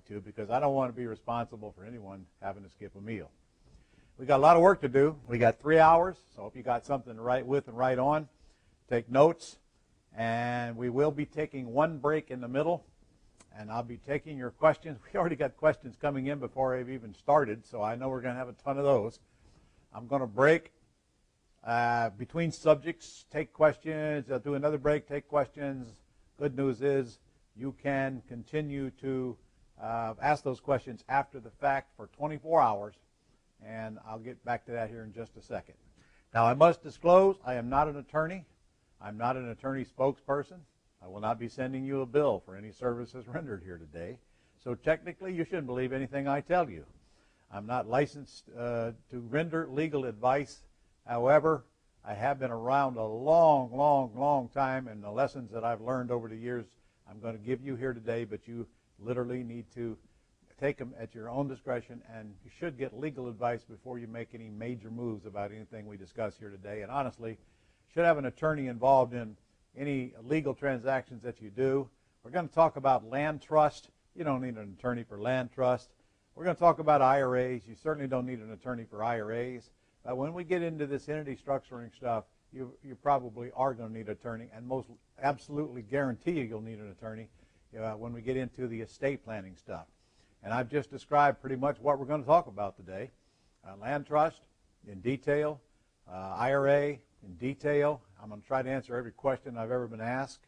to, because I don't want to be responsible for anyone having to skip a meal. We got a lot of work to do. We got 3 hours, so if you got something to write with and write on, take notes. And we will be taking one break in the middle, and I'll be taking your questions. We already got questions coming in before I've even started, so I know we're going to have a ton of those. I'm going to break between subjects, take questions. I'll do another break, take questions. Good news is you can continue to ask those questions after the fact for 24 hours, and I'll get back to that here in just a second. Now, I must disclose, I am not an attorney. I'm not an attorney spokesperson. I will not be sending you a bill for any services rendered here today. So technically, you shouldn't believe anything I tell you. I'm not licensed to render legal advice. However, I have been around a long, long, long time, and the lessons that I've learned over the years, I'm going to give you here today, but you literally need to take them at your own discretion, and you should get legal advice before you make any major moves about anything we discuss here today. And honestly, should have an attorney involved in any legal transactions that you do. We're going to talk about land trust. You don't need an attorney for land trust. We're going to talk about IRAs. You certainly don't need an attorney for IRAs. But when we get into this entity structuring stuff, you probably are going to need an attorney, and most absolutely guarantee you'll need an attorney when we get into the estate planning stuff. And I've just described pretty much what we're going to talk about today. Land trust in detail, IRA in detail. I'm going to try to answer every question I've ever been asked.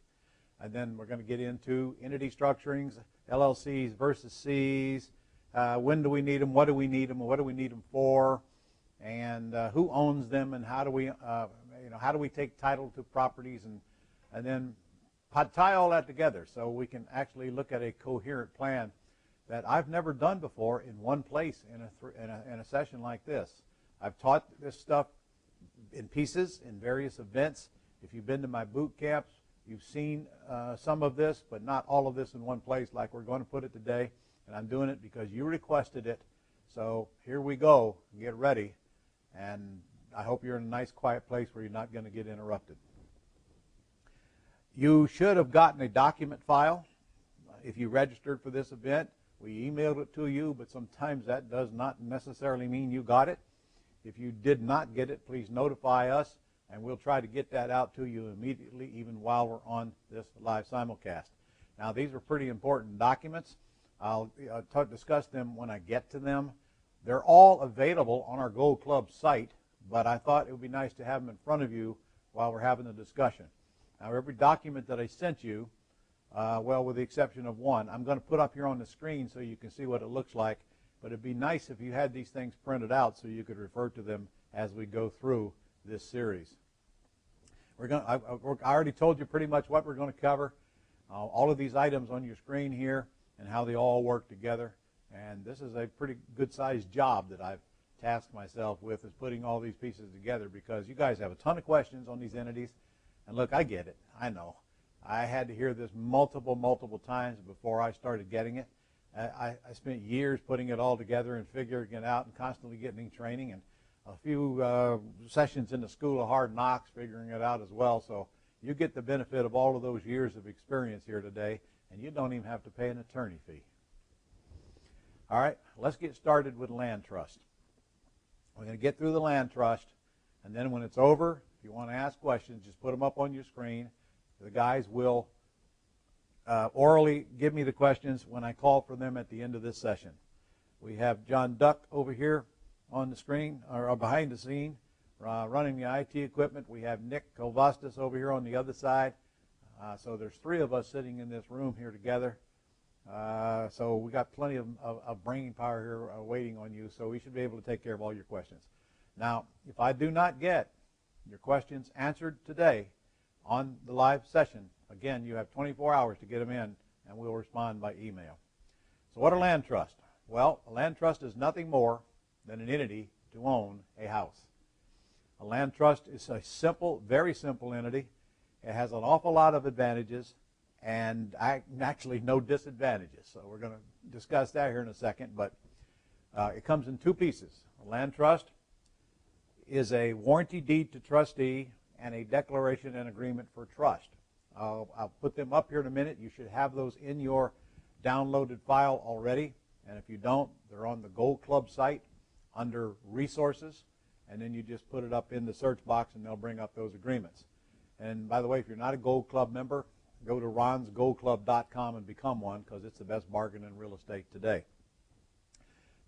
And then we're going to get into entity structurings, LLCs versus Cs. When do we need them? What do we need them? What do we need them for? And who owns them? And how do we, how do we take title to properties? And then tie all that together so we can actually look at a coherent plan that I've never done before in one place in a session like this. I've taught this stuff in pieces in various events. If you've been to my boot camps, you've seen some of this, but not all of this in one place like we're going to put it today. And I'm doing it because you requested it. So here we go. Get ready. And I hope you're in a nice, quiet place where you're not going to get interrupted. You should have gotten a document file if you registered for this event. We emailed it to you, but sometimes that does not necessarily mean you got it. If you did not get it, please notify us, and we'll try to get that out to you immediately, even while we're on this live simulcast. Now, these are pretty important documents. I'll discuss them when I get to them. They're all available on our Gold Club site, but I thought it would be nice to have them in front of you while we're having the discussion. Now, every document that I sent you, well, with the exception of one, I'm going to put up here on the screen so you can see what it looks like. But it'd be nice if you had these things printed out so you could refer to them as we go through this series. I already told you pretty much what we're going to cover. All of these items on your screen here and how they all work together. And this is a pretty good-sized job that I've tasked myself with, is putting all these pieces together, because you guys have a ton of questions on these entities. And look, I get it. I know. I had to hear this multiple times before I started getting it. I spent years putting it all together and figuring it out and constantly getting training, and a few sessions in the School of Hard Knocks figuring it out as well. So you get the benefit of all of those years of experience here today, and you don't even have to pay an attorney fee. All right, let's get started with land trust. We're going to get through the land trust, and then when it's over, if you want to ask questions, just put them up on your screen. The guys will orally give me the questions when I call for them at the end of this session. We have John Duck over here on the screen, or behind the scene, running the IT equipment. We have Nick Kovastas over here on the other side. So there's three of us sitting in this room here together. So we got plenty of brain power here waiting on you, so we should be able to take care of all your questions. Now, if I do not get your questions answered today on the live session, again, you have 24 hours to get them in, and we'll respond by email. So what are land trusts? Well, a land trust is nothing more than an entity to own a house. A land trust is a simple, very simple entity. It has an awful lot of advantages and actually no disadvantages. So we're going to discuss that here in a second, but it comes in two pieces. A land trust is a warranty deed to trustee and a declaration and agreement for trust. I'll put them up here in a minute. You should have those in your downloaded file already, and if you don't, they're on the Gold Club site under Resources, and then you just put it up in the search box and they'll bring up those agreements. And by the way, if you're not a Gold Club member, go to ronsgoldclub.com and become one, because it's the best bargain in real estate today.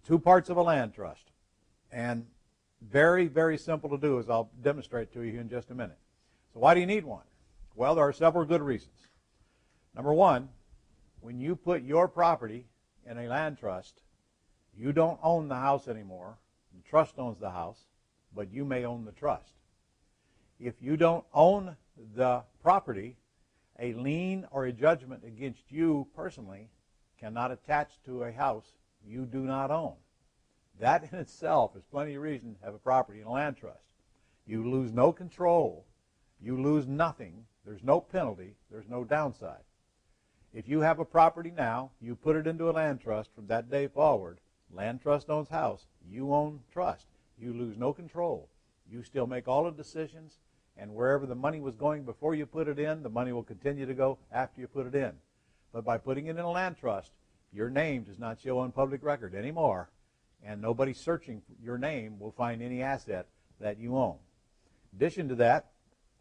2 parts of a land trust, and very, very simple to do, as I'll demonstrate to you in just a minute. So why do you need one? Well, there are several good reasons. Number one, when you put your property in a land trust, you don't own the house anymore. The trust owns the house, but you may own the trust. If you don't own the property, a lien or a judgment against you personally cannot attach to a house you do not own. That in itself is plenty of reason to have a property in a land trust. You lose no control. You lose nothing. There's no penalty. There's no downside. If you have a property now, you put it into a land trust from that day forward. Land trust owns house. You own trust. You lose no control. You still make all the decisions, and wherever the money was going before you put it in, the money will continue to go after you put it in. But by putting it in a land trust, your name does not show on public record anymore, and nobody searching for your name will find any asset that you own. In addition to that,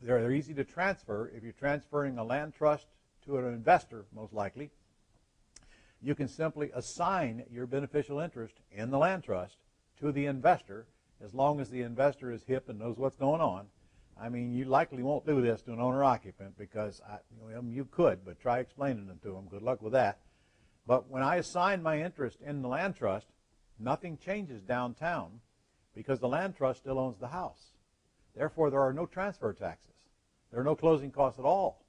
they're easy to transfer. If you're transferring a land trust to an investor, most likely, you can simply assign your beneficial interest in the land trust to the investor, as long as the investor is hip and knows what's going on. I mean, you likely won't do this to an owner-occupant, because you could, but try explaining it to them. Good luck with that. But when I assign my interest in the land trust, nothing changes downtown, because the land trust still owns the house. Therefore, there are no transfer taxes. There are no closing costs at all.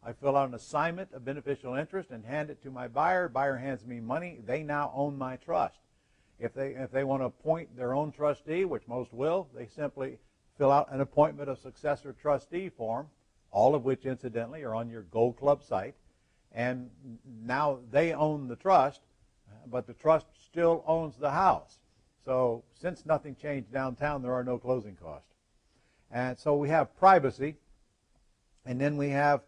I fill out an assignment of beneficial interest and hand it to my buyer. Buyer hands me money. They now own my trust. If they want to appoint their own trustee, which most will, they simply fill out an appointment of successor trustee form, all of which, incidentally, are on your Gold Club site. And now they own the trust, but the trust still owns the house. So since nothing changed downtown, there are no closing costs. And so we have privacy, and then we have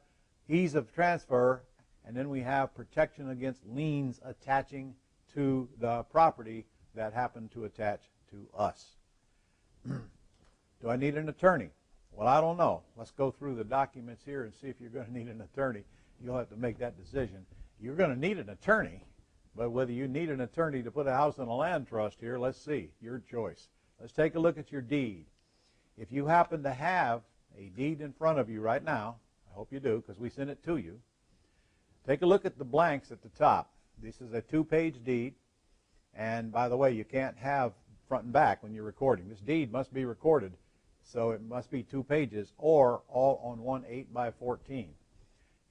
ease of transfer, and then we have protection against liens attaching to the property that happen to attach to us. Do I need an attorney? Well, I don't know. Let's go through the documents here and see if you're going to need an attorney. You'll have to make that decision. You're going to need an attorney, but whether you need an attorney to put a house in a land trust here, let's see. Your choice. Let's take a look at your deed. If you happen to have a deed in front of you right now, I hope you do, because we sent it to you, take a look at the blanks at the top. This is a 2-page deed, and by the way, you can't have front and back when you're recording. This deed must be recorded, so it must be 2 pages or all on one 8x14.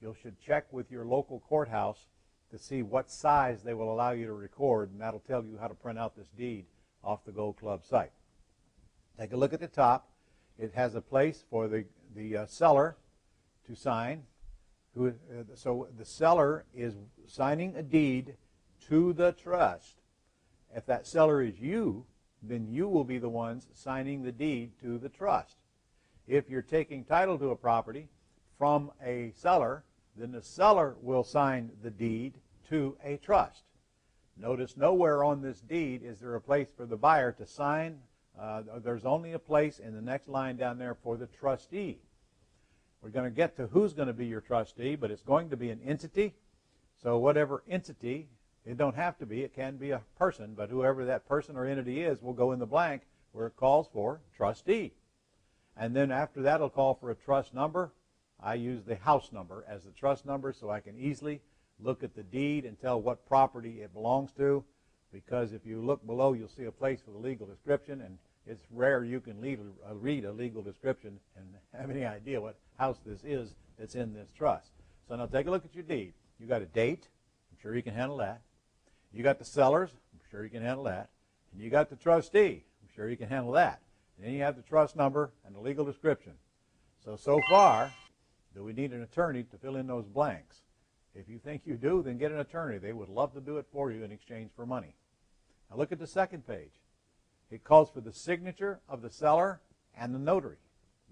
You should check with your local courthouse to see what size they will allow you to record, and that'll tell you how to print out this deed off the Gold Club site. Take a look at the top. It has a place for the seller to sign. So the seller is signing a deed to the trust. If that seller is you, then you will be the ones signing the deed to the trust. If you're taking title to a property from a seller, then the seller will sign the deed to a trust. Notice nowhere on this deed is there a place for the buyer to sign. There's only a place in the next line down there for the trustee. We're going to get to who's going to be your trustee, but it's going to be an entity. So whatever entity, it don't have to be, it can be a person, but whoever that person or entity is will go in the blank where it calls for trustee. And then after that, it'll call for a trust number. I use the house number as the trust number so I can easily look at the deed and tell what property it belongs to, because if you look below, you'll see a place for the legal description, and it's rare you can read a legal description and have any idea what house this is that's in this trust. So now take a look at your deed. You got a date. I'm sure you can handle that. You got the sellers. I'm sure you can handle that. And you got the trustee. I'm sure you can handle that. And then you have the trust number and the legal description. So far, do we need an attorney to fill in those blanks? If you think you do, then get an attorney. They would love to do it for you in exchange for money. Now look at the second page. It calls for the signature of the seller and the notary.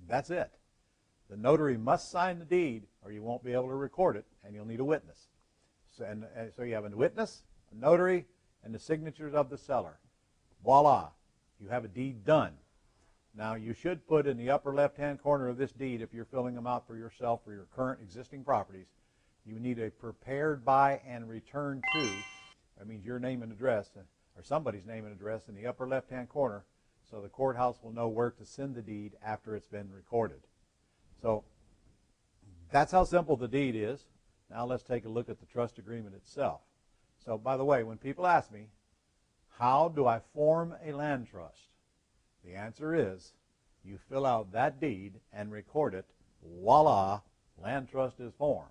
That's it. The notary must sign the deed or you won't be able to record it, and you'll need a witness. And so you have a witness, a notary, and the signatures of the seller. Voila, you have a deed done. Now, you should put in the upper left-hand corner of this deed, if you're filling them out for yourself for your current existing properties, you need a prepared by and returned to. That means your name and address, or somebody's name and address in the upper left-hand corner, so the courthouse will know where to send the deed after it's been recorded. So that's how simple the deed is. Now let's take a look at the trust agreement itself. So, by the way, when people ask me, how do I form a land trust? The answer is, you fill out that deed and record it. Voila, land trust is formed.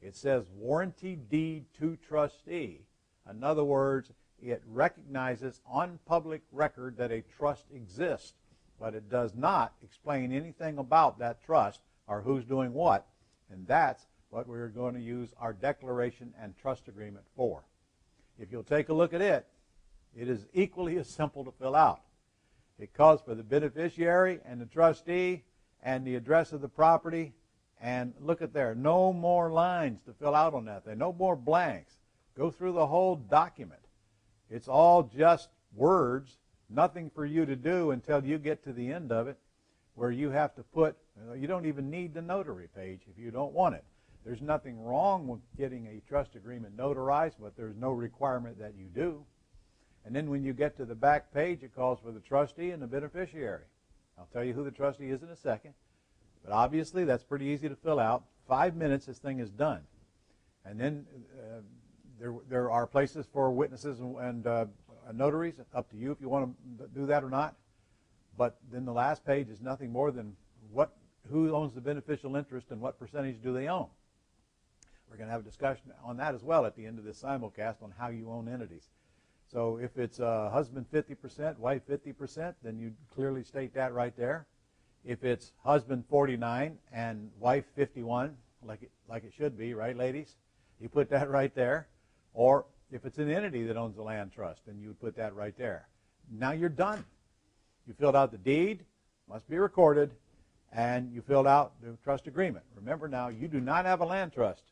It says warranty deed to trustee. In other words, it recognizes on public record that a trust exists, but it does not explain anything about that trust or who's doing what, and that's what we're going to use our declaration and trust agreement for. If you'll take a look at it, it is equally as simple to fill out. It calls for the beneficiary and the trustee and the address of the property. And look at there, no more lines to fill out on that thing, no more blanks. Go through the whole document. It's all just words, nothing for you to do until you get to the end of it, where you have to put, you don't even need the notary page if you don't want it. There's nothing wrong with getting a trust agreement notarized, but there's no requirement that you do. And then when you get to the back page, it calls for the trustee and the beneficiary. I'll tell you who the trustee is in a second. But obviously, that's pretty easy to fill out. 5 minutes, this thing is done. And then there are places for witnesses and notaries. Up to you if you want to do that or not. But then the last page is nothing more than who owns the beneficial interest and what percentage do they own. We're going to have a discussion on that as well at the end of this simulcast on how you own entities. So if it's husband 50%, wife 50%, then you clearly state that right there. If it's husband 49 and wife 51, like it should be, right, ladies? You put that right there. Or if it's an entity that owns the land trust, then you would put that right there. Now you're done. You filled out the deed, must be recorded, and you filled out the trust agreement. Remember now, you do not have a land trust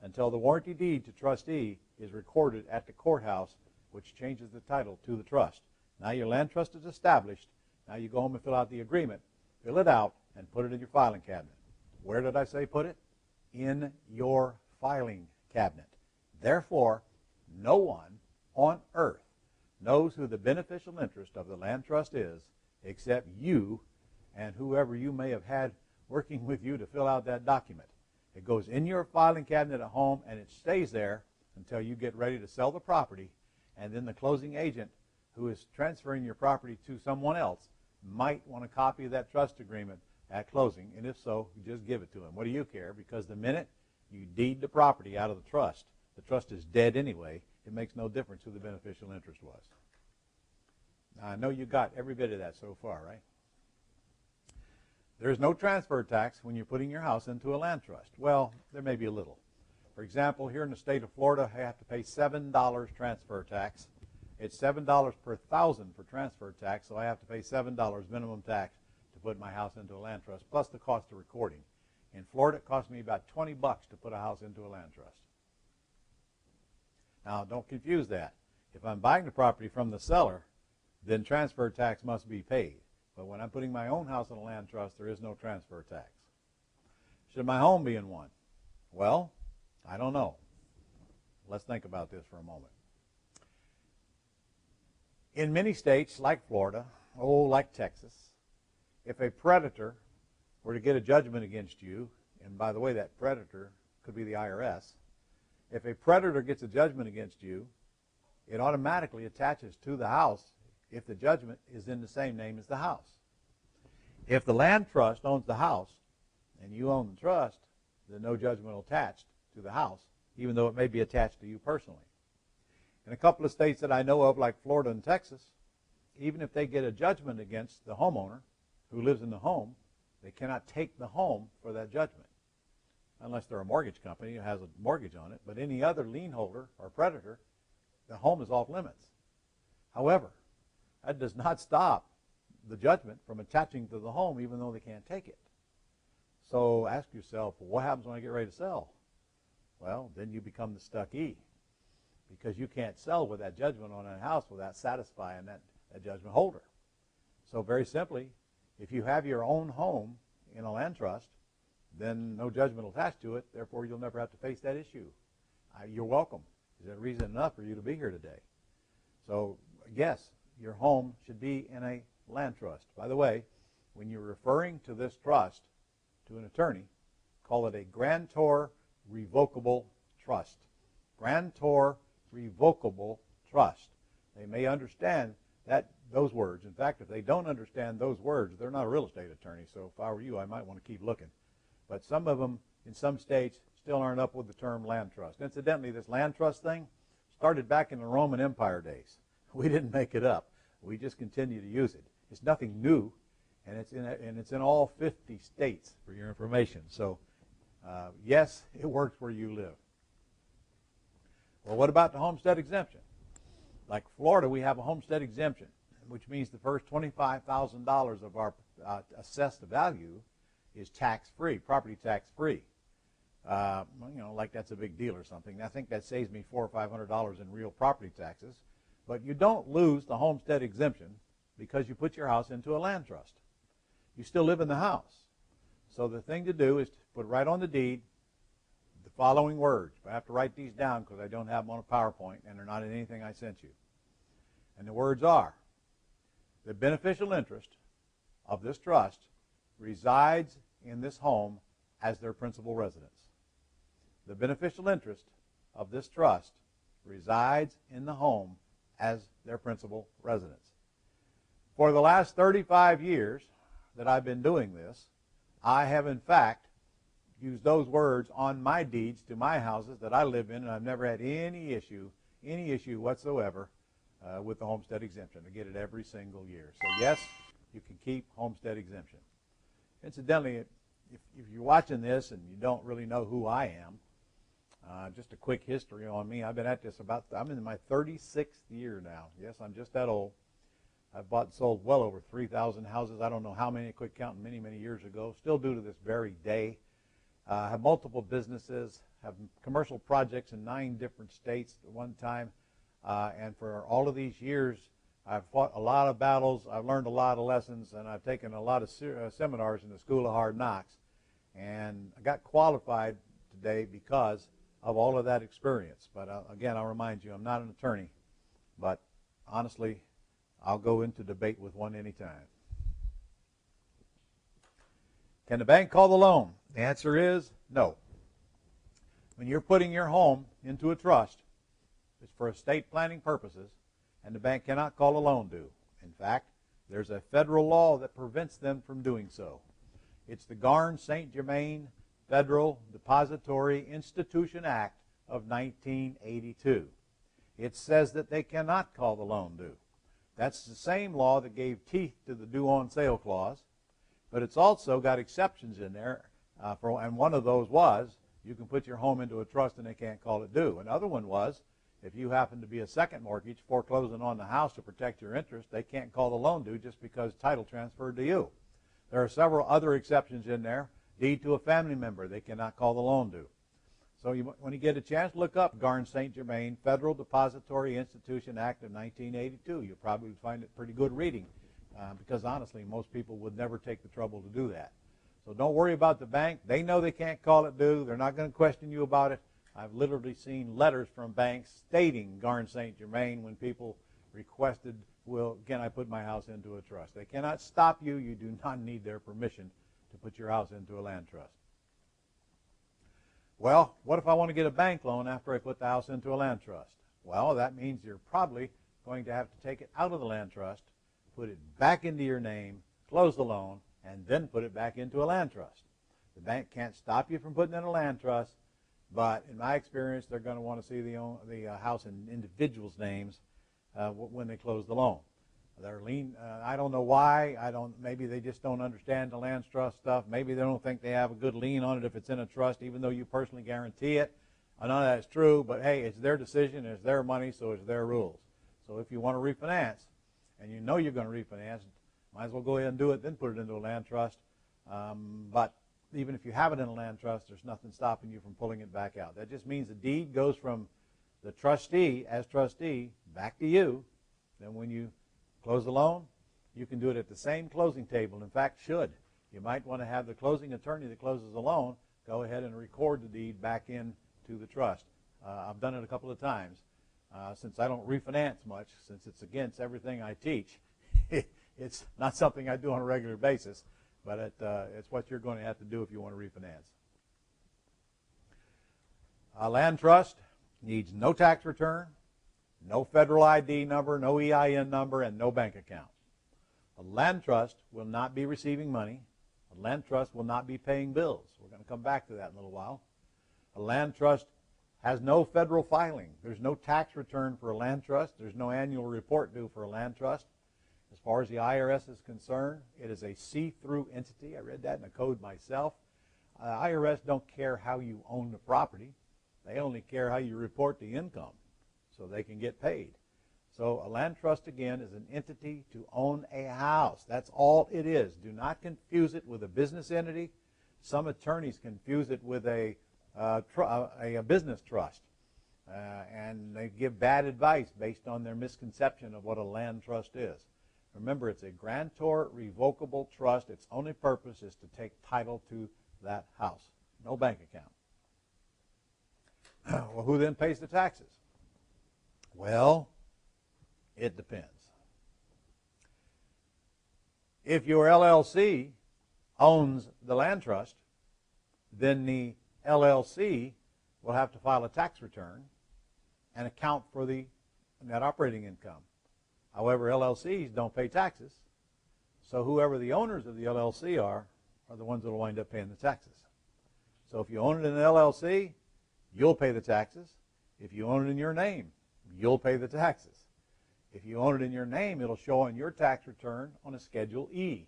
until the warranty deed to trustee is recorded at the courthouse, which changes the title to the trust. Now your land trust is established. Now you go home and fill out the agreement, fill it out, and put it in your filing cabinet. Where did I say put it? In your filing cabinet. Therefore, no one on earth knows who the beneficial interest of the land trust is except you and whoever you may have had working with you to fill out that document. It goes in your filing cabinet at home, and it stays there until you get ready to sell the property, and then the closing agent who is transferring your property to someone else might want a copy of that trust agreement at closing, and if so, you just give it to him. What do you care? Because the minute you deed the property out of the trust is dead anyway. It makes no difference who the beneficial interest was. Now, I know you got every bit of that so far, right? There's no transfer tax when you're putting your house into a land trust. Well, there may be a little. For example, here in the state of Florida, I have to pay $7 transfer tax. It's $7 per thousand for transfer tax, so I have to pay $7 minimum tax to put my house into a land trust, plus the cost of recording. In Florida, it costs me about $20 to put a house into a land trust. Now, don't confuse that. If I'm buying the property from the seller, then transfer tax must be paid. But when I'm putting my own house in a land trust, there is no transfer tax. Should my home be in one? Well, I don't know. Let's think about this for a moment. In many states, like Florida, like Texas, if a predator were to get a judgment against you, and by the way, that predator could be the IRS, if a predator gets a judgment against you, it automatically attaches to the house if the judgment is in the same name as the house. If the land trust owns the house and you own the trust, then no judgment will attach to the house, even though it may be attached to you personally. In a couple of states that I know of, like Florida and Texas, even if they get a judgment against the homeowner who lives in the home, they cannot take the home for that judgment, unless they're a mortgage company who has a mortgage on it. But any other lien holder or predator, the home is off limits. However, that does not stop the judgment from attaching to the home, even though they can't take it. So ask yourself, well, what happens when I get ready to sell? well, then you become the stuckee, because you can't sell with that judgment on a house without satisfying that judgment holder. So very simply, if you have your own home in a land trust, then no judgment will attach to it. Therefore, you'll never have to face that issue. You're welcome. Is that reason enough for you to be here today? So, yes, your home should be in a land trust. By the way, when you're referring to this trust to an attorney, call it a grantor revocable trust. Grantor revocable trust. They may understand those words. In fact, if they don't understand those words, they're not a real estate attorney. So if I were you, I might want to keep looking. But some of them, in some states, still aren't up with the term land trust. Incidentally, this land trust thing started back in the Roman Empire days. We didn't make it up. We just continue to use it. It's nothing new, and it's in all 50 states for your information. So, yes, it works where you live. Well, what about the homestead exemption? Like Florida, we have a homestead exemption, which means the first $25,000 of our assessed value is tax-free, property tax-free. Like that's a big deal or something. I think that saves me $400 or $500 in real property taxes. But you don't lose the homestead exemption because you put your house into a land trust. You still live in the house. So the thing to do is to put right on the deed the following words. I have to write these down because I don't have them on a PowerPoint, and they're not in anything I sent you. And the words are, the beneficial interest of this trust resides in this home as their principal residence. The beneficial interest of this trust resides in the home as their principal residence. For the last 35 years that I've been doing this, I have in fact used those words on my deeds to my houses that I live in, and I've never had any issue whatsoever with the homestead exemption. I get it every single year. So yes, you can keep homestead exemption. Incidentally, if you're watching this and you don't really know who I am, just a quick history on me. I've been at this I'm in my 36th year now. Yes, I'm just that old. I've bought and sold well over 3,000 houses. I don't know how many, I quit counting many, many years ago. Still do to this very day. Have multiple businesses, have commercial projects in 9 different states at one time. And for all of these years, I've fought a lot of battles. I've learned a lot of lessons, and I've taken a lot of seminars in the School of Hard Knocks. And I got qualified today because of all of that experience. But again, I'll remind you, I'm not an attorney. But honestly, I'll go into debate with one anytime. Can the bank call the loan? The answer is no. When you're putting your home into a trust, it's for estate planning purposes, and the bank cannot call a loan due. In fact, there's a federal law that prevents them from doing so. It's the Garn-St. Germain Federal Depository Institution Act of 1982. It says that they cannot call the loan due. That's the same law that gave teeth to the due on sale clause, but it's also got exceptions in there, and one of those was you can put your home into a trust and they can't call it due. Another one was if you happen to be a second mortgage foreclosing on the house to protect your interest, they can't call the loan due just because title transferred to you. There are several other exceptions in there. Deed to a family member, they cannot call the loan due. So when you get a chance, look up Garn-St. Germain Federal Depository Institution Act of 1982. You'll probably find it pretty good reading because honestly, most people would never take the trouble to do that. So don't worry about the bank. They know they can't call it due. They're not going to question you about it. I've literally seen letters from banks stating Garn-St. Germain when people requested, well, can I put my house into a trust? They cannot stop you. You do not need their permission to put your house into a land trust. Well, what if I want to get a bank loan after I put the house into a land trust? Well, that means you're probably going to have to take it out of the land trust, put it back into your name, close the loan, and then put it back into a land trust. The bank can't stop you from putting in a land trust, but in my experience, they're going to want to see the house in individuals' names when they close the loan. I don't know why. Maybe they just don't understand the land trust stuff. Maybe they don't think they have a good lien on it if it's in a trust, even though you personally guarantee it. None of that is true, but hey, it's their decision, it's their money, so it's their rules. So if you want to refinance, and you know you're going to refinance, might as well go ahead and do it, then put it into a land trust. But even if you have it in a land trust, there's nothing stopping you from pulling it back out. That just means the deed goes from the trustee, as trustee, back to you. Then when you close the loan, you can do it at the same closing table. In fact, should. You might want to have the closing attorney that closes the loan go ahead and record the deed back into the trust. I've done it a couple of times. Since I don't refinance much, since it's against everything I teach, it's not something I do on a regular basis, but it's what you're going to have to do if you want to refinance. A land trust needs no tax return, no federal ID number, no EIN number, and no bank account. A land trust will not be receiving money. A land trust will not be paying bills. We're going to come back to that in a little while. A land trust has no federal filing. There's no tax return for a land trust. There's no annual report due for a land trust. As far as the IRS is concerned, it is a see-through entity. I read that in the code myself. IRS don't care how you own the property. They only care how you report the income so they can get paid. So a land trust, again, is an entity to own a house. That's all it is. Do not confuse it with a business entity. Some attorneys confuse it with a business trust, and they give bad advice based on their misconception of what a land trust is. Remember, it's a grantor revocable trust. Its only purpose is to take title to that house. No bank account. Well, who then pays the taxes? Well, it depends. If your LLC owns the land trust, then the LLC will have to file a tax return and account for the net operating income. However, LLCs don't pay taxes, so whoever the owners of the LLC are the ones that will wind up paying the taxes. So if you own it in an LLC, you'll pay the taxes. If you own it in your name, you'll pay the taxes. If you own it in your name, it'll show on your tax return on a Schedule E.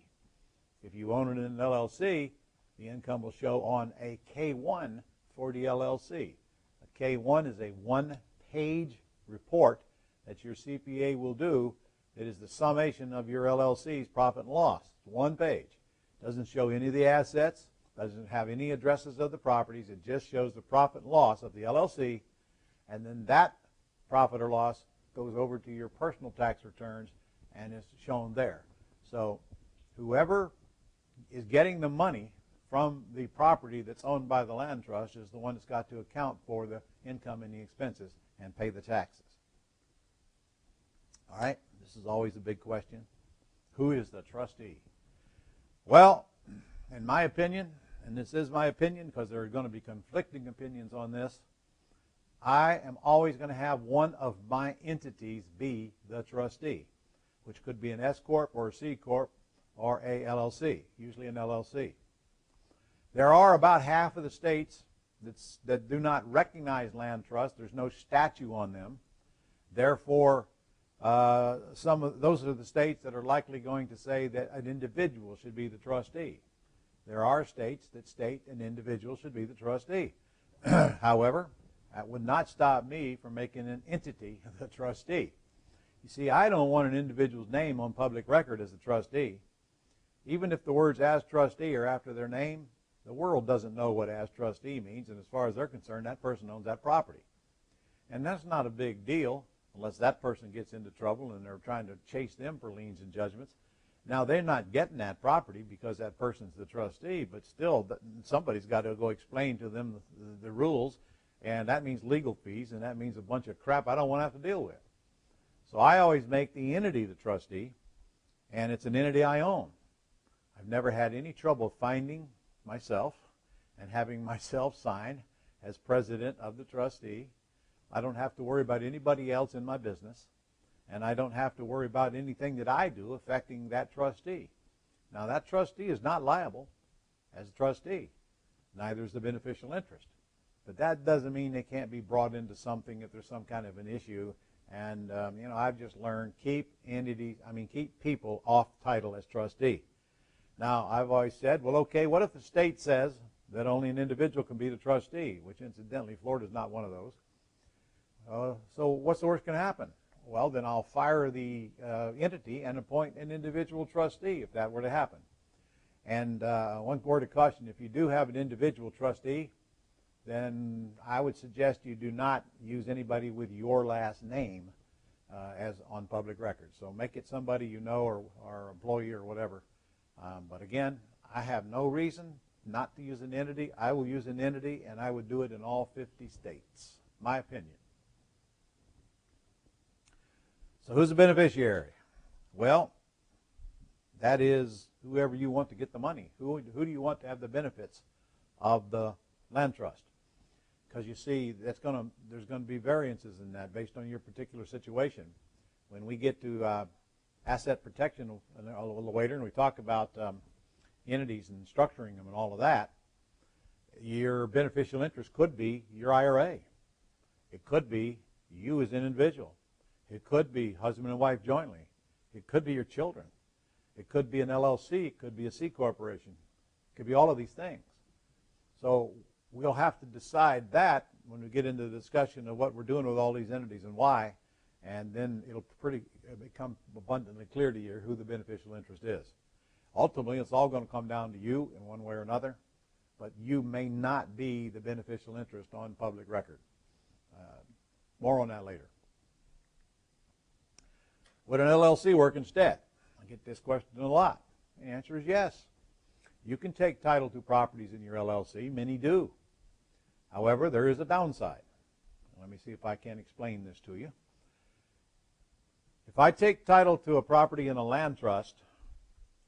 If you own it in an LLC, the income will show on a K-1 for the LLC. A K-1 is a one-page report that your CPA will do that is the summation of your LLC's profit and loss. It's one page. Doesn't show any of the assets, doesn't have any addresses of the properties. It just shows the profit and loss of the LLC, and then that profit or loss goes over to your personal tax returns and is shown there. So whoever is getting the money from the property that's owned by the land trust is the one that's got to account for the income and the expenses and pay the taxes. All right, this is always a big question. Who is the trustee? Well, in my opinion, and this is my opinion because there are going to be conflicting opinions on this, I am always going to have one of my entities be the trustee, which could be an S Corp or a C Corp or a LLC, usually an LLC. There are about half of the states that do not recognize land trusts. There's no statute on them. Therefore, those are the states that are likely going to say that an individual should be the trustee. There are states that state an individual should be the trustee. However, that would not stop me from making an entity the trustee. You see, I don't want an individual's name on public record as a trustee. Even if the words as trustee are after their name, the world doesn't know what as trustee means, and as far as they're concerned, that person owns that property. And that's not a big deal unless that person gets into trouble and they're trying to chase them for liens and judgments. Now, they're not getting that property because that person's the trustee, but still somebody's got to go explain to them the rules, and that means legal fees, and that means a bunch of crap I don't want to have to deal with. So I always make the entity the trustee, and it's an entity I own. I've never had any trouble finding myself and having myself sign as president of the trustee. I don't have to worry about anybody else in my business, and I don't have to worry about anything that I do affecting that trustee. Now, that trustee is not liable as a trustee. Neither is the beneficial interest. But that doesn't mean they can't be brought into something if there's some kind of an issue. And, I've just learned keep people off title as trustee. Now, I've always said, well, okay, what if the state says that only an individual can be the trustee, which incidentally, Florida's not one of those. So what's the worst going to happen? Well, then I'll fire the entity and appoint an individual trustee if that were to happen. And one word of caution, if you do have an individual trustee, then I would suggest you do not use anybody with your last name as on public record. So make it somebody you know or employee or whatever. But again, I have no reason not to use an entity. I will use an entity, and I would do it in all 50 states. My opinion. So who's the beneficiary? Well, that is whoever you want to get the money. Who do you want to have the benefits of the land trust? Because you see, there's going to be variances in that based on your particular situation. When we get to asset protection a little later, and we talk about entities and structuring them and all of that, your beneficial interest could be your IRA. It could be you as an individual. It could be husband and wife jointly. It could be your children. It could be an LLC. It could be a C corporation. It could be all of these things. So we'll have to decide that when we get into the discussion of what we're doing with all these entities and why, and then it'll become abundantly clear to you who the beneficial interest is. Ultimately, it's all going to come down to you in one way or another, but you may not be the beneficial interest on public record. More on that later. Would an LLC work instead? I get this question a lot. The answer is yes. You can take title to properties in your LLC. Many do. However, there is a downside. Let me see if I can explain this to you. If I take title to a property in a land trust,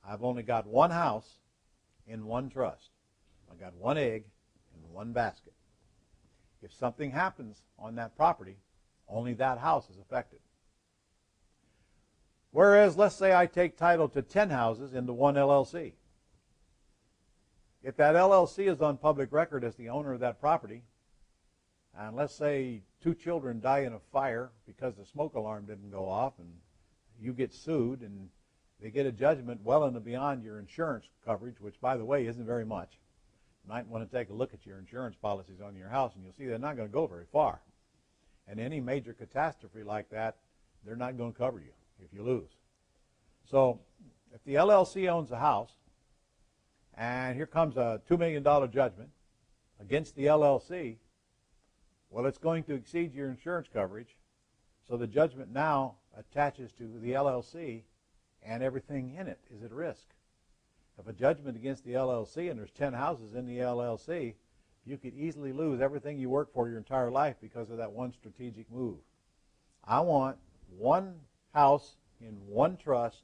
I've only got one house in one trust. I've got one egg in one basket. If something happens on that property, only that house is affected. Whereas, let's say I take title to 10 houses into one LLC. If that LLC is on public record as the owner of that property, and let's say 2 children die in a fire because the smoke alarm didn't go off, and you get sued, and they get a judgment well and beyond your insurance coverage, which, by the way, isn't very much. You might want to take a look at your insurance policies on your house, and you'll see they're not going to go very far. And any major catastrophe like that, they're not going to cover you if you lose. So if the LLC owns a house, and here comes a $2 million judgment against the LLC, well, it's going to exceed your insurance coverage, so the judgment now attaches to the LLC, and everything in it is at risk. If a judgment against the LLC, and there's 10 houses in the LLC, you could easily lose everything you worked for your entire life because of that one strategic move. I want one house in one trust,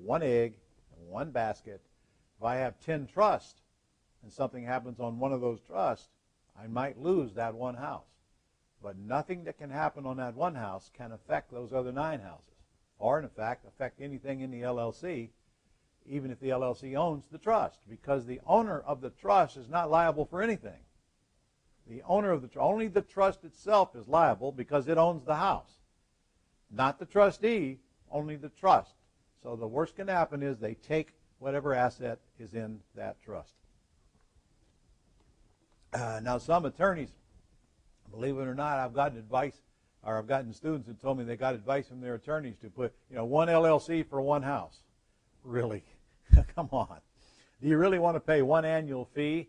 one egg, and one basket. If I have 10 trusts and something happens on one of those trusts, I might lose that one house. But nothing that can happen on that one house can affect those other 9 houses, or in fact affect anything in the LLC, even if the LLC owns the trust, because the owner of the trust is not liable for anything. The owner of only the trust itself is liable because it owns the house. Not the trustee, only the trust. So the worst can happen is they take whatever asset is in that trust. Now, some attorneys, believe it or not, I've gotten advice, or I've gotten students who told me they got advice from their attorneys to put, one LLC for one house. Really? Come on. Do you really want to pay one annual fee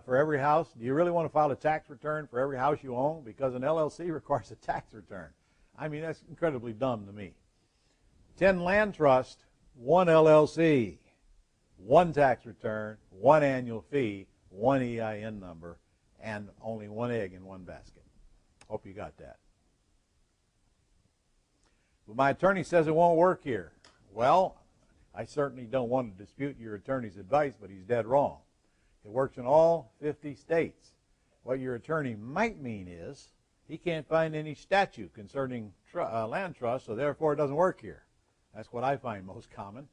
for every house? Do you really want to file a tax return for every house you own? Because an LLC requires a tax return. I mean, that's incredibly dumb to me. 10 land trusts, 1 LLC, 1 tax return, 1 annual fee, 1 EIN number, and only 1 egg in 1 basket. Hope you got that. But my attorney says it won't work here. Well, I certainly don't want to dispute your attorney's advice, but he's dead wrong. It works in all 50 states. What your attorney might mean is he can't find any statute concerning land trust, so therefore it doesn't work here. That's what I find most common.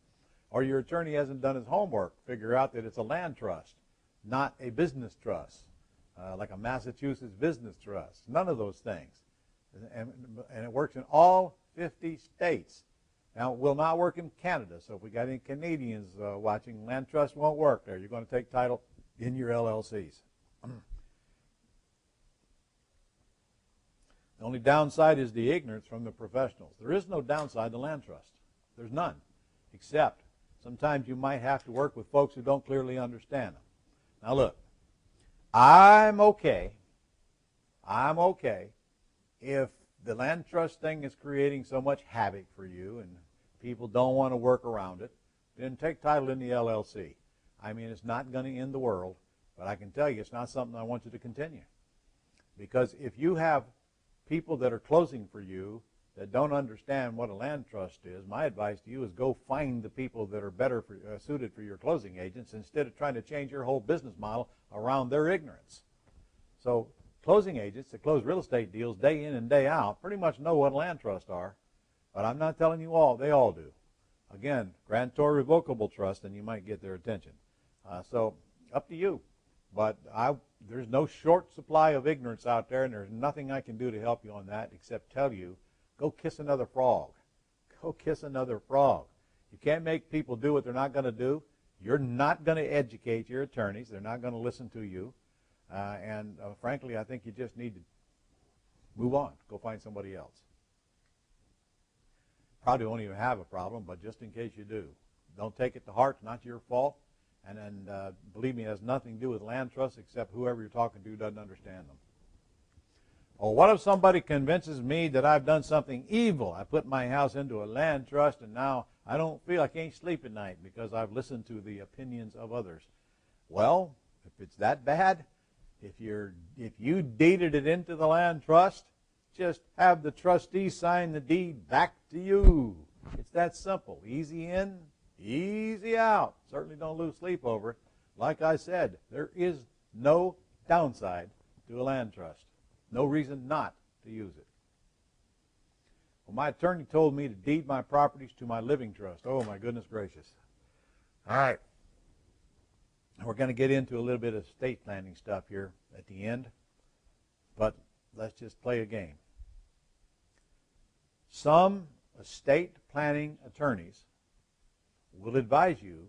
Or your attorney hasn't done his homework, figure out that it's a land trust, not a business trust, like a Massachusetts business trust. None of those things. And it works in all 50 states. Now, it will not work in Canada, so if we got any Canadians watching, land trust won't work there. You're going to take title in your LLCs. The only downside is the ignorance from the professionals. There is no downside to land trust. There's none, except sometimes you might have to work with folks who don't clearly understand them. Now look, I'm okay if the land trust thing is creating so much havoc for you and people don't want to work around it, then take title in the LLC. I mean, it's not going to end the world, but I can tell you it's not something I want you to continue. Because if you have people that are closing for you that don't understand what a land trust is, my advice to you is go find the people that are better suited for your closing agents instead of trying to change your whole business model around their ignorance. So closing agents that close real estate deals day in and day out pretty much know what land trusts are, but I'm not telling you all. They all do. Again, grantor revocable trust, and you might get their attention. So up to you. But there's no short supply of ignorance out there, and there's nothing I can do to help you on that except tell you, go kiss another frog. Go kiss another frog. You can't make people do what they're not going to do. You're not going to educate your attorneys. They're not going to listen to you. And frankly, I think you just need to move on. Go find somebody else. Probably won't even have a problem, but just in case you do, don't take it to heart. It's not your fault. And believe me, it has nothing to do with land trusts except whoever you're talking to doesn't understand them. Or what if somebody convinces me that I've done something evil? I put my house into a land trust and now I can't sleep at night because I've listened to the opinions of others. Well, if it's that bad, if you deeded it into the land trust, just have the trustee sign the deed back to you. It's that simple. Easy in, easy out. Certainly don't lose sleep over it. Like I said, there is no downside to a land trust. No reason not to use it. Well, my attorney told me to deed my properties to my living trust. Oh, my goodness gracious. All right. We're going to get into a little bit of estate planning stuff here at the end, but let's just play a game. Some estate planning attorneys will advise you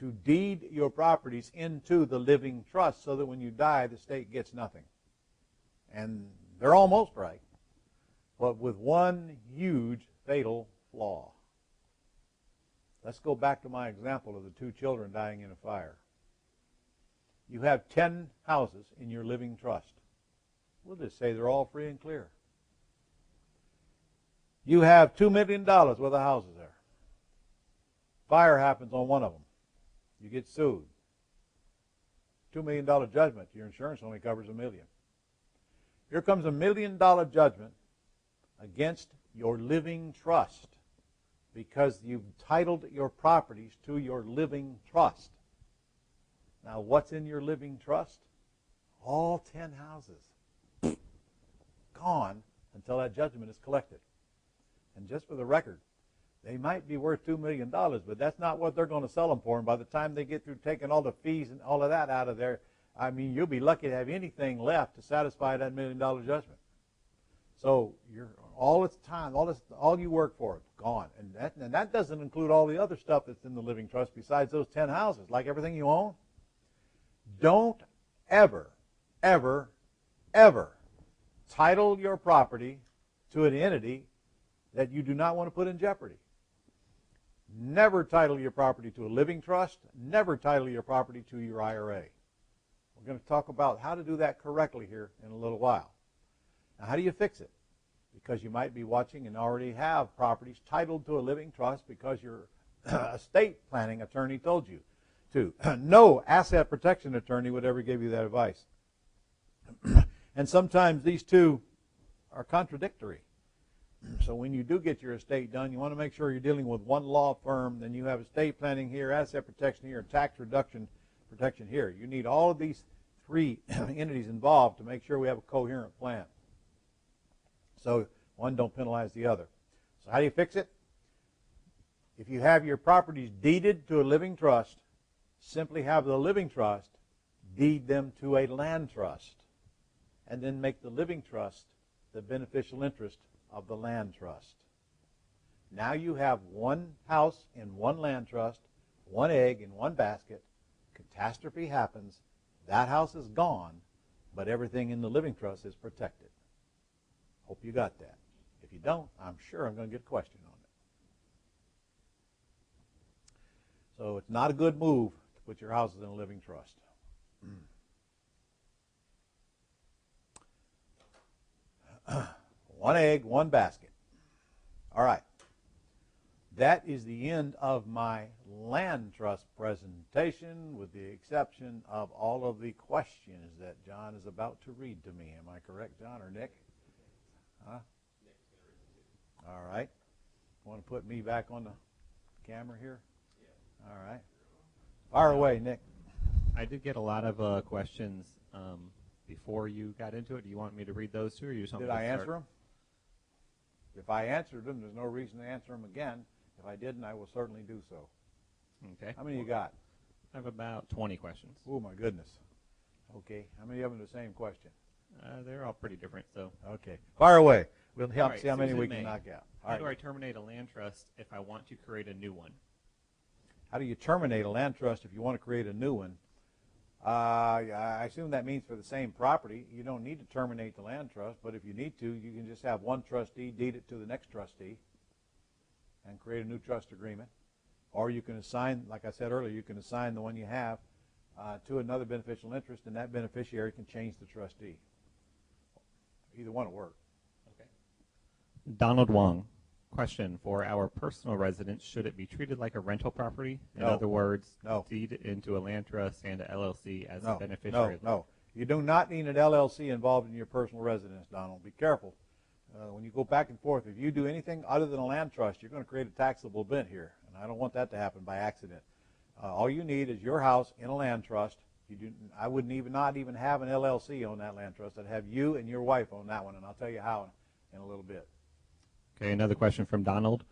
to deed your properties into the living trust so that when you die, the state gets nothing. And they're almost right, but with one huge fatal flaw. Let's go back to my example of the 2 children dying in a fire. You have 10 houses in your living trust. We'll just say they're all free and clear. You have $2 million worth of houses there. Fire happens on one of them. You get sued. $2 million judgment. Your insurance only covers $1 million. Here comes $1 million judgment against your living trust because you've titled your properties to your living trust. Now, what's in your living trust? All 10 houses. Gone until that judgment is collected. And just for the record, they might be worth $2 million, but that's not what they're going to sell them for. And by the time they get through taking all the fees and all of that out of there, I mean, you'll be lucky to have anything left to satisfy that $1 million judgment. So all its time, all you work for, gone. And that doesn't include all the other stuff that's in the living trust besides those 10 houses, like everything you own. Don't ever, ever, ever title your property to an entity that you do not want to put in jeopardy. Never title your property to a living trust. Never title your property to your IRA. We're going to talk about how to do that correctly here in a little while. Now, how do you fix it? Because you might be watching and already have properties titled to a living trust because your estate planning attorney told you to. No asset protection attorney would ever give you that advice. And sometimes these two are contradictory. So when you do get your estate done, you want to make sure you're dealing with one law firm, then you have estate planning here, asset protection here, tax reduction protection here. You need all of these 3 entities involved to make sure we have a coherent plan. So one don't penalize the other. So how do you fix it? If you have your properties deeded to a living trust, simply have the living trust deed them to a land trust and then make the living trust the beneficial interest of the land trust. Now you have one house in one land trust, one egg in one basket. Catastrophe happens. That house is gone, but everything in the living trust is protected. Hope you got that. If you don't, I'm sure I'm going to get a question on So it's not a good move to put your houses in a living trust. One egg, one basket. All right. That is the end of my land trust presentation, with the exception of all of the questions that John is about to read to me. Am I correct, John, or Nick? Huh? All right. Want to put me back on the camera here? Yeah. All right. Fire away, Nick. I did get a lot of questions before you got into it. Do you want me to read those too, or you just want me Did to I start? answer them? If I answered them, there's no reason to answer them again. If I didn't, I will certainly do so. Okay. How many you got? I have about 20 questions. Oh, my goodness. Okay. How many of them are the same question? They're all pretty different, so. Okay. Fire away. We'll All right, see how many Susan we May. can knock out. All How right. do I terminate a land trust if I want to create a new one? How do you terminate a land trust if you want to create a new one? I assume that means for the same property. You don't need to terminate the land trust, but if you need to, you can just have one trustee deed it to the next trustee and create a new trust agreement. Or you can assign, like I said earlier, you can assign the one you have to another beneficial interest, and that beneficiary can change the trustee. Either one will work. Okay. Donald Wong. Question: for our personal residence, should it be treated like a rental property? In No. other words, No. deed it into a land trust and a LLC as a No, beneficiary? no. You do not need an LLC involved in your personal residence, Donald. Be careful. When you go back and forth, if you do anything other than a land trust, you're going to create a taxable event here, and I don't want that to happen by accident. All you need is your house in a land trust. I wouldn't not even have an LLC on that land trust. I'd have you and your wife on that one, and I'll tell you how in a little bit. Okay, another question from Donald.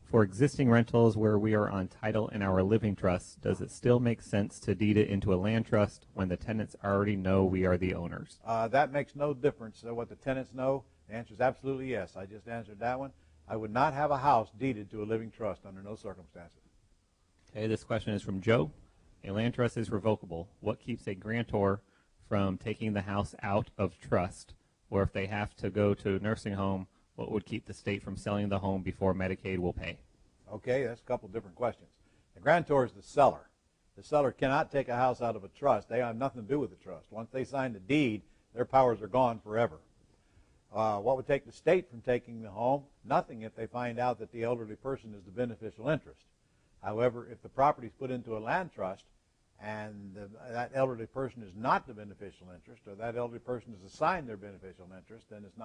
For existing rentals where we are on title in our living trust, does it still make sense to deed it into a land trust when the tenants already know we are the owners? That makes no difference what the tenants know. The answer is absolutely yes. I just answered that one. I would not have a house deeded to a living trust under no circumstances. Okay, this question is from Joe. A land trust is revocable. What keeps a grantor from taking the house out of trust? Or if they have to go to a nursing home, what would keep the state from selling the home before Medicaid will pay? Okay, that's a couple different questions. The grantor is the seller. The seller cannot take a house out of a trust. They have nothing to do with the trust. Once they sign the deed, their powers are gone forever. What would take the state from taking the home? Nothing, if they find out that the elderly person is the beneficial interest. However, if the property is put into a land trust and that elderly person is not the beneficial interest, or that elderly person is assigned their beneficial interest, then it's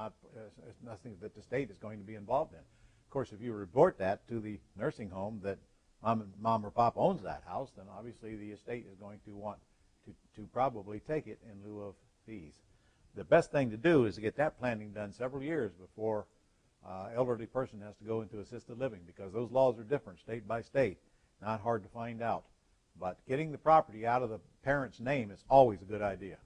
nothing that the state is going to be involved in. Of course, if you report that to the nursing home that mom or pop owns that house, then obviously the estate is going to want to probably take it in lieu of fees. The best thing to do is to get that planning done several years before elderly person has to go into assisted living, because those laws are different state by state. Not hard to find out. But getting the property out of the parent's name is always a good idea.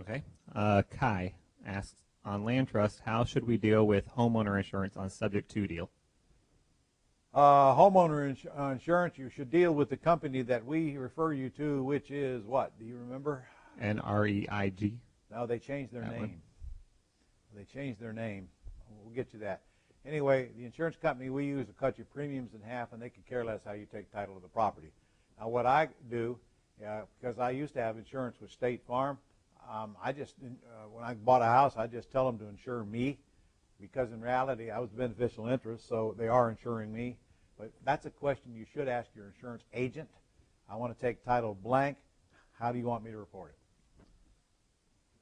Okay. Kai asks, on land trust, how should we deal with homeowner insurance on subject to deal? Homeowner insurance, you should deal with the company that we refer you to, which is what? Do you remember? NREIG. No, they changed their That name. one? They changed their name. We'll get you that. Anyway, the insurance company we use will cut your premiums in half, and they could care less how you take title to the property. Now, what I do, because I used to have insurance with State Farm, when I bought a house, I just tell them to insure me, because in reality, I was the beneficial interest, so they are insuring me. But that's a question you should ask your insurance agent. I want to take title blank. How do you want me to report it?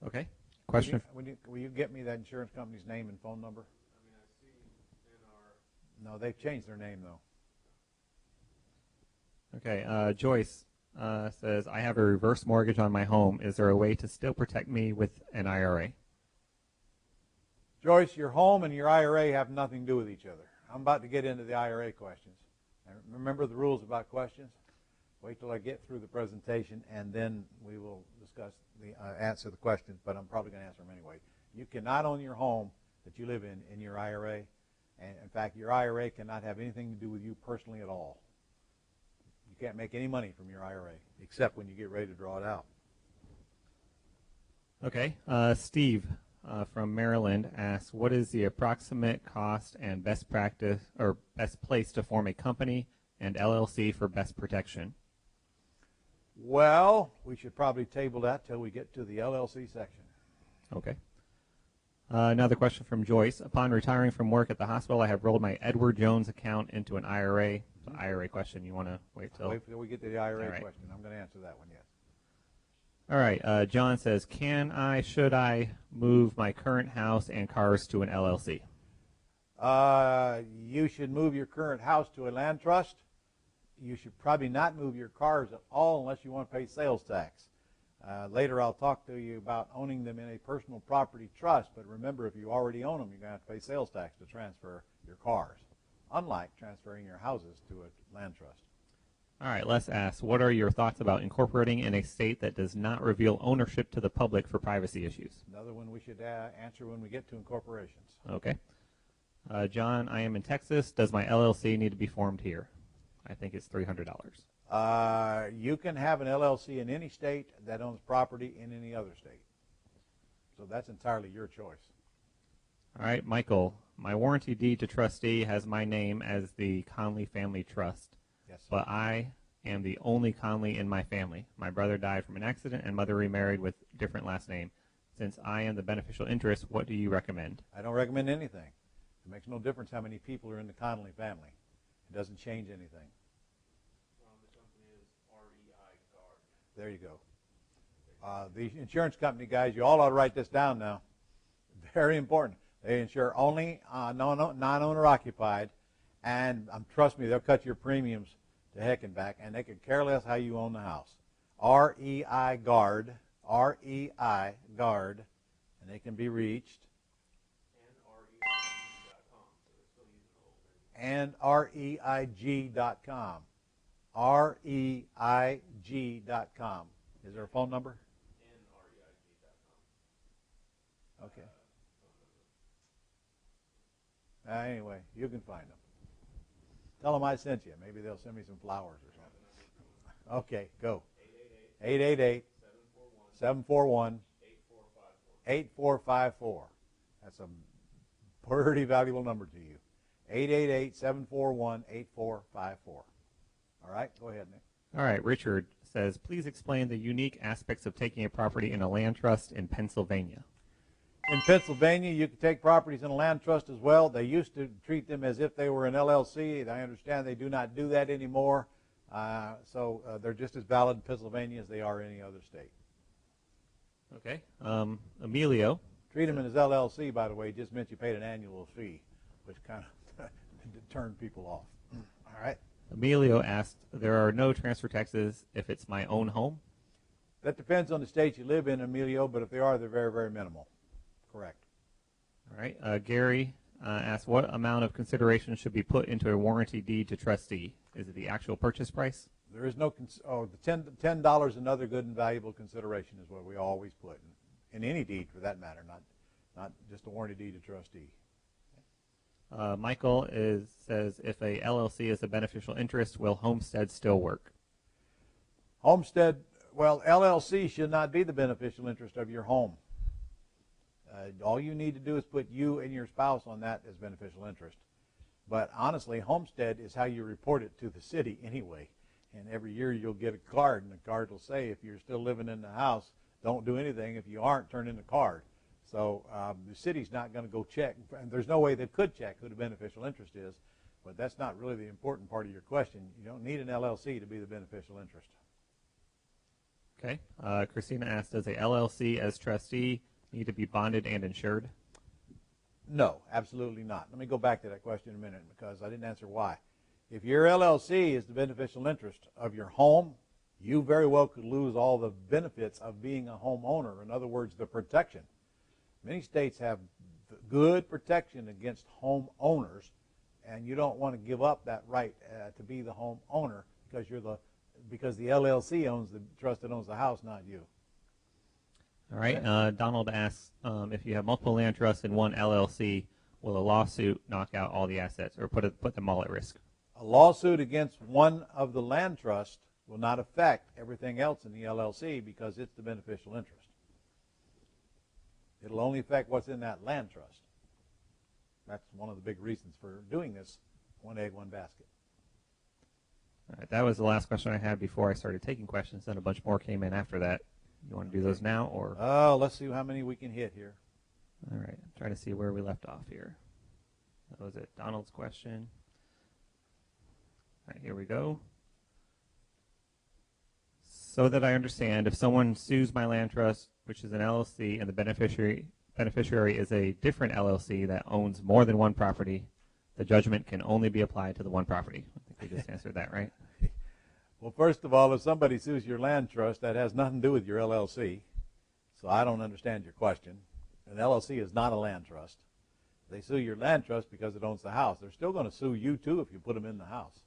Okay. Question. Will you get me that insurance company's name and phone number? No, they've changed their name, though. Okay. Joyce says, I have a reverse mortgage on my home. Is there a way to still protect me with an IRA? Joyce, your home and your IRA have nothing to do with each other. I'm about to get into the IRA questions. And remember the rules about questions? Wait till I get through the presentation, and then we will discuss answer the questions, but I'm probably going to answer them anyway. You cannot own your home that you live in your IRA. And in fact, your IRA cannot have anything to do with you personally at all. You can't make any money from your IRA, except when you get ready to draw it out. Okay. Steve from Maryland asks, what is the approximate cost and best practice or best place to form a company and LLC for best protection? Well, we should probably table that till we get to the LLC section. Okay. Another question from Joyce. Upon retiring from work at the hospital, I have rolled my Edward Jones account into an IRA. It's an IRA question. You want to wait till? Wait till we get to the IRA All right. question. I'm going to answer that one, yes. All right. John says, should I move my current house and cars to an LLC? You should move your current house to a land trust. You should probably not move your cars at all unless you want to pay sales tax. Later I'll talk to you about owning them in a personal property trust, but remember, if you already own them, you're going to have to pay sales tax to transfer your cars, unlike transferring your houses to a land trust. All right, Les asks, what are your thoughts about incorporating in a state that does not reveal ownership to the public for privacy issues? Another one we should answer when we get to incorporations. Okay. John, I am in Texas. Does my LLC need to be formed here? I think it's $300. You can have an LLC in any state that owns property in any other state. So that's entirely your choice. All right, Michael, my warranty deed to trustee has my name as the Conley Family Trust. Yes. But I am the only Conley in my family. My brother died from an accident and mother remarried with different last name. Since I am the beneficial interest, what do you recommend? I don't recommend anything. It makes no difference how many people are in the Connolly family. It doesn't change anything. The company is REI Guard. There you go. The insurance company guys, you all ought to write this down now. Very important. They insure only non-owner occupied, and trust me, they'll cut your premiums to heck and back, and they could care less how you own the house. REI Guard, REI Guard, and they can be reached. And REIG.com, so they're still using the old name. And REIG.com. Is there a phone number? And REIG.com. Okay. Anyway, you can find them. Tell them I sent you. Maybe they'll send me some flowers or something. Okay, go. 888-741-8454. That's a pretty valuable number to you. 888-741-8454. All right, go ahead, Nick. All right, Richard says, please explain the unique aspects of taking a property in a land trust in Pennsylvania. In Pennsylvania, you can take properties in a land trust as well. They used to treat them as if they were an LLC. I understand they do not do that anymore. So they're just as valid in Pennsylvania as they are in any other state. Okay. Emilio. Treat them as LLC, by the way, just meant you paid an annual fee, which kind of turned people off. All right. Emilio asked, there are no transfer taxes if it's my own home? That depends on the state you live in, Emilio, but if they are, they're very, very minimal. Correct. All right. Gary asked, what amount of consideration should be put into a warranty deed to trustee? Is it the actual purchase price? There is no, the $10 another good and valuable consideration is what we always put in any deed for that matter, not just a warranty deed to trustee. Michael says, if a LLC is a beneficial interest, will homestead still work? Homestead, well, LLC should not be the beneficial interest of your home. All you need to do is put you and your spouse on that as beneficial interest. But honestly, homestead is how you report it to the city anyway. And every year you'll get a card, and the card will say, if you're still living in the house, don't do anything. If you aren't, turn in the card. So the city's not going to go check. And there's no way they could check who the beneficial interest is. But that's not really the important part of your question. You don't need an LLC to be the beneficial interest. Okay. Christina asked, does a LLC as trustee need to be bonded and insured? No, absolutely not. Let me go back to that question in a minute because I didn't answer why. If your LLC is the beneficial interest of your home, you very well could lose all the benefits of being a homeowner. In other words, the protection. Many states have good protection against homeowners, and you don't want to give up that right to be the homeowner because the LLC owns the trust that owns the house, not you. All right. Donald asks, if you have multiple land trusts in one LLC, will a lawsuit knock out all the assets or put them all at risk? A lawsuit against one of the land trusts will not affect everything else in the LLC because it's the beneficial interest. It'll only affect what's in that land trust. That's one of the big reasons for doing this one egg, one basket. All right, that was the last question I had before I started taking questions. Then a bunch more came in after that. You want to do those now, or? Oh, let's see how many we can hit here. All right, I'm trying to see where we left off here. That was it. Donald's question. All right, here we go. So that I understand, if someone sues my land trust, which is an LLC, and the beneficiary is a different LLC that owns more than one property, the judgment can only be applied to the one property. I think we just answered that, right? Well, first of all, if somebody sues your land trust, that has nothing to do with your LLC. So I don't understand your question. An LLC is not a land trust. They sue your land trust because it owns the house. They're still going to sue you, too, if you put them in the house.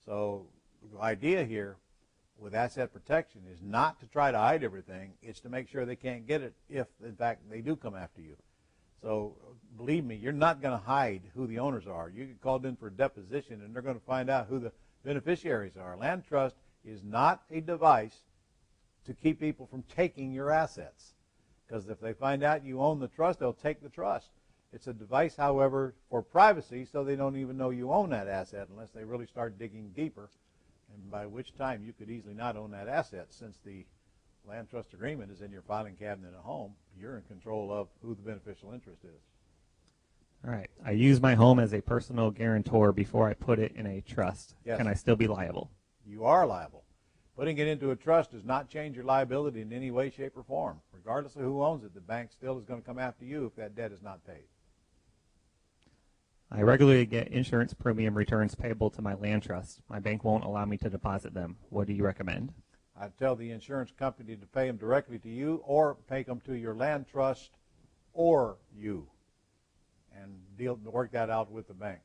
So the idea here with asset protection is not to try to hide everything. It's to make sure they can't get it if, in fact, they do come after you. So believe me, you're not going to hide who the owners are. You get called in for a deposition, and they're going to find out who the beneficiaries are. Land trust is not a device to keep people from taking your assets, because if they find out you own the trust, they'll take the trust. It's a device, however, for privacy, so they don't even know you own that asset unless they really start digging deeper, and by which time you could easily not own that asset. Since the land trust agreement is in your filing cabinet at home, you're in control of who the beneficial interest is. All right. I use my home as a personal guarantor before I put it in a trust. Yes. Can I still be liable? You are liable. Putting it into a trust does not change your liability in any way, shape, or form. Regardless of who owns it, the bank still is going to come after you if that debt is not paid. I regularly get insurance premium returns payable to my land trust. My bank won't allow me to deposit them. What do you recommend? I'd tell the insurance company to pay them directly to you or pay them to your land trust or you, and work that out with the bank.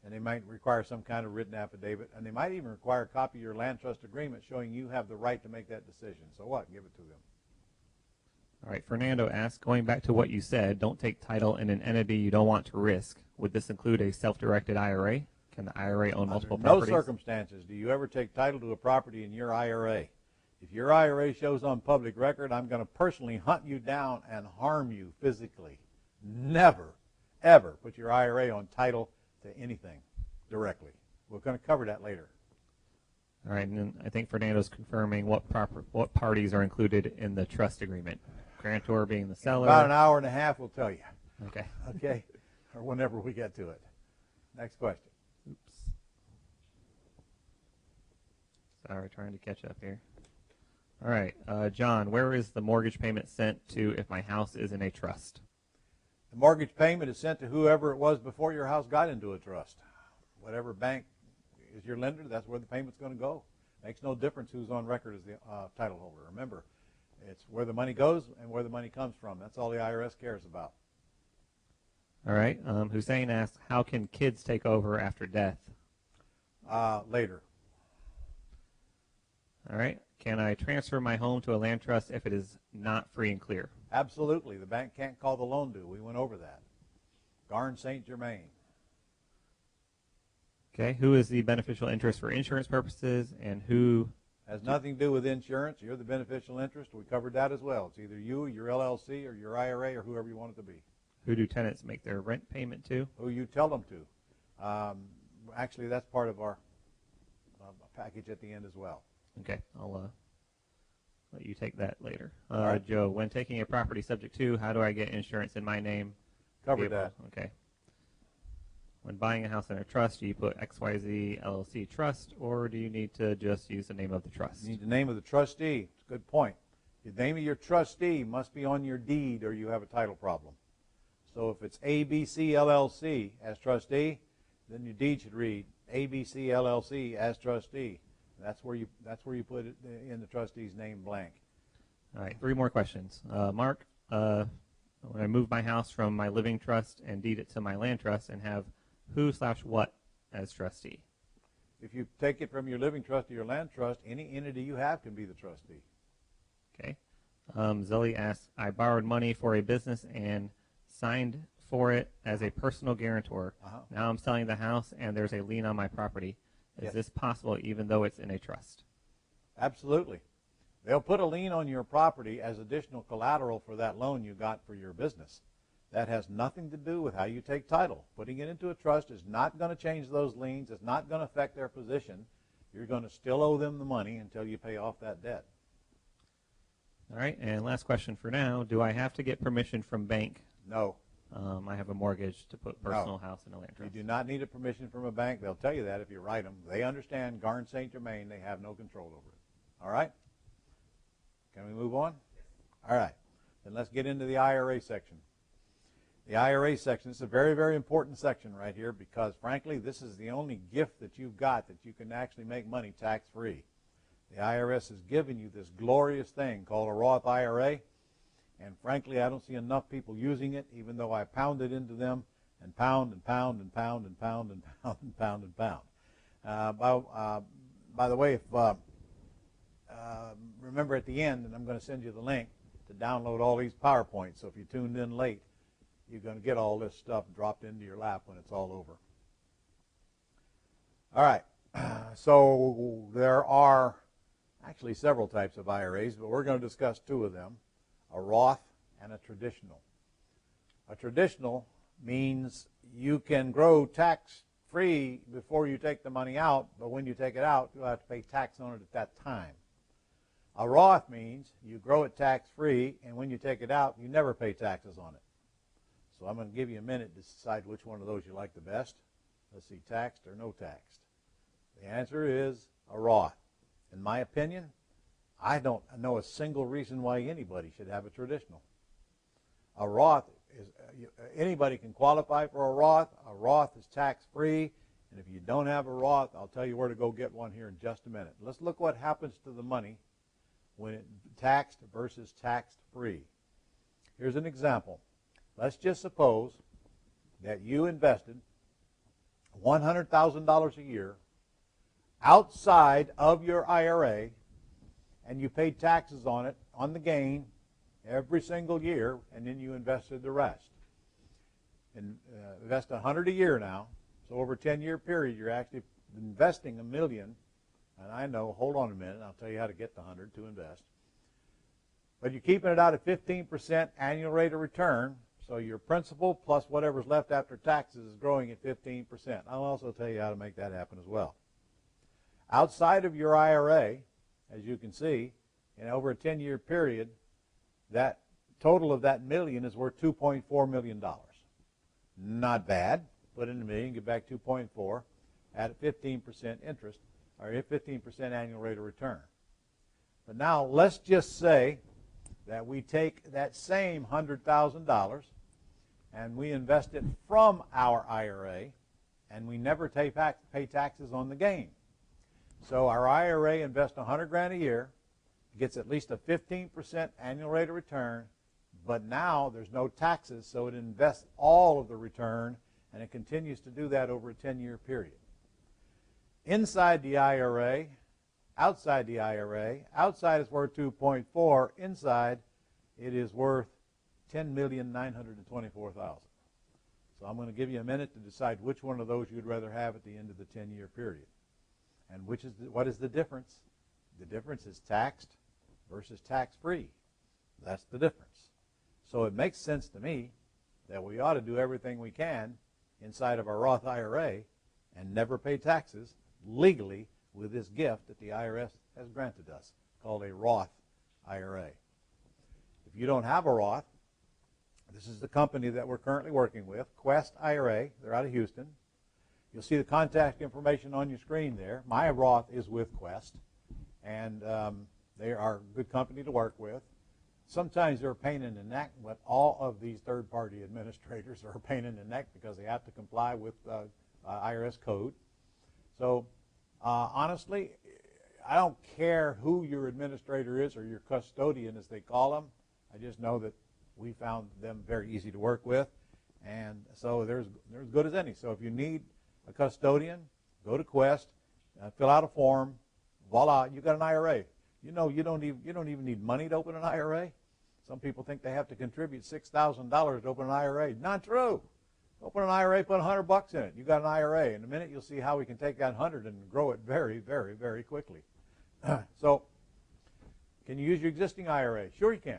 And they might require some kind of written affidavit, and they might even require a copy of your land trust agreement showing you have the right to make that decision. So what? Give it to them. All right. Fernando asks, going back to what you said, don't take title in an entity you don't want to risk. Would this include a self-directed IRA? Can the IRA own multiple Under no properties? circumstances do you ever take title to a property in your IRA. If your IRA shows on public record, I'm going to personally hunt you down and harm you physically. Never, ever put your IRA on title to anything directly. We're going to cover that later. All right, and then I think Fernando's confirming what parties are included in the trust agreement. Grantor being the seller. About an hour and a half will tell you. Okay. Okay? Or whenever we get to it. Next question. Oops. Sorry, trying to catch up here. All right, John, where is the mortgage payment sent to if my house is in a trust? The mortgage payment is sent to whoever it was before your house got into a trust. Whatever bank is your lender, that's where the payment's going to go. Makes no difference who's on record as the title holder. Remember, it's where the money goes and where the money comes from. That's all the IRS cares about. All right, Hussein asks, how can kids take over after death? Later. All right, can I transfer my home to a land trust if it is not free and clear? Absolutely. The bank can't call the loan due. We went over that. Garn St. Germain. Okay, who is the beneficial interest for insurance purposes, and who? Has nothing to do with insurance. You're the beneficial interest. We covered that as well. It's either you, your LLC, or your IRA, or whoever you want it to be. Who do tenants make their rent payment to? Who you tell them to. Actually, that's part of our package at the end as well. Okay, I'll let you take that later. All right. Joe, when taking a property subject to, how do I get insurance in my name? Covered that. Okay. When buying a house in a trust, do you put XYZ LLC trust, or do you need to just use the name of the trust? You need the name of the trustee. It's a good point. The name of your trustee must be on your deed or you have a title problem. So if it's ABC LLC as trustee, then your deed should read ABC LLC as trustee. That's where you put it in the trustee's name blank. All right, 3 more questions. Mark, when I move my house from my living trust and deed it to my land trust and have who/what as trustee? If you take it from your living trust to your land trust, any entity you have can be the trustee. Okay. Zoe asks, I borrowed money for a business and signed for it as a personal guarantor. Now I'm selling the house and there's a lien on my property. Is Yes. this possible even though it's in a trust? Absolutely. They'll put a lien on your property as additional collateral for that loan you got for your business. That has nothing to do with how you take title. Putting it into a trust is not going to change those liens. It's not going to affect their position. You're going to still owe them the money until you pay off that debt. All right, and last question for now. Do I have to get permission from bank? No. I have a mortgage to put personal house in a land You trust. do not need a permission from a bank. They'll tell you that if you write them. They understand Garn St. Germain. They have no control over it. All right? Can we move on? All right. Then let's get into the IRA section. The IRA section is a very, very important section right here because, frankly, this is the only gift that you've got that you can actually make money tax-free. The IRS has given you this glorious thing called a Roth IRA, and frankly, I don't see enough people using it, even though I pound it into them and pound and pound and pound and pound and pound and pound and pound. By the way, if remember at the end, and I'm going to send you the link to download all these PowerPoints, so if you tuned in late, you're going to get all this stuff dropped into your lap when it's all over. All right, so there are actually several types of IRAs, but we're going to discuss two of them, a Roth and a traditional. A traditional means you can grow tax-free before you take the money out, but when you take it out, you'll have to pay tax on it at that time. A Roth means you grow it tax-free, and when you take it out, you never pay taxes on it. So I'm going to give you a minute to decide which one of those you like the best. Let's see, taxed or no taxed. The answer is a Roth. In my opinion, I don't know a single reason why anybody should have a traditional. A Roth is, anybody can qualify for a Roth. A Roth is tax-free, and if you don't have a Roth, I'll tell you where to go get one here in just a minute. Let's look what happens to the money when it's taxed versus tax-free. Here's an example. Let's just suppose that you invested $100,000 a year outside of your IRA, and you paid taxes on it, on the gain, every single year, and then you invested the rest. And invest $100 a year now, so over a 10-year period, you're actually investing $1 million. And I know, hold on a minute, I'll tell you how to get the 100 to invest. But you're keeping it out at 15% annual rate of return, so your principal plus whatever's left after taxes is growing at 15%. I'll also tell you how to make that happen as well. Outside of your IRA, as you can see, in over a 10-year period, that total of that million is worth $2.4 million. Not bad. Put in a million, get back 2.4, at 15% interest, or 15% annual rate of return. But now let's just say that we take that same $100,000 and we invest it from our IRA, and we never pay taxes on the gain. So our IRA invests $100,000 a year, gets at least a 15% annual rate of return, but now there's no taxes, so it invests all of the return, and it continues to do that over a 10-year period. Inside the IRA, outside the IRA, outside is worth 2.4, inside it is worth $10,924,000. So I'm going to give you a minute to decide which one of those you'd rather have at the end of the 10-year period. And what is the difference? The difference is taxed versus tax-free. That's the difference. So it makes sense to me that we ought to do everything we can inside of our Roth IRA and never pay taxes legally with this gift that the IRS has granted us, called a Roth IRA. If you don't have a Roth, this is the company that we're currently working with, Quest IRA. They're out of Houston. You'll see the contact information on your screen there. My Roth is with Quest, and they are a good company to work with. Sometimes they're a pain in the neck, but all of these third-party administrators are a pain in the neck because they have to comply with IRS code. So honestly, I don't care who your administrator is or your custodian, as they call them. I just know that we found them very easy to work with, and so they're as good as any. So if you need a custodian, go to Quest, fill out a form, voila, you got an IRA. You know, you don't even need money to open an IRA. Some people think they have to contribute $6,000 to open an IRA. Not true. Open an IRA, put $100 in it. You got an IRA. In a minute, you'll see how we can take that 100 and grow it very, very, very quickly. So, can you use your existing IRA? Sure, you can.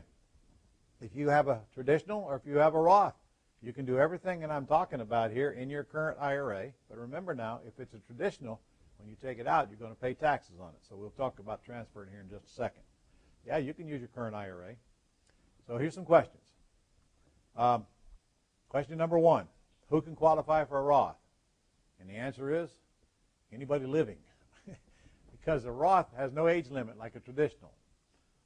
If you have a traditional or if you have a Roth, You can do everything that I'm talking about here in your current IRA, but remember now, if it's a traditional, when you take it out, you're going to pay taxes on it. So we'll talk about transferring here in just a second. Yeah, you can use your current IRA. So here's some questions. Question number one, who can qualify for a Roth? And the answer is anybody living. Because a Roth has no age limit like a traditional.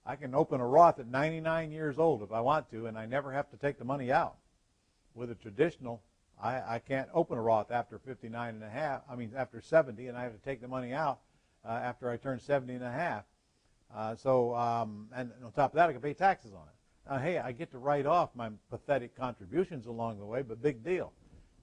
I can open a Roth at 99 years old if I want to, and I never have to take the money out. With a traditional, I can't open a Roth after 59 and a half, after 70, and I have to take the money out after I turn 70 and a half. And on top of that, I can pay taxes on it. Now, hey, I get to write off my pathetic contributions along the way, but big deal.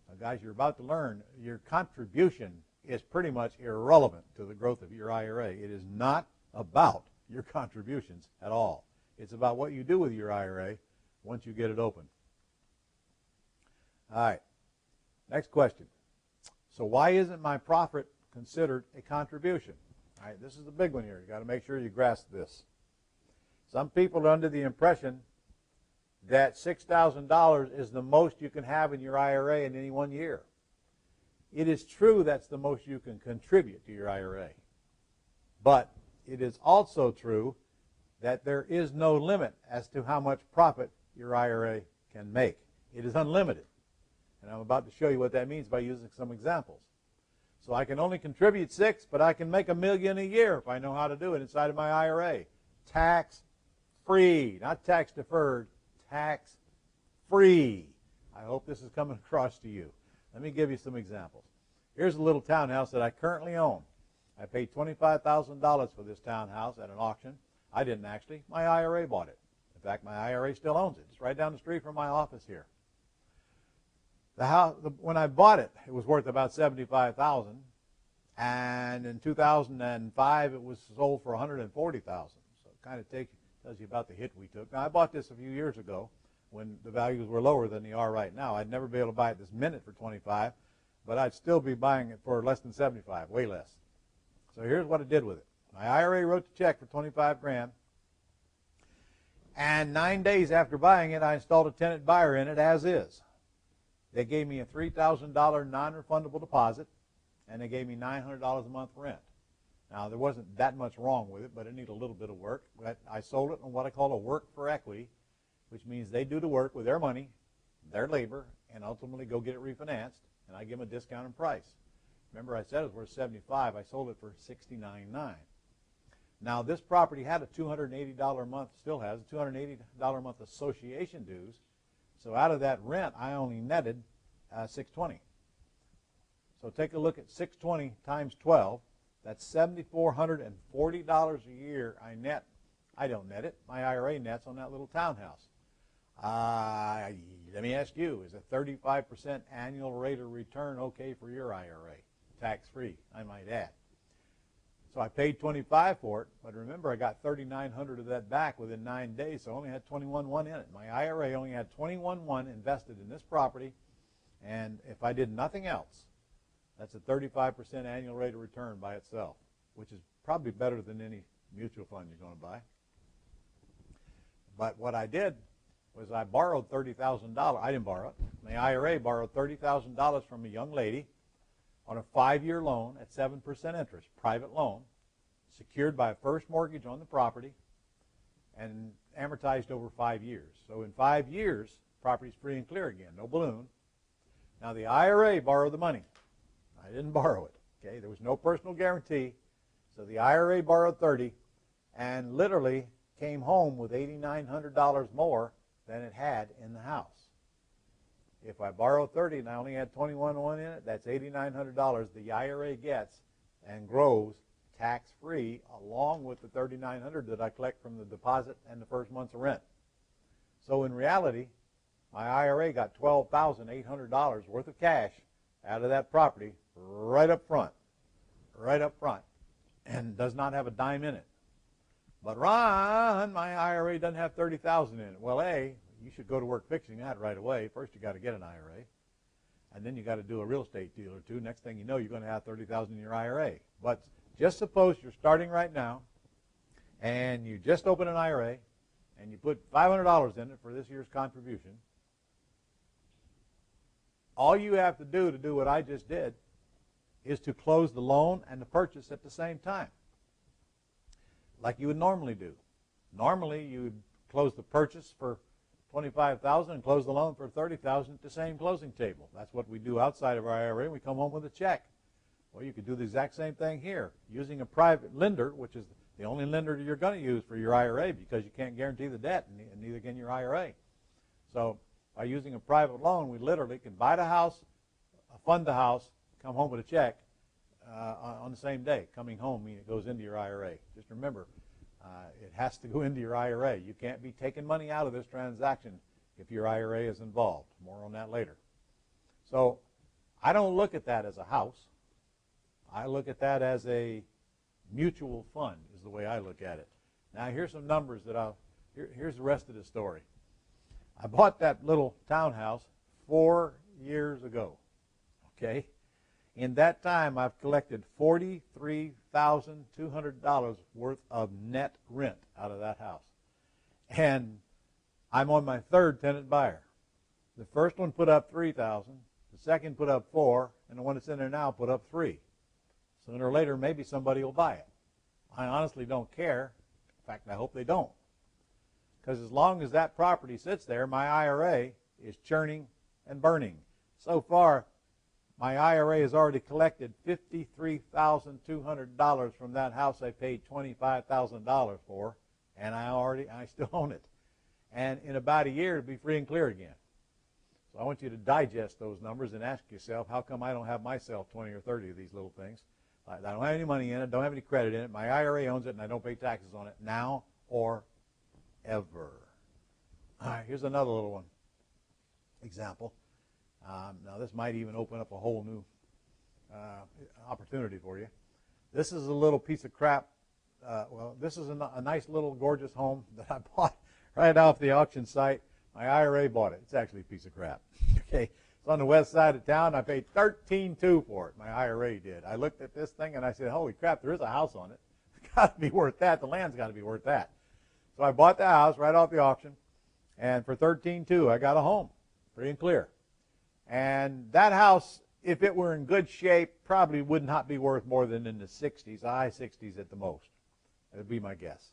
Now, guys, you're about to learn your contribution is pretty much irrelevant to the growth of your IRA. It is not about your contributions at all. It's about what you do with your IRA once you get it open. All right, next question. So why isn't my profit considered a contribution? All right, this is the big one here. You've got to make sure you grasp this. Some people are under the impression that $6,000 is the most you can have in your IRA in any 1 year. It is true that's the most you can contribute to your IRA. But it is also true that there is no limit as to how much profit your IRA can make. It is unlimited. And I'm about to show you what that means by using some examples. So I can only contribute $6,000, but I can make $1 million a year if I know how to do it inside of my IRA. Tax-free, not tax-deferred, tax-free. I hope this is coming across to you. Let me give you some examples. Here's a little townhouse that I currently own. I paid $25,000 for this townhouse at an auction. I didn't actually. My IRA bought it. In fact, my IRA still owns it. It's right down the street from my office here. The house, when I bought it, it was worth about $75,000, and in 2005 it was sold for $140,000. So it kind of tells you about the hit we took. Now, I bought this a few years ago when the values were lower than they are right now. I'd never be able to buy it this minute for $25,000, but I'd still be buying it for less than $75,000, way less. So here's what I did with it. My IRA wrote the check for $25,000, and 9 days after buying it, I installed a tenant buyer in it as is. They gave me a $3,000 non-refundable deposit, and they gave me $900 a month rent. Now, there wasn't that much wrong with it, but it needed a little bit of work. But I sold it on what I call a work for equity, which means they do the work with their money, their labor, and ultimately go get it refinanced, and I give them a discounted price. Remember, I said it was worth $75,000. I sold it for $69,900. Now, this property had a $280 a month, still has a $280 a month association dues. So out of that rent, I only netted $620. So take a look at $620 times 12. That's $7,440 a year I net. I don't net it. My IRA nets on that little townhouse. Let me ask you, is a 35% annual rate of return okay for your IRA? Tax-free, I might add. So I paid $25,000 for it, but remember I got $3,900 of that back within 9 days, so I only had $21,100 in it. My IRA only had $21,100 invested in this property, and if I did nothing else, that's a 35% annual rate of return by itself, which is probably better than any mutual fund you're going to buy. But what I did was I borrowed $30,000. I didn't borrow it. My IRA borrowed $30,000 from a young lady on a 5-year loan at 7% interest, private loan, secured by a first mortgage on the property, and amortized over 5 years. So in 5 years, property's free and clear again, no balloon. Now the IRA borrowed the money. I didn't borrow it. Okay, there was no personal guarantee, so the IRA borrowed $30,000 and literally came home with $8,900 more than it had in the house. If I borrow $30,000 and I only had $21,100 in it, that's $8,900 the IRA gets and grows tax-free along with the $3,900 that I collect from the deposit and the first month's rent. So in reality, my IRA got $12,800 worth of cash out of that property right up front, and does not have a dime in it. But Ron, my IRA doesn't have $30,000 in it. Well, A, you should go to work fixing that right away. First, you got to get an IRA, and then you got to do a real estate deal or two. Next thing you know, you're going to have $30,000 in your IRA. But just suppose you're starting right now, and you just open an IRA, and you put $500 in it for this year's contribution. all you have to do what I just did is to close the loan and the purchase at the same time, like you would normally do. Normally, you would close the purchase for $25,000 and close the loan for $30,000 at the same closing table. That's what we do outside of our IRA. We come home with a check. Well, you could do the exact same thing here using a private lender, which is the only lender you're going to use for your IRA because you can't guarantee the debt, and neither can your IRA. So by using a private loan, we literally can buy the house, fund the house, come home with a check on the same day. Coming home means it goes into your IRA. Just remember, it has to go into your IRA. You can't be taking money out of this transaction if your IRA is involved. More on that later. So I don't look at that as a house. I look at that as a mutual fund is the way I look at it. Now here's some numbers that here's the rest of the story. I bought that little townhouse 4 years ago. Okay? In that time, I've collected $43,200 worth of net rent out of that house. And I'm on my third tenant buyer. The first one put up $3,000, the second put up $4,000, and the one that's in there now put up $3,000. Sooner or later, maybe somebody will buy it. I honestly don't care. In fact, I hope they don't. Because as long as that property sits there, my IRA is churning and burning. So far, my IRA has already collected $53,200 from that house I paid $25,000 for, and I still own it. And in about a year, it'll be free and clear again. So I want you to digest those numbers and ask yourself, how come I don't have myself 20 or 30 of these little things? I don't have any money in it, don't have any credit in it. My IRA owns it, and I don't pay taxes on it now or ever. All right, here's another little one. Example. Now, this might even open up a whole new opportunity for you. This is a little piece of crap. This is a nice little gorgeous home that I bought right off the auction site. My IRA bought it. It's actually a piece of crap. Okay, it's on the west side of town. I paid $13,200 for it. My IRA did. I looked at this thing and I said, holy crap, there is a house on it. It's got to be worth that. The land's got to be worth that. So I bought the house right off the auction, and for $13,200, I got a home, free and clear. And that house, if it were in good shape, probably would not be worth more than in the 60s, high 60s at the most. That would be my guess.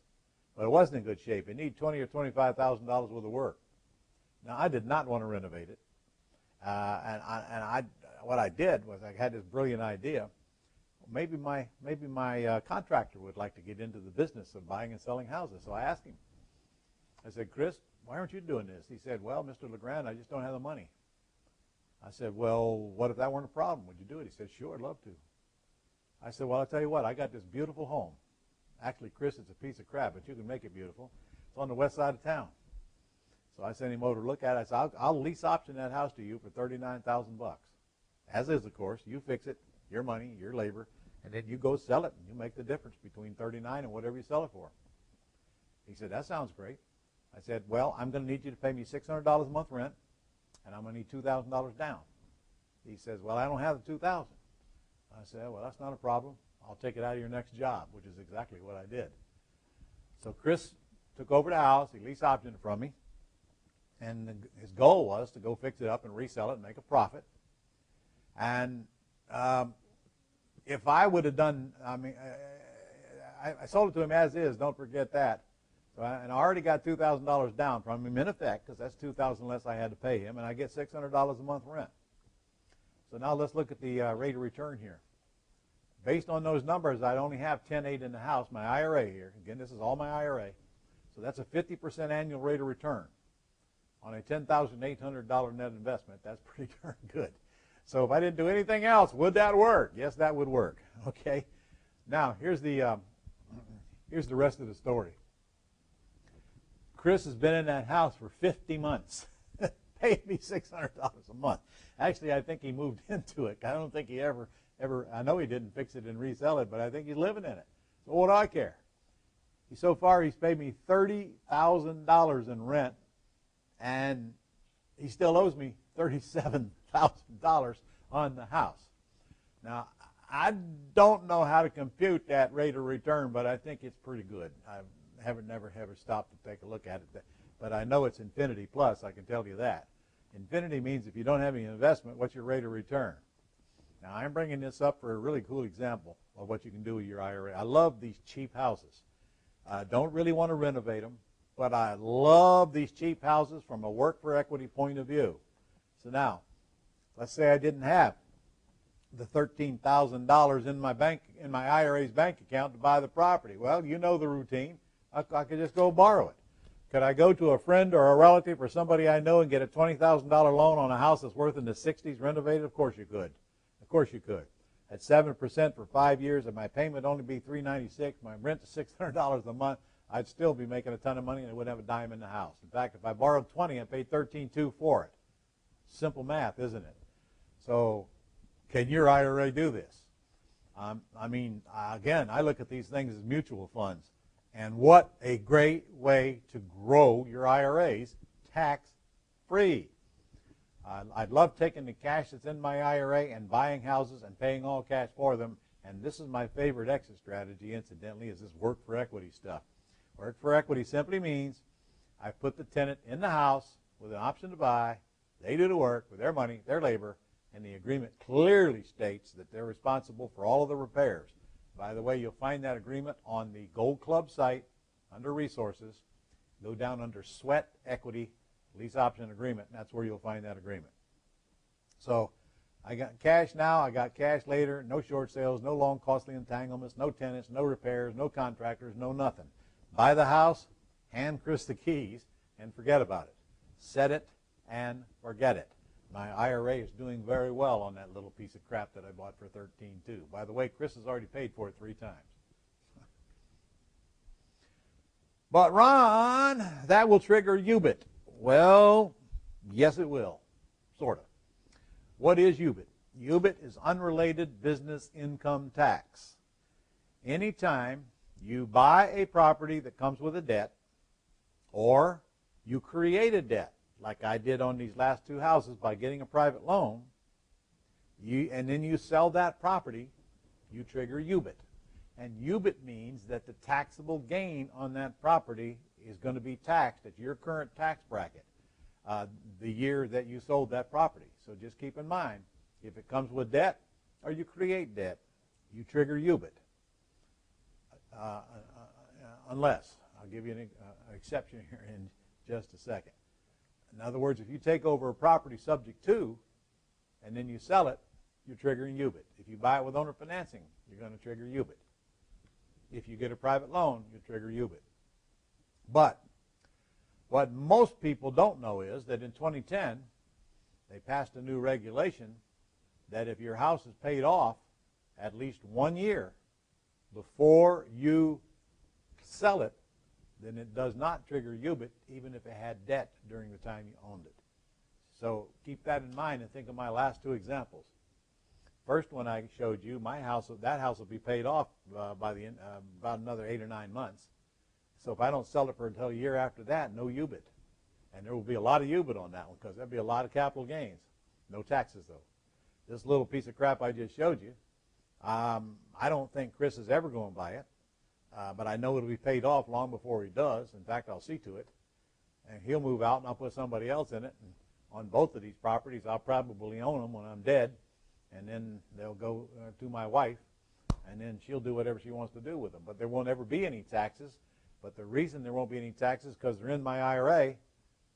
But it wasn't in good shape. It needed $20,000 or $25,000 worth of work. Now, I did not want to renovate it. What I did was I had this brilliant idea. Maybe my contractor would like to get into the business of buying and selling houses. So I asked him. I said, Chris, why aren't you doing this? He said, well, Mr. LeGrand, I just don't have the money. I said, well, what if that weren't a problem? Would you do it? He said, sure, I'd love to. I said, well, I'll tell you what, I got this beautiful home. Actually, Chris, it's a piece of crap, but you can make it beautiful. It's on the west side of town. So I sent him over to look at it. I said, I'll lease option that house to you for $39,000. As is, of course. You fix it, your money, your labor, and then you go sell it, and you make the difference between $39,000 and whatever you sell it for. He said, that sounds great. I said, well, I'm going to need you to pay me $600 a month rent, and I'm going to need $2,000 down. He says, well, I don't have the $2,000. I said, well, that's not a problem. I'll take it out of your next job, which is exactly what I did. So Chris took over the house. He lease optioned it from me. And his goal was to go fix it up and resell it and make a profit. And if I would have done, I sold it to him as is, don't forget that. And I already got $2,000 down from him in effect, because that's $2,000 less I had to pay him, and I get $600 a month rent. So now let's look at the rate of return here. Based on those numbers, I'd only have $10,800 in the house, my IRA here. Again, this is all my IRA. So that's a 50% annual rate of return. On a $10,800 net investment, that's pretty darn good. So if I didn't do anything else, would that work? Yes, that would work. Okay. Now here's the rest of the story. Chris has been in that house for 50 months, paying me $600 a month. Actually, I think he moved into it. I don't think he ever. I know he didn't fix it and resell it, but I think he's living in it. So what do I care? So far, he's paid me $30,000 in rent, and he still owes me $37,000 on the house. Now, I don't know how to compute that rate of return, but I think it's pretty good. I haven't never stopped to take a look at it, but I know it's infinity plus, I can tell you that. Infinity means if you don't have any investment, what's your rate of return? Now, I'm bringing this up for a really cool example of what you can do with your IRA. I love these cheap houses. I don't really want to renovate them, but I love these cheap houses from a work for equity point of view. So now, let's say I didn't have the $13,000 in my IRA's bank account to buy the property. Well, you know the routine. I could just go borrow it. Could I go to a friend or a relative or somebody I know and get a $20,000 loan on a house that's worth in the 60s renovated? Of course you could. Of course you could. At 7% for 5 years, and my payment would only be $396, my rent is $600 a month, I'd still be making a ton of money and I wouldn't have a dime in the house. In fact, if I borrowed 20, I paid $13,200 for it. Simple math, isn't it? So, can your IRA do this? Again, I look at these things as mutual funds. And what a great way to grow your IRAs tax-free. I'd love taking the cash that's in my IRA and buying houses and paying all cash for them. And this is my favorite exit strategy, incidentally, is this work for equity stuff. Work for equity simply means I put the tenant in the house with an option to buy. They do the work with their money, their labor, and the agreement clearly states that they're responsible for all of the repairs. By the way, you'll find that agreement on the Gold Club site under Resources. Go down under Sweat Equity Lease Option Agreement, and that's where you'll find that agreement. So I got cash now, I got cash later, no short sales, no long costly entanglements, no tenants, no repairs, no contractors, no nothing. Buy the house, hand Chris the keys, and forget about it. Set it and forget it. My IRA is doing very well on that little piece of crap that I bought for $13,200. By the way, Chris has already paid for it 3 times. But Ron, that will trigger UBIT. Well, yes it will, sort of. What is UBIT? UBIT is unrelated business income tax. Anytime you buy a property that comes with a debt, or you create a debt, like I did on these last 2 houses by getting a private loan, and then you sell that property, you trigger UBIT. And UBIT means that the taxable gain on that property is going to be taxed at your current tax bracket the year that you sold that property. So just keep in mind, if it comes with debt or you create debt, you trigger UBIT. Unless, I'll give you an exception here in just a second. In other words, if you take over a property subject to, and then you sell it, you're triggering UBIT. If you buy it with owner financing, you're going to trigger UBIT. If you get a private loan, you trigger UBIT. But what most people don't know is that in 2010, they passed a new regulation that if your house is paid off at least 1 year before you sell it, then it does not trigger UBIT even if it had debt during the time you owned it. So keep that in mind and think of my last 2 examples. First one I showed you, that house will be paid off by about another 8 or 9 months. So if I don't sell it for until a year after that, no UBIT. And there will be a lot of UBIT on that one because there'll be a lot of capital gains. No taxes, though. This little piece of crap I just showed you, I don't think Chris is ever going to buy it. But I know it'll be paid off long before he does. In fact, I'll see to it. And he'll move out, and I'll put somebody else in it. And on both of these properties, I'll probably own them when I'm dead. And then they'll go to my wife, and then she'll do whatever she wants to do with them. But there won't ever be any taxes. But the reason there won't be any taxes is because they're in my IRA.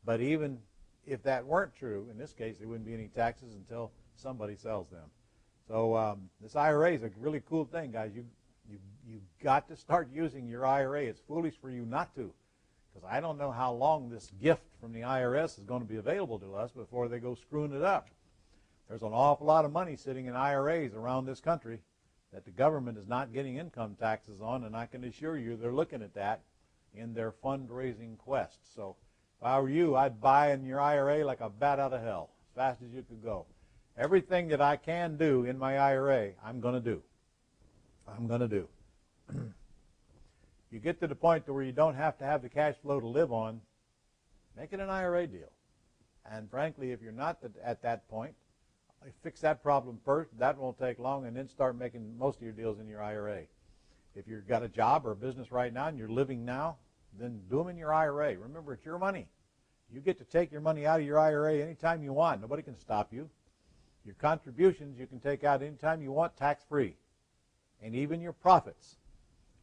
But even if that weren't true, in this case, there wouldn't be any taxes until somebody sells them. So this IRA is a really cool thing, guys. You've got to start using your IRA. It's foolish for you not to, because I don't know how long this gift from the IRS is going to be available to us before they go screwing it up. There's an awful lot of money sitting in IRAs around this country that the government is not getting income taxes on, and I can assure you they're looking at that in their fundraising quest. So if I were you, I'd buy in your IRA like a bat out of hell, as fast as you could go. Everything that I can do in my IRA, I'm going to do. I'm going to do. You get to the point where you don't have to have the cash flow to live on, make it an IRA deal. And frankly, if you're not at that point, fix that problem first. That won't take long, and then start making most of your deals in your IRA. If you've got a job or a business right now and you're living now, then do them in your IRA. Remember, it's your money. You get to take your money out of your IRA anytime you want. Nobody can stop you. Your contributions you can take out anytime you want, tax-free. And even your profits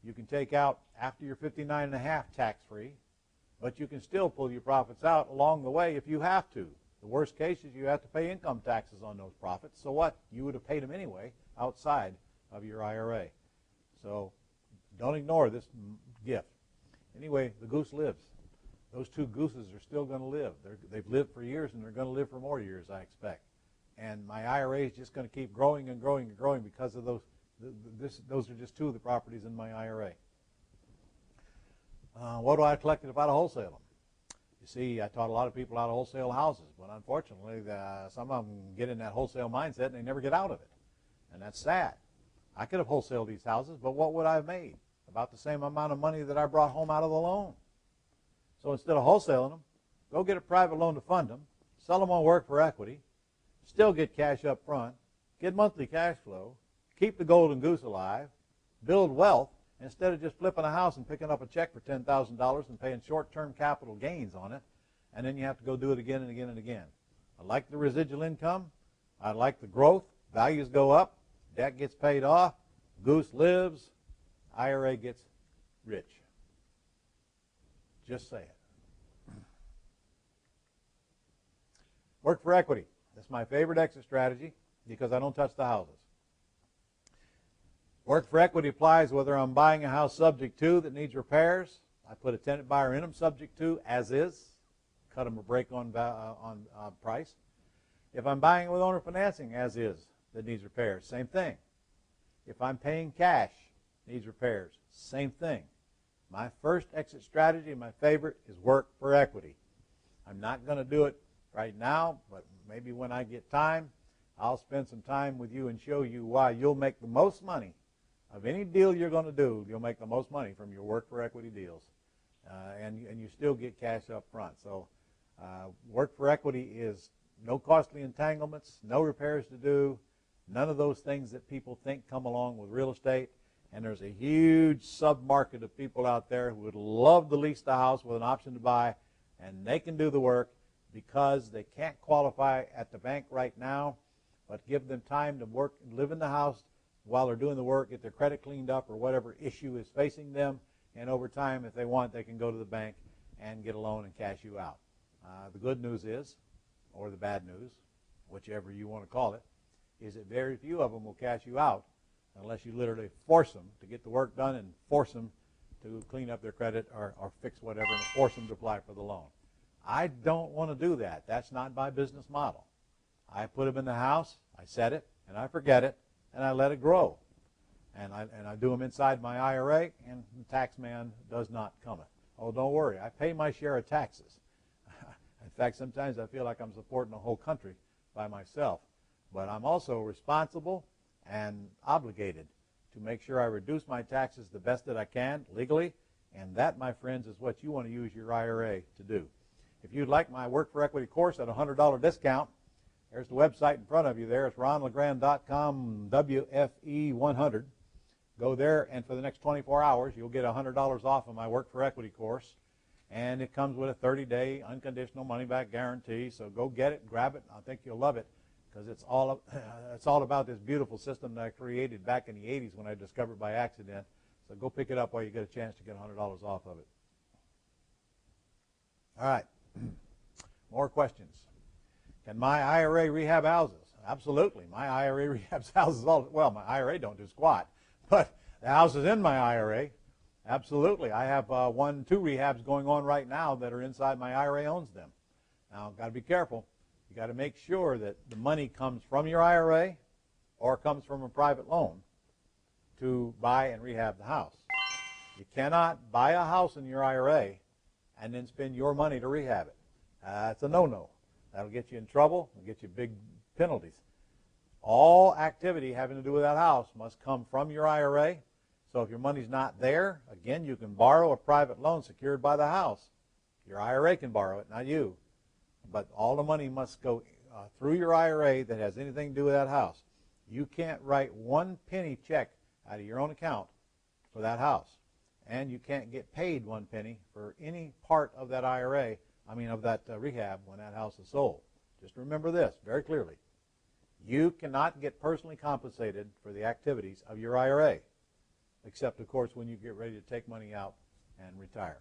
you can take out after you're 59 and a half, tax-free. But you can still pull your profits out along the way if you have to. The worst case is you have to pay income taxes on those profits. So what? You would have paid them anyway outside of your IRA. So don't ignore this gift. Anyway, the goose lives. Those two gooses are still going to live. They've lived for years, and they're going to live for more years, I expect. And my IRA is just going to keep growing and growing and growing because of those. Those are just two of the properties in my IRA. What do I collect if I wholesale them? You see, I taught a lot of people how to wholesale houses, but unfortunately, some of them get in that wholesale mindset and they never get out of it. And that's sad. I could have wholesaled these houses, but what would I have made? About the same amount of money that I brought home out of the loan. So instead of wholesaling them, go get a private loan to fund them, sell them on work for equity, still get cash up front, get monthly cash flow, keep the golden goose alive, build wealth, instead of just flipping a house and picking up a check for $10,000 and paying short-term capital gains on it, and then you have to go do it again and again and again. I like the residual income. I like the growth. Values go up. Debt gets paid off. Goose lives. IRA gets rich. Just say it. Work for equity. That's my favorite exit strategy because I don't touch the houses. Work for equity applies whether I'm buying a house subject to that needs repairs. I put a tenant buyer in them subject to as is. Cut them a break on price. If I'm buying it with owner financing as is that needs repairs, same thing. If I'm paying cash, needs repairs, same thing. My first exit strategy, my favorite, is work for equity. I'm not going to do it right now, but maybe when I get time, I'll spend some time with you and show you why you'll make the most money of any deal you're going to do. You'll make the most money from your work for equity deals, and you still get cash up front. So work for equity is no costly entanglements, no repairs to do, none of those things that people think come along with real estate. And there's a huge sub-market of people out there who would love to lease the house with an option to buy, and they can do the work because they can't qualify at the bank right now, but give them time to work and live in the house while they're doing the work, get their credit cleaned up or whatever issue is facing them, and over time, if they want, they can go to the bank and get a loan and cash you out. The good news is, or the bad news, whichever you want to call it, is that very few of them will cash you out unless you literally force them to get the work done and force them to clean up their credit or fix whatever and force them to apply for the loan. I don't want to do that. That's not my business model. I put them in the house, I set it, and I forget it, and I let it grow. And I do them inside my IRA, and the tax man does not come it. Oh, don't worry. I pay my share of taxes. In fact, sometimes I feel like I'm supporting the whole country by myself. But I'm also responsible and obligated to make sure I reduce my taxes the best that I can legally, and that, my friends, is what you want to use your IRA to do. If you'd like my Work for Equity course at a $100 discount, there's the website in front of you there. It's ronlegrand.com, WFE100. Go there, and for the next 24 hours, you'll get $100 off of my Work for Equity course, and it comes with a 30-day unconditional money-back guarantee, so go get it, grab it. I think you'll love it, because it's all about this beautiful system that I created back in the 80s when I discovered it by accident. So go pick it up while you get a chance to get $100 off of it. All right. More questions. Can my IRA rehab houses? Absolutely. My IRA rehabs houses well, my IRA don't do squat, but the houses in my IRA, absolutely. I have 2 rehabs going on right now that are inside my IRA owns them. Now, got to be careful. You got to make sure that the money comes from your IRA or comes from a private loan to buy and rehab the house. You cannot buy a house in your IRA and then spend your money to rehab it. That's a no-no. That'll get you in trouble. It'll get you big penalties. All activity having to do with that house must come from your IRA. So if your money's not there, again, you can borrow a private loan secured by the house. Your IRA can borrow it, not you. But all the money must go through your IRA that has anything to do with that house. You can't write 1 penny check out of your own account for that house. And you can't get paid 1 penny for any part of that IRA rehab when that house is sold. Just remember this very clearly. You cannot get personally compensated for the activities of your IRA, except, of course, when you get ready to take money out and retire.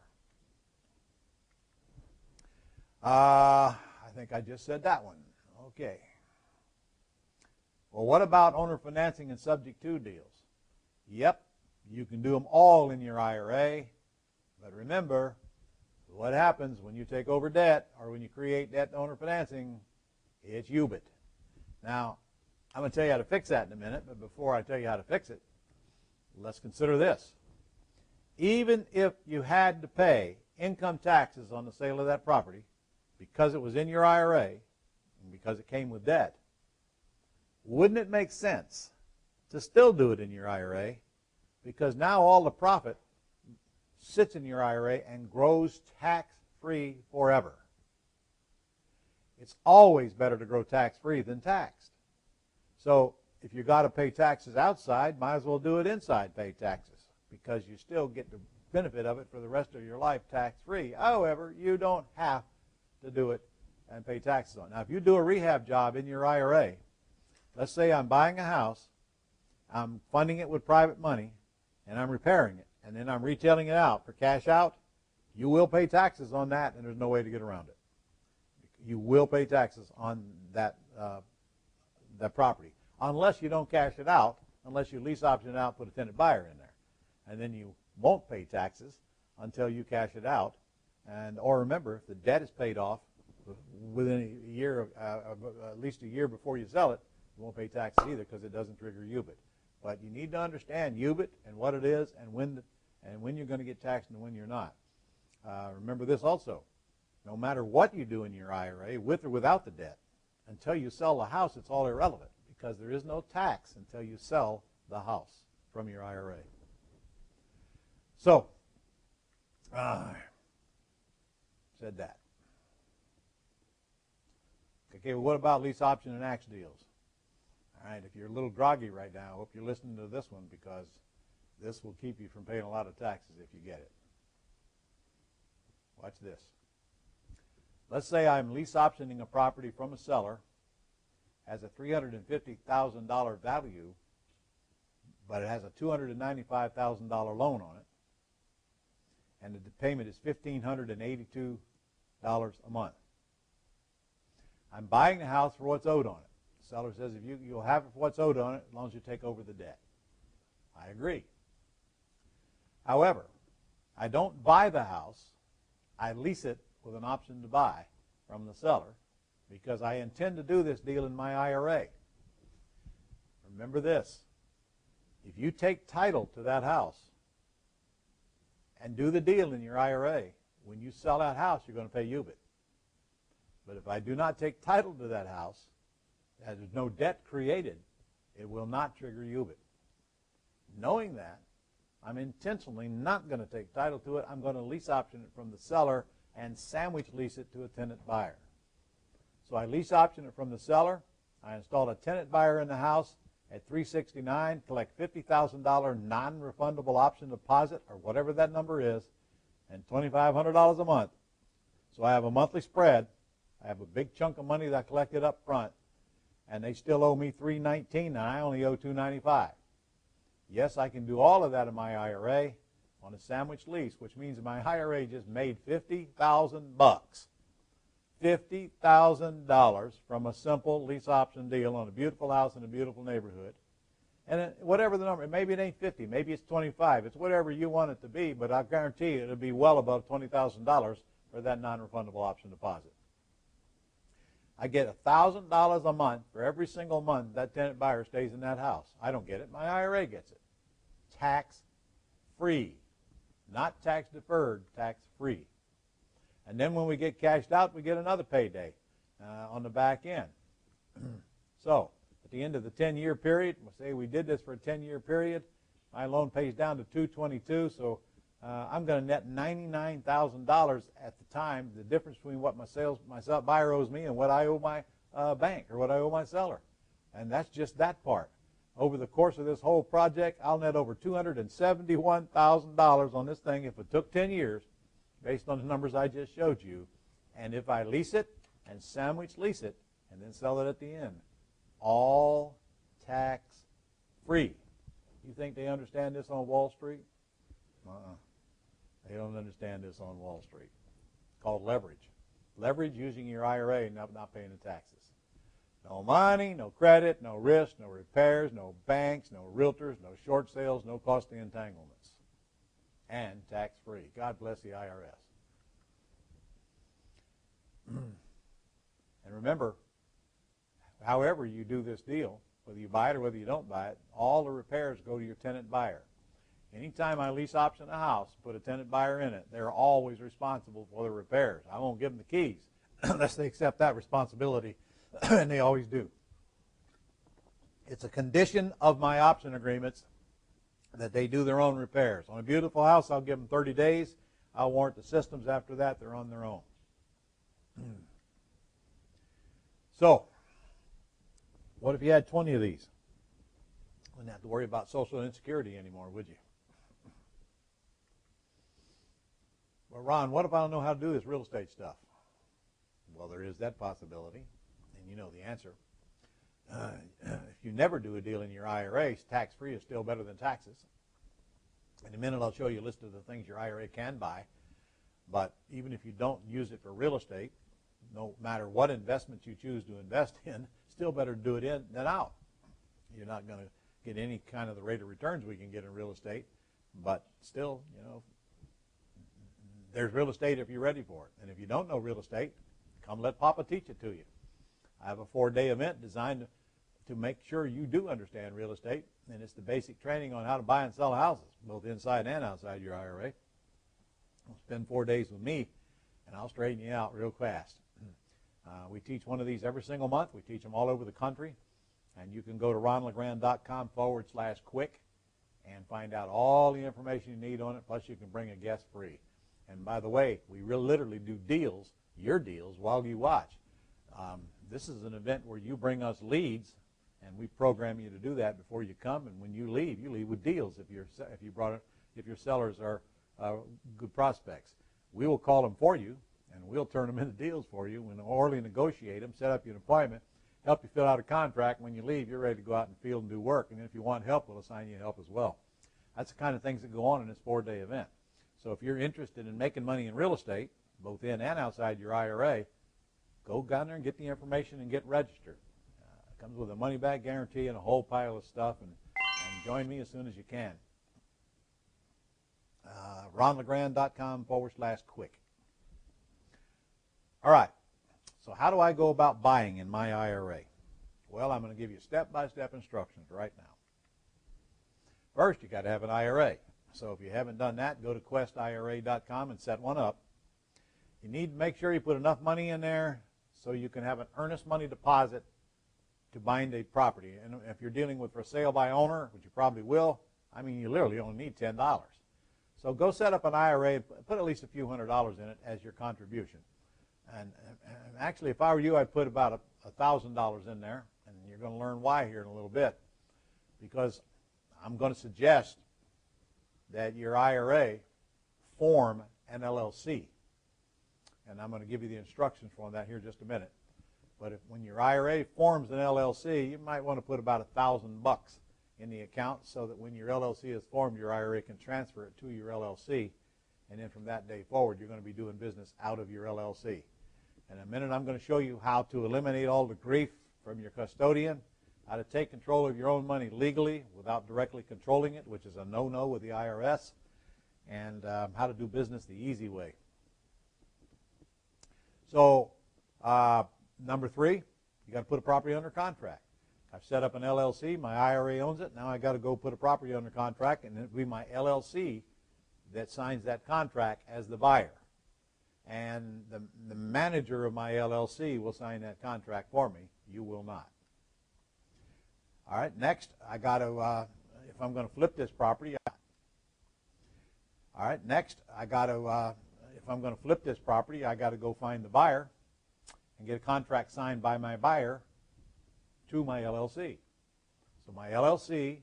I think I just said that one. Okay. Well, what about owner financing and subject to deals? Yep, you can do them all in your IRA, but remember, what happens when you take over debt or when you create debt owner financing? It's UBIT. Now, I'm going to tell you how to fix that in a minute, but before I tell you how to fix it, let's consider this. Even if you had to pay income taxes on the sale of that property because it was in your IRA and because it came with debt, wouldn't it make sense to still do it in your IRA? Because now all the profit sits in your IRA and grows tax-free forever. It's always better to grow tax-free than taxed. So if you got to pay taxes outside, might as well do it inside, pay taxes, because you still get the benefit of it for the rest of your life tax-free. However, you don't have to do it and pay taxes on it. Now, if you do a rehab job in your IRA, let's say I'm buying a house, I'm funding it with private money, and I'm repairing it, and then I'm retailing it out for cash out, you will pay taxes on that, and there's no way to get around it. You will pay taxes on that property, unless you don't cash it out, unless you lease option it out, put a tenant buyer in there. And then you won't pay taxes until you cash it out. Or remember, if the debt is paid off within a year, at least a year before you sell it, you won't pay taxes either because it doesn't trigger UBIT. But you need to understand UBIT and what it is and when you're going to get taxed and when you're not. Remember this also. No matter what you do in your IRA, with or without the debt, until you sell the house, it's all irrelevant because there is no tax until you sell the house from your IRA. So, said that. Okay, well, what about lease option and axe deals? All right, if you're a little groggy right now, I hope you're listening to this one because this will keep you from paying a lot of taxes if you get it. Watch this. Let's say I'm lease optioning a property from a seller, has a $350,000 value, but it has a $295,000 loan on it, and the payment is $1,582 a month. I'm buying the house for what's owed on it. The seller says if you'll have it for what's owed on it as long as you take over the debt. I agree. However, I don't buy the house. I lease it with an option to buy from the seller because I intend to do this deal in my IRA. Remember this. If you take title to that house and do the deal in your IRA, when you sell that house, you're going to pay UBIT. But if I do not take title to that house, as there's no debt created, it will not trigger UBIT. Knowing that, I'm intentionally not going to take title to it. I'm going to lease option it from the seller and sandwich lease it to a tenant buyer. So I lease option it from the seller. I install a tenant buyer in the house at $369, collect $50,000 non-refundable option deposit, or whatever that number is, and $2,500 a month. So I have a monthly spread. I have a big chunk of money that I collected up front, and they still owe me $319, and I only owe $295. Yes, I can do all of that in my IRA on a sandwich lease, which means my IRA just made $50,000. $50,000 from a simple lease option deal on a beautiful house in a beautiful neighborhood. And whatever the number, maybe it ain't 50, maybe it's 25. It's whatever you want it to be, but I guarantee you it'll be well above $20,000 for that non-refundable option deposit. I get $1,000 a month for every single month that tenant buyer stays in that house. I don't get it. My IRA gets it. Tax-free. Not tax-deferred, tax-free. And then when we get cashed out, we get another payday on the back end. So at the end of the 10-year period, we'll say we did this for a 10-year period, my loan pays down to $222, so I'm going to net $99,000 at the time, the difference between what my buyer owes me and what I owe my bank or what I owe my seller. And that's just that part. Over the course of this whole project, I'll net over $271,000 on this thing if it took 10 years, based on the numbers I just showed you, And if I lease it and sandwich lease it and then sell it at the end, all tax free. You think they understand this on Wall Street? They don't understand this on Wall Street. It's called leverage. Leverage using your IRA and not paying the taxes. No money, no credit, no risk, no repairs, no banks, no realtors, no short sales, no costly entanglements. And tax-free. God bless the IRS. And remember, however you do this deal, whether you buy it or whether you don't buy it, all the repairs go to your tenant buyer. Anytime I lease option a house, put a tenant buyer in it, they're always responsible for the repairs. I won't give them the keys unless they accept that responsibility, and they always do. It's a condition of my option agreements that they do their own repairs. On a beautiful house, I'll give them 30 days. I'll warrant the systems. After that, they're on their own. So, what if you had 20 of these? Wouldn't have to worry about social insecurity anymore, would you? Well, Ron, what if I don't know how to do this real estate stuff? Well, there is that possibility, and you know the answer. If you never do a deal in your IRA, tax-free is still better than taxes. In a minute, I'll show you a list of the things your IRA can buy. But even if you don't use it for real estate, no matter what investment you choose to invest in, still better to do it in than out. You're not going to get any kind of the rate of returns we can get in real estate, but still, you know, there's real estate if you're ready for it. And if you don't know real estate, come let Papa teach it to you. I have a 4-day event designed to make sure you do understand real estate, and it's the basic training on how to buy and sell houses, both inside and outside your IRA. Spend 4 days with me, and I'll straighten you out real fast. We teach one of these every single month. We teach them all over the country, and you can go to ronlegrand.com/quick and find out all the information you need on it, plus you can bring a guest free. And by the way, we literally do deals, your deals, while you watch. This is an event where you bring us leads, and we program you to do that before you come. And when you leave with deals if your sellers are good prospects. We will call them for you, and we'll turn them into deals for you. We'll orally negotiate them, set up you an appointment, help you fill out a contract. When you leave, you're ready to go out in the field and do work. And if you want help, we'll assign you help as well. That's the kind of things that go on in this 4-day event. So if you're interested in making money in real estate, both in and outside your IRA, go down there and get the information and get registered. It comes with a money-back guarantee and a whole pile of stuff, and join me as soon as you can. ronlegrand.com/quick. All right, so how do I go about buying in my IRA? Well, I'm going to give you step-by-step instructions right now. First, you got to have an IRA. So if you haven't done that, go to questira.com and set one up. You need to make sure you put enough money in there so you can have an earnest money deposit to bind a property. And if you're dealing with for sale by owner, which you probably will, I mean, you literally only need $10. So go set up an IRA, put at least a few $100s in it as your contribution. And actually, if I were you, I'd put about $1,000 in there, and you're going to learn why here in a little bit, because I'm going to suggest that your IRA form an LLC. And I'm going to give you the instructions for that here in just a minute. But when your IRA forms an LLC, you might want to put about $1,000 in the account so that when your LLC is formed, your IRA can transfer it to your LLC. And then from that day forward, you're going to be doing business out of your LLC. In a minute, I'm going to show you how to eliminate all the grief from your custodian, how to take control of your own money legally without directly controlling it, which is a no-no with the IRS, and how to do business the easy way. So, number 3, you got to put a property under contract. I've set up an LLC. My IRA owns it. Now I got to go put a property under contract, and it'll be my LLC that signs that contract as the buyer. And the manager of my LLC will sign that contract for me. You will not. All right, next, I got to, if I'm going to flip this property, if I'm going to flip this property, I got to go find the buyer and get a contract signed by my buyer to my LLC. So my LLC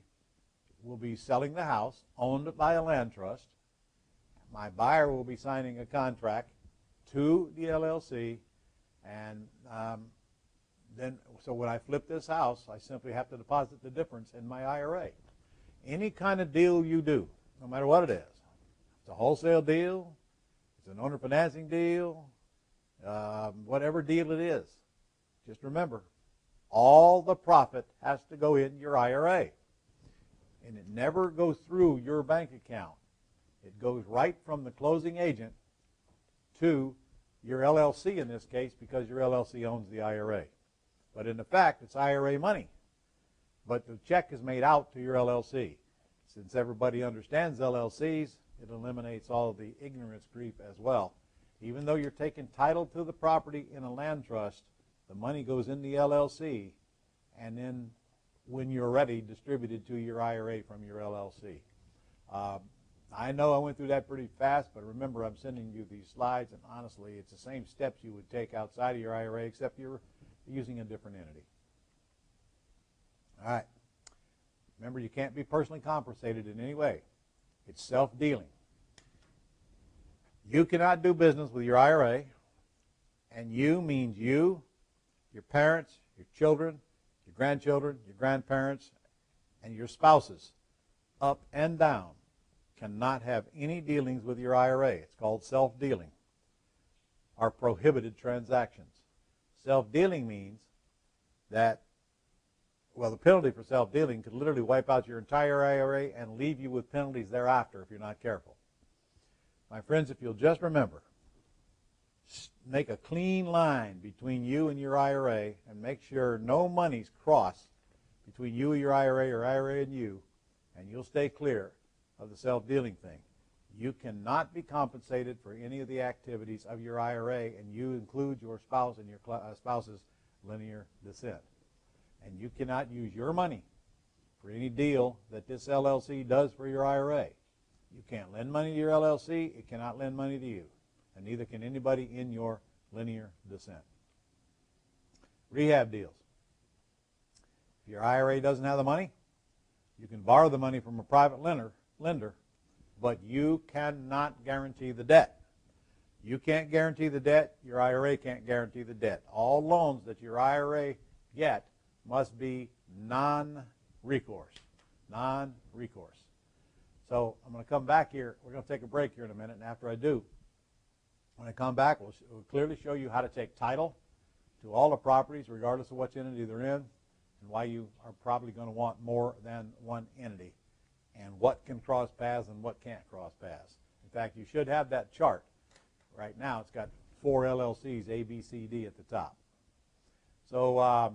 will be selling the house, owned by a land trust. My buyer will be signing a contract to the LLC, and so when I flip this house, I simply have to deposit the difference in my IRA. Any kind of deal you do, no matter what it is, it's a wholesale deal, it's an owner financing deal, whatever deal it is, just remember, all the profit has to go in your IRA. And it never goes through your bank account. It goes right from the closing agent to your LLC in this case, because your LLC owns the IRA. But in effect, it's IRA money. But the check is made out to your LLC. Since everybody understands LLCs, it eliminates all of the ignorance grief as well. Even though you're taking title to the property in a land trust, the money goes in the LLC, and then when you're ready, distributed to your IRA from your LLC. I know I went through that pretty fast, but remember, I'm sending you these slides, and honestly, it's the same steps you would take outside of your IRA, except you're using a different entity. All right. Remember, you can't be personally compensated in any way. It's self-dealing. You cannot do business with your IRA, and you means you, your parents, your children, your grandchildren, your grandparents, and your spouses, up and down, cannot have any dealings with your IRA. It's called self-dealing, are prohibited transactions. Self-dealing means that, well, the penalty for self-dealing could literally wipe out your entire IRA and leave you with penalties thereafter if you're not careful. My friends, if you'll just remember, make a clean line between you and your IRA and make sure no monies cross between you and your IRA or IRA and you, and you'll stay clear of the self-dealing thing. You cannot be compensated for any of the activities of your IRA, and you include your spouse and your spouse's linear descent. And you cannot use your money for any deal that this LLC does for your IRA. You can't lend money to your LLC. It cannot lend money to you. And neither can anybody in your linear descent. Rehab deals. If your IRA doesn't have the money, you can borrow the money from a private lender, but you cannot guarantee the debt. You can't guarantee the debt. Your IRA can't guarantee the debt. All loans that your IRA get must be non-recourse. Non-recourse. So I'm going to come back here. We're going to take a break here in a minute, and after I do, when I come back, we'll clearly show you how to take title to all the properties, regardless of which entity they're in, and why you are probably going to want more than one entity, and what can cross paths and what can't cross paths. In fact, you should have that chart. Right now, it's got 4 LLCs, A, B, C, D at the top. So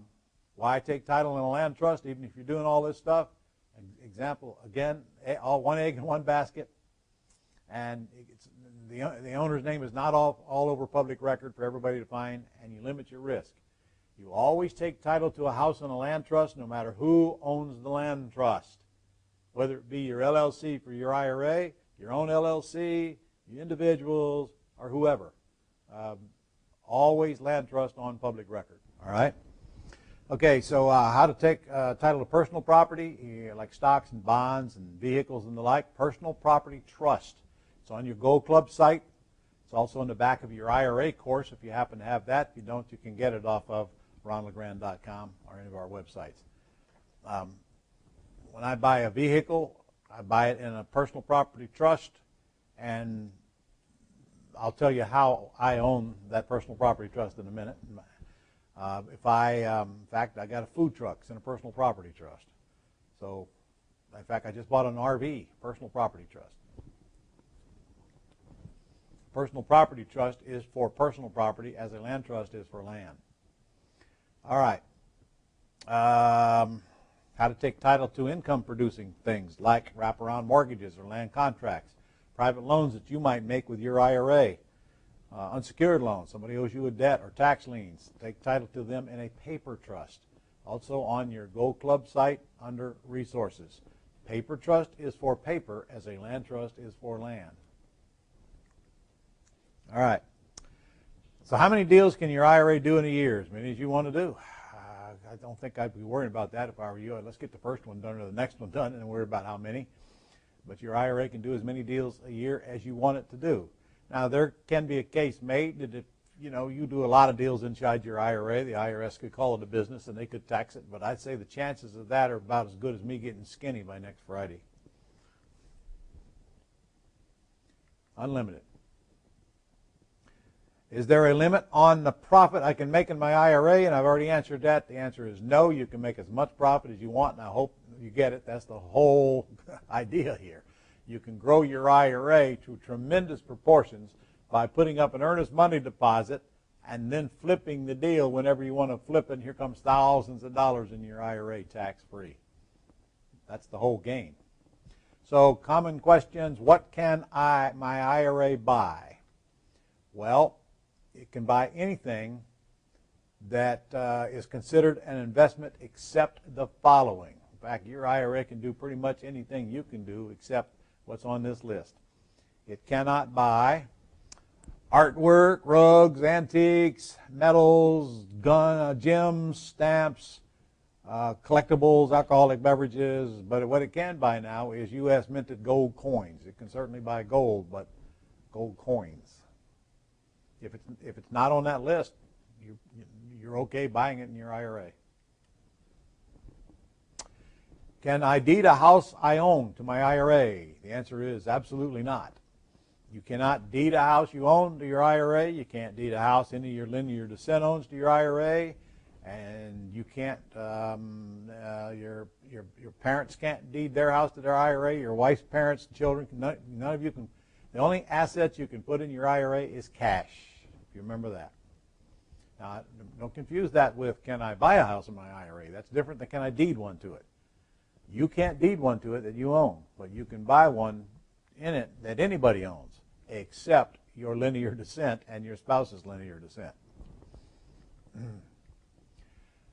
why take title in a land trust, even if you're doing all this stuff? Example, again, all one egg in one basket, and the owner's name is not all over public record for everybody to find, and you limit your risk. You always take title to a house in a land trust, no matter who owns the land trust, whether it be your LLC for your IRA, your own LLC, your individuals, or whoever. Always land trust on public record. All right? Okay, so how to take title to personal property, like stocks and bonds and vehicles and the like. Personal property trust. It's on your Gold Club site. It's also on the back of your IRA course if you happen to have that. If you don't, you can get it off of ronlegrand.com or any of our websites. When I buy a vehicle, I buy it in a personal property trust, and I'll tell you how I own that personal property trust in a minute. In fact, I got a food truck. It's in a personal property trust. So, in fact, I just bought an RV, personal property trust. Personal property trust is for personal property as a land trust is for land. All right. How to take title to income-producing things like wraparound mortgages or land contracts, private loans that you might make with your IRA, unsecured loans, somebody owes you a debt, or tax liens. Take title to them in a paper trust. Also on your Gold Club site under Resources. Paper trust is for paper as a land trust is for land. All right. So how many deals can your IRA do in a year? As many as you want to do. I don't think I'd be worrying about that if I were you. Let's get the first one done or the next one done and then worry about how many. But your IRA can do as many deals a year as you want it to do. Now, there can be a case made that if you do a lot of deals inside your IRA, the IRS could call it a business and they could tax it, but I'd say the chances of that are about as good as me getting skinny by next Friday. Unlimited. Is there a limit on the profit I can make in my IRA? And I've already answered that. The answer is no. You can make as much profit as you want, and I hope you get it. That's the whole idea here. You can grow your IRA to tremendous proportions by putting up an earnest money deposit and then flipping the deal whenever you want to flip it, and here comes thousands of dollars in your IRA tax-free. That's the whole game. So common questions, what can my IRA buy? Well, it can buy anything that is considered an investment except the following. In fact, your IRA can do pretty much anything you can do except what's on this list. It cannot buy artwork, rugs, antiques, metals, gems, stamps, collectibles, alcoholic beverages, but what it can buy now is U.S. minted gold coins. It can certainly buy gold, but gold coins. If it's not on that list, you're okay buying it in your IRA. Can I deed a house I own to my IRA? The answer is absolutely not. You cannot deed a house you own to your IRA. You can't deed a house any of your linear descent owns to your IRA, and you can't. Your parents can't deed their house to their IRA. Your wife's parents, children, none of you can. The only assets you can put in your IRA is cash. If you remember that. Now, don't confuse that with can I buy a house in my IRA. That's different than can I deed one to it. You can't deed one to it that you own, but you can buy one in it that anybody owns, except your linear descent and your spouse's linear descent.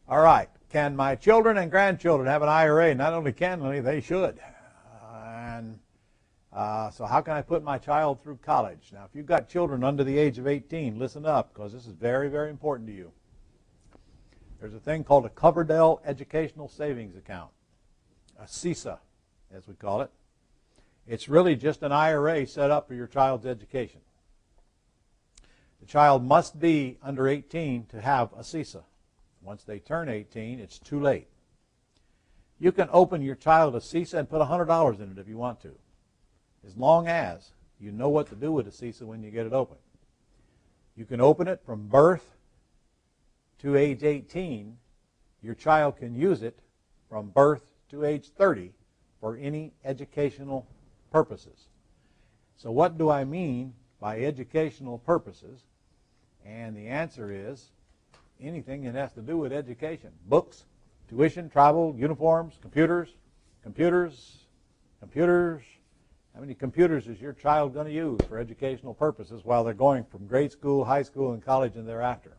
All right. Can my children and grandchildren have an IRA? Not only can they should. So how can I put my child through college? Now, if you've got children under the age of 18, listen up, because this is very, very important to you. There's a thing called a Coverdell Educational Savings Account, a CISA, as we call it. It's really just an IRA set up for your child's education. The child must be under 18 to have a CISA. Once they turn 18, it's too late. You can open your child a CISA and put $100 in it if you want to, as long as you know what to do with a CISA when you get it open. You can open it from birth to age 18. Your child can use it from birth to age 30 for any educational purposes. So what do I mean by educational purposes? And the answer is anything that has to do with education. Books, tuition, travel, uniforms, computers. How many computers is your child going to use for educational purposes while they're going from grade school, high school, and college and thereafter?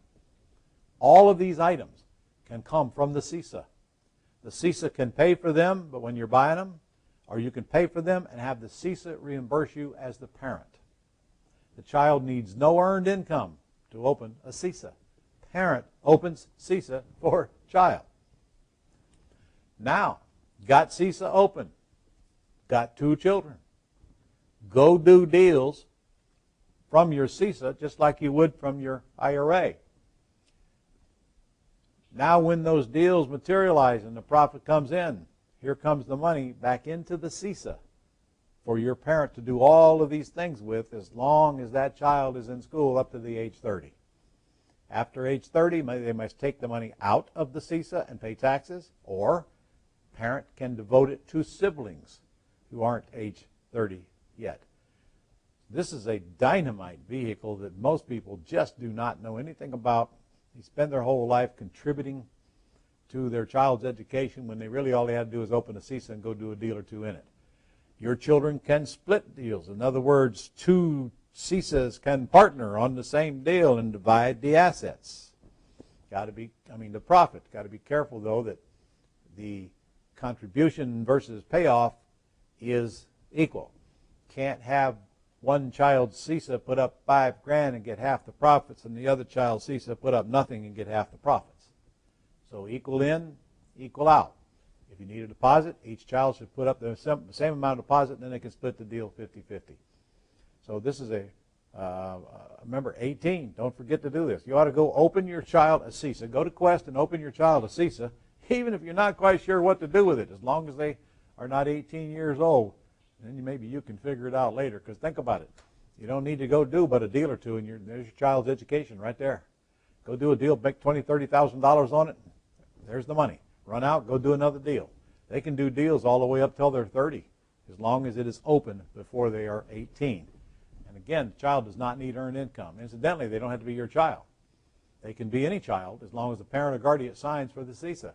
All of these items can come from the CISA. The CISA can pay for them, but when you're buying them, or you can pay for them and have the CISA reimburse you as the parent. The child needs no earned income to open a CISA. Parent opens CISA for child. Now, got CISA open, got 2 children. Go do deals from your CISA just like you would from your IRA. Now when those deals materialize and the profit comes in, here comes the money back into the CISA for your parent to do all of these things with as long as that child is in school up to the age 30. After age 30, they must take the money out of the CISA and pay taxes, or parent can devote it to siblings who aren't age 30 yet. This is a dynamite vehicle that most people just do not know anything about. They spend their whole life contributing to their child's education when they really all they had to do is open a CISA and go do a deal or two in it. Your children can split deals. In other words, 2 CISAs can partner on the same deal and divide the assets. The profit. Got to be careful, though, that the contribution versus payoff is equal. Can't have one child's CISA put up $5,000 and get half the profits, and the other child's CISA put up nothing and get half the profits. So equal in, equal out. If you need a deposit, each child should put up the same amount of deposit, and then they can split the deal 50-50. So this is a Remember, 18. Don't forget to do this. You ought to go open your child a CISA. Go to Quest and open your child a CISA, even if you're not quite sure what to do with it, as long as they are not 18 years old. Then maybe you can figure it out later, because think about it. You don't need to go do but a deal or two, and there's your child's education right there. Go do a deal, make $20,000, $30,000 on it. There's the money. Run out, go do another deal. They can do deals all the way up till they're 30, as long as it is open before they are 18. And again, the child does not need earned income. Incidentally, they don't have to be your child. They can be any child as long as the parent or guardian signs for the CISA.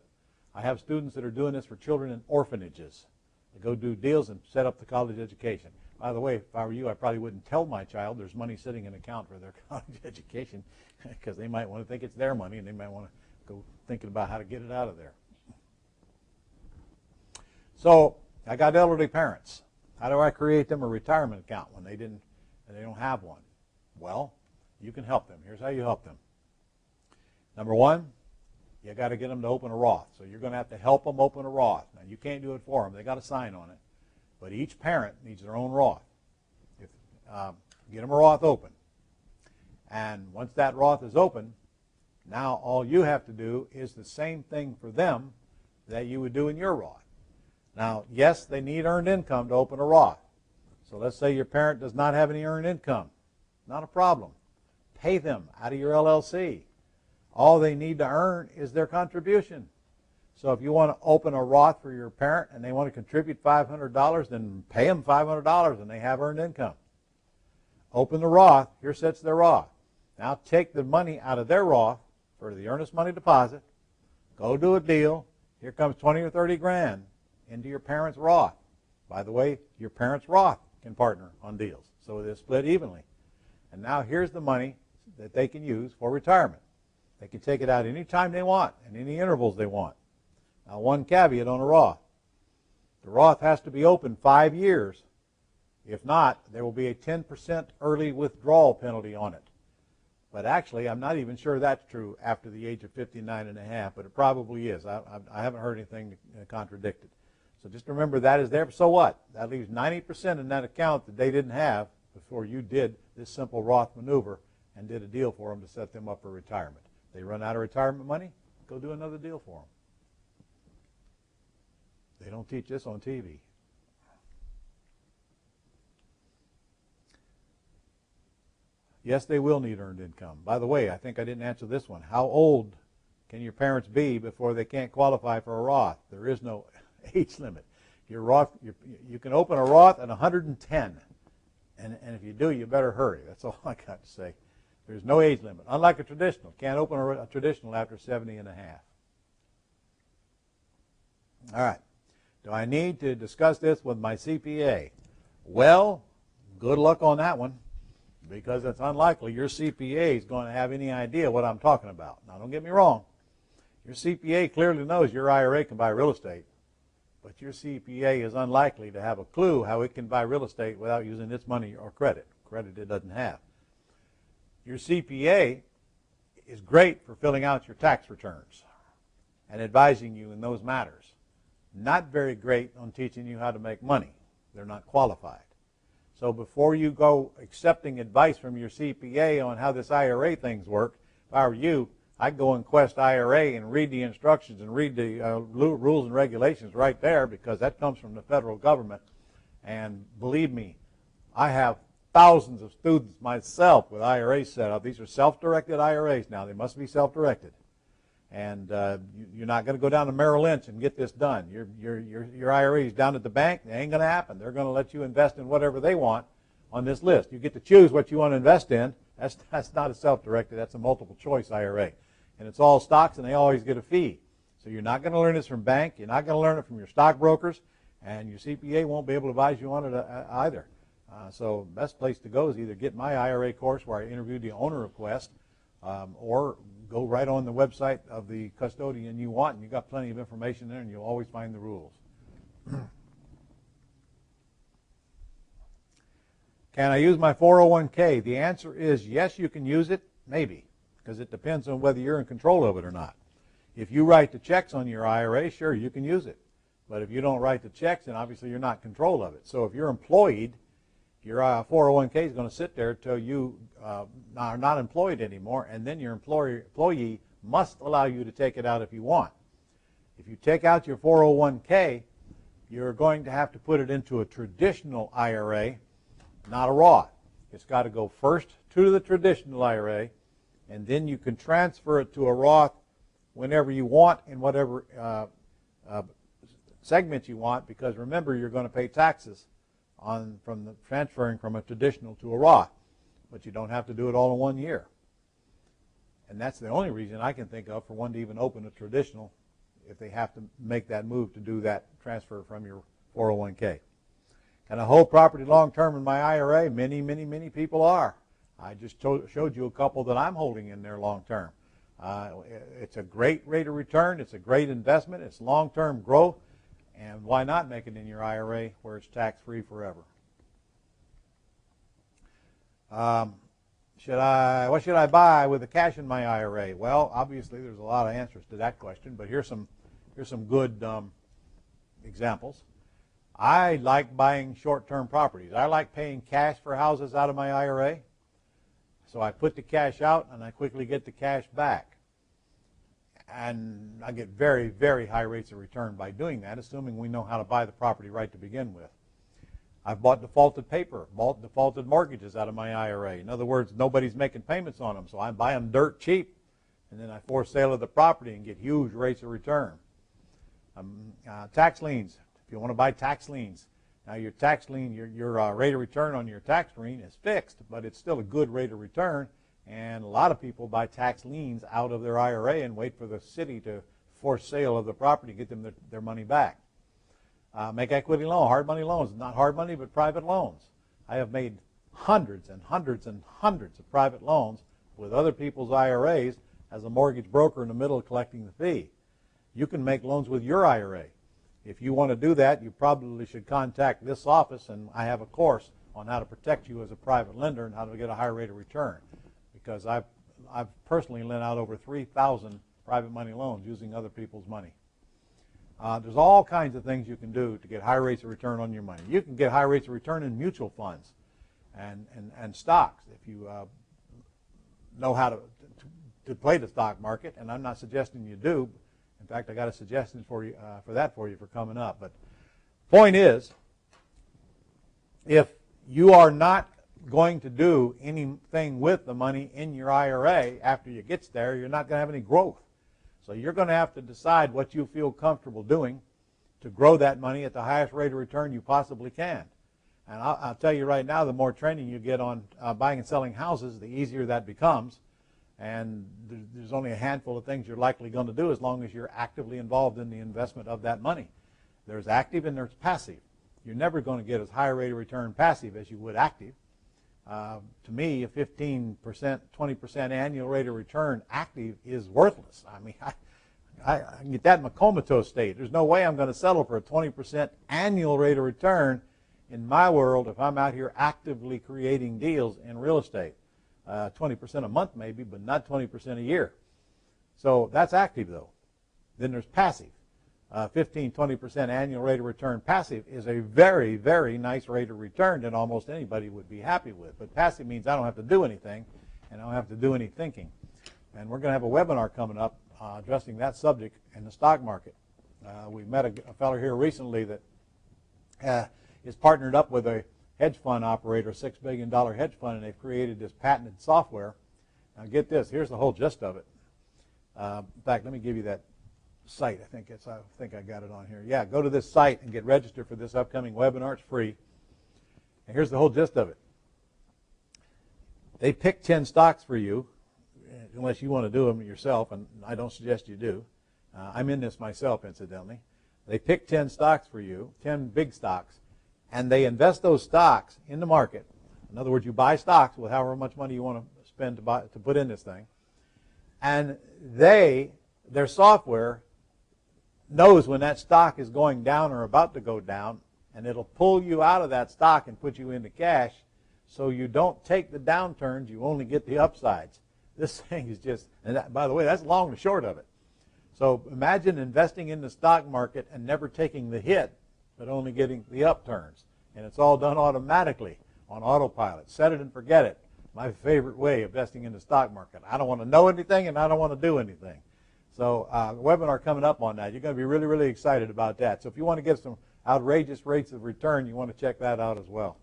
I have students that are doing this for children in orphanages. They go do deals and set up the college education. By the way, if I were you, I probably wouldn't tell my child there's money sitting in an account for their college education, because they might want to think it's their money, and they might want to go thinking about how to get it out of there. So I got elderly parents. How do I create them a retirement account when they don't have one? Well, you can help them. Here's how you help them. Number one, you got to get them to open a Roth. So you're going to have to help them open a Roth. Now, you can't do it for them. They got to sign on it. But each parent needs their own Roth. Get them a Roth open. And once that Roth is open, now all you have to do is the same thing for them that you would do in your Roth. Now, yes, they need earned income to open a Roth. So let's say your parent does not have any earned income. Not a problem. Pay them out of your LLC. All they need to earn is their contribution. So if you want to open a Roth for your parent and they want to contribute $500, then pay them $500 and they have earned income. Open the Roth. Here sits their Roth. Now take the money out of their Roth for the earnest money deposit. Go do a deal. Here comes 20 or 30 grand into your parents' Roth. By the way, your parents' Roth can partner on deals, so it is split evenly. And now here's the money that they can use for retirement. They can take it out any time they want and any intervals they want. Now, one caveat on a Roth. The Roth has to be open 5 years. If not, there will be a 10% early withdrawal penalty on it. But actually, I'm not even sure that's true after the age of 59 and a half, but it probably is. I haven't heard anything to contradict it. So just remember that is there. So what? That leaves 90% in that account that they didn't have before you did this simple Roth maneuver and did a deal for them to set them up for retirement. They run out of retirement money, go do another deal for them. They don't teach this on TV. Yes, they will need earned income. By the way, I think I didn't answer this one. How old can your parents be before they can't qualify for a Roth? There is no age limit. Your Roth, you can open a Roth at 110. And if you do, you better hurry. That's all I got to say. There's no age limit. Unlike a traditional. Can't open a traditional after 70 and a half. All right. Do I need to discuss this with my CPA? Well, good luck on that one, because it's unlikely your CPA is going to have any idea what I'm talking about. Now, don't get me wrong. Your CPA clearly knows your IRA can buy real estate, but your CPA is unlikely to have a clue how it can buy real estate without using its money or credit. Credit it doesn't have. Your CPA is great for filling out your tax returns and advising you in those matters. Not very great on teaching you how to make money. They're not qualified. So before you go accepting advice from your CPA on how this IRA things work, if I were you, I'd go in Quest IRA and read the instructions and read the rules and regulations right there, because that comes from the federal government. And believe me, I have thousands of students myself with IRAs set up. These are self-directed IRAs now. They must be self-directed. And you're not going to go down to Merrill Lynch and get this done. Your IRA is down at the bank. It ain't going to happen. They're going to let you invest in whatever they want on this list. You get to choose what you want to invest in. That's not a self-directed. That's a multiple choice IRA. And it's all stocks, and they always get a fee. So you're not going to learn this from bank. You're not going to learn it from your stockbrokers. And your CPA won't be able to advise you on it either. So the best place to go is either get my IRA course where I interviewed the owner of Quest, or go right on the website of the custodian you want, and you've got plenty of information there, and you'll always find the rules. Can I use my 401k? The answer is yes, you can use it, maybe, because it depends on whether you're in control of it or not. If you write the checks on your IRA, sure, you can use it. But if you don't write the checks, then obviously you're not in control of it. So if you're employed Your 401k is going to sit there until you are not employed anymore, and then your employee must allow you to take it out if you want. If you take out your 401k, you're going to have to put it into a traditional IRA, not a Roth. It's got to go first to the traditional IRA, and then you can transfer it to a Roth whenever you want in whatever segment you want, because remember, you're going to pay taxes from the transferring from a traditional to a Roth, but you don't have to do it all in 1 year. And that's the only reason I can think of for one to even open a traditional, if they have to make that move to do that transfer from your 401k. Can I hold property long term in my IRA? Many, many, many people are. I just showed you a couple that I'm holding in there long term. It's a great rate of return. It's a great investment. It's long-term growth. And why not make it in your IRA where it's tax-free forever? What should I buy with the cash in my IRA? Well, obviously there's a lot of answers to that question, but here's some good examples. I like buying short-term properties. I like paying cash for houses out of my IRA. So I put the cash out and I quickly get the cash back. And I get very, very high rates of return by doing that, assuming we know how to buy the property right to begin with. I've bought defaulted paper, bought defaulted mortgages out of my IRA. In other words, nobody's making payments on them, so I buy them dirt cheap, and then I force sale of the property and get huge rates of return. Tax liens. If you want to buy tax liens, now your tax lien, your rate of return on your tax lien is fixed, but it's still a good rate of return. And a lot of people buy tax liens out of their IRA and wait for the city to force sale of the property, get them their money back. Make equity loan, hard money loans, not hard money but private loans. I have made hundreds and hundreds and hundreds of private loans with other people's IRAs as a mortgage broker in the middle of collecting the fee. You can make loans with your IRA. If you want to do that, you probably should contact this office, and I have a course on how to protect you as a private lender and how to get a higher rate of return. Because I've personally lent out over 3,000 private money loans using other people's money. There's all kinds of things you can do to get high rates of return on your money. You can get high rates of return in mutual funds and stocks if you know how to play the stock market, and I'm not suggesting you do. In fact, I got a suggestion for you for coming up. But point is, if you are not going to do anything with the money in your IRA after you get there, you're not going to have any growth. So you're going to have to decide what you feel comfortable doing to grow that money at the highest rate of return you possibly can. And I'll tell you right now, the more training you get on buying and selling houses, the easier that becomes. And there's only a handful of things you're likely going to do as long as you're actively involved in the investment of that money. There's active and there's passive. You're never going to get as high a rate of return passive as you would active. To me, a 15%, 20% annual rate of return active is worthless. I mean, I can get that in a comatose state. There's no way I'm going to settle for a 20% annual rate of return in my world if I'm out here actively creating deals in real estate. 20% a month maybe, but not 20% a year. So that's active, though. Then there's passive. 15, 20% annual rate of return passive is a very, very nice rate of return that almost anybody would be happy with. But passive means I don't have to do anything, and I don't have to do any thinking. And we're going to have a webinar coming up addressing that subject in the stock market. We met a fellow here recently that is partnered up with a hedge fund operator, a $6 billion hedge fund, and they've created this patented software. Now get this, here's the whole gist of it. In fact, let me give you that site. I think I got it on here. Yeah, go to this site and get registered for this upcoming webinar. It's free. And here's the whole gist of it. They pick 10 stocks for you, unless you want to do them yourself, and I don't suggest you do. I'm in this myself, incidentally. They pick 10 stocks for you, 10 big stocks, and they invest those stocks in the market. In other words, you buy stocks with however much money you want to spend to put in this thing. And their software knows when that stock is going down or about to go down, and it'll pull you out of that stock and put you into cash, so you don't take the downturns, you only get the upsides. This thing is just, and that, by the way, that's long and short of it. So imagine investing in the stock market and never taking the hit, but only getting the upturns. And it's all done automatically. on autopilot. Set it and forget it. My favorite way of investing in the stock market. I don't want to know anything and I don't want to do anything. So the webinar coming up on that. You're going to be really, really excited about that. So if you want to get some outrageous rates of return, you want to check that out as well.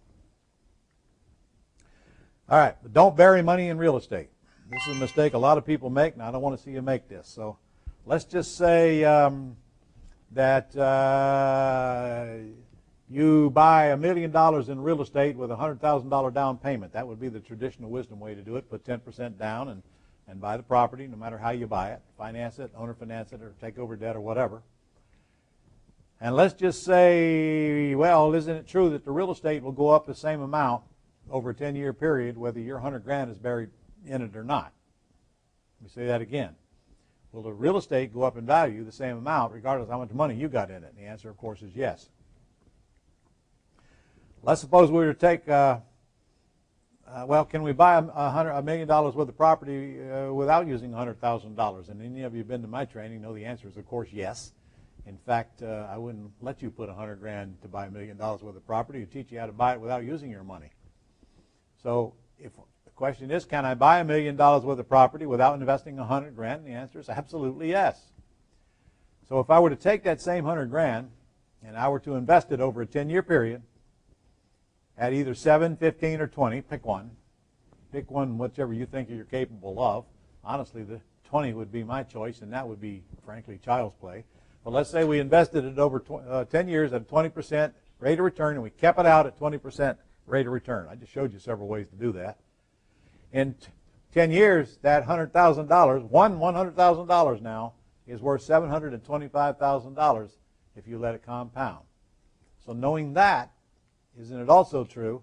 All right, but don't bury money in real estate. This is a mistake a lot of people make, and I don't want to see you make this. So let's just say that you buy $1 million in real estate with a $100,000 down payment. That would be the traditional wisdom way to do it. Put 10% down and buy the property, no matter how you buy it. Finance it, owner finance it, or take over debt or whatever. And let's just say, well, isn't it true that the real estate will go up the same amount over a 10-year period, whether your $100,000 is buried in it or not? Let me say that again. Will the real estate go up in value the same amount regardless of how much money you got in it? And the answer, of course, is yes. Let's suppose we were to take, well, can we buy $1 million worth of property without using $100,000? And any of you who've been to my training know the answer is, of course, yes. In fact, I wouldn't let you put $100,000 to buy $1 million worth of property. I'd teach you how to buy it without using your money. So if the question is, can I buy $1 million worth of property without investing $100,000? The answer is absolutely yes. So if I were to take that same $100,000 and I were to invest it over a 10-year period at either 7, 15, or 20, pick one. Pick one, whichever you think you're capable of. Honestly, the 20 would be my choice, and that would be, frankly, child's play. But let's say we invested it over 10 years at a 20% rate of return, and we kept it out at 20% rate of return. I just showed you several ways to do that. In 10 years, that $100,000, $100,000 now, is worth $725,000 if you let it compound. So knowing that, isn't it also true,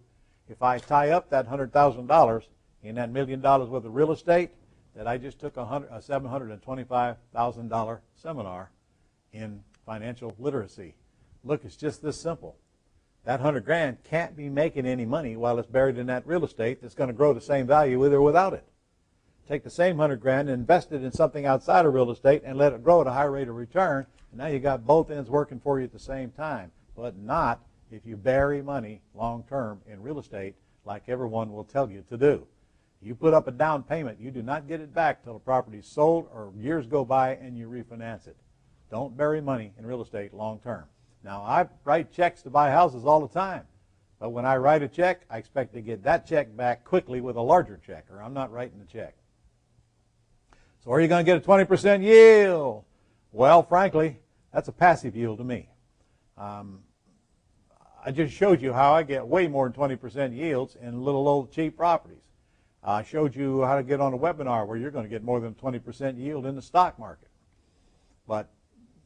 if I tie up that $100,000 in that $1 million worth of real estate, that I just took a $725,000 seminar in financial literacy? Look, it's just this simple. That $100,000 can't be making any money while it's buried in that real estate that's going to grow the same value with or without it. Take the same $100,000 and invest it in something outside of real estate and let it grow at a high rate of return, and now you got both ends working for you at the same time, but not if you bury money long-term in real estate like everyone will tell you to do. You put up a down payment, you do not get it back till the property is sold or years go by and you refinance it. Don't bury money in real estate long-term. Now, I write checks to buy houses all the time, but when I write a check, I expect to get that check back quickly with a larger check, or I'm not writing the check. So are you going to get a 20% yield? Well, frankly, that's a passive yield to me. I just showed you how I get way more than 20% yields in little old cheap properties. I showed you how to get on a webinar where you're going to get more than 20% yield in the stock market. But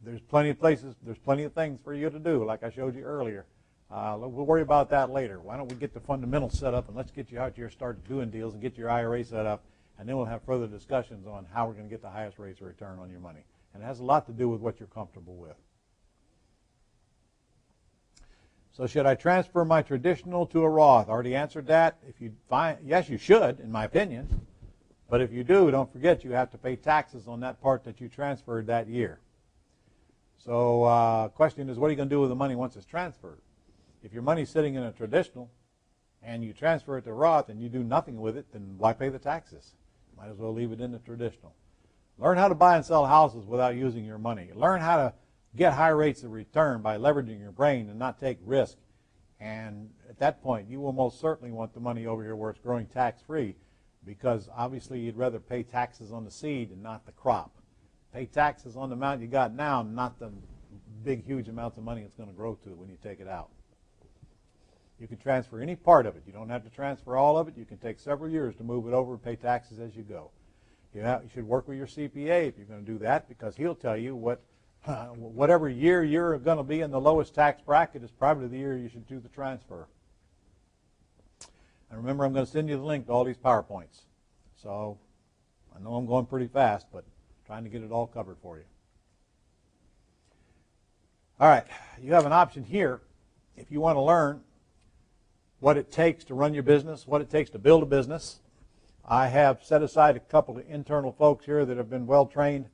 there's plenty of places, there's plenty of things for you to do, like I showed you earlier. We'll worry about that later. Why don't we get the fundamentals set up, and let's get you out here, start doing deals, and get your IRA set up, and then we'll have further discussions on how we're going to get the highest rates of return on your money. And it has a lot to do with what you're comfortable with. So should I transfer my traditional to a Roth? Already answered that. If you find, yes, you should, in my opinion. But if you do, don't forget you have to pay taxes on that part that you transferred that year. So question is, what are you going to do with the money once it's transferred? If your money's sitting in a traditional and you transfer it to Roth and you do nothing with it, then why pay the taxes? You might as well leave it in the traditional. Learn how to buy and sell houses without using your money. Learn how to get high rates of return by leveraging your brain and not take risk. And at that point, you will most certainly want the money over here where it's growing tax-free, because obviously you'd rather pay taxes on the seed and not the crop. Pay taxes on the amount you got now, not the big, huge amounts of money it's going to grow to when you take it out. You can transfer any part of it. You don't have to transfer all of it. You can take several years to move it over and pay taxes as you go. You should work with your CPA if you're going to do that, because he'll tell you whatever year you're going to be in the lowest tax bracket is probably the year you should do the transfer. And remember, I'm going to send you the link to all these PowerPoints. So I know I'm going pretty fast, but trying to get it all covered for you. All right, you have an option here if you want to learn what it takes to run your business, what it takes to build a business. I have set aside a couple of internal folks here that have been well trained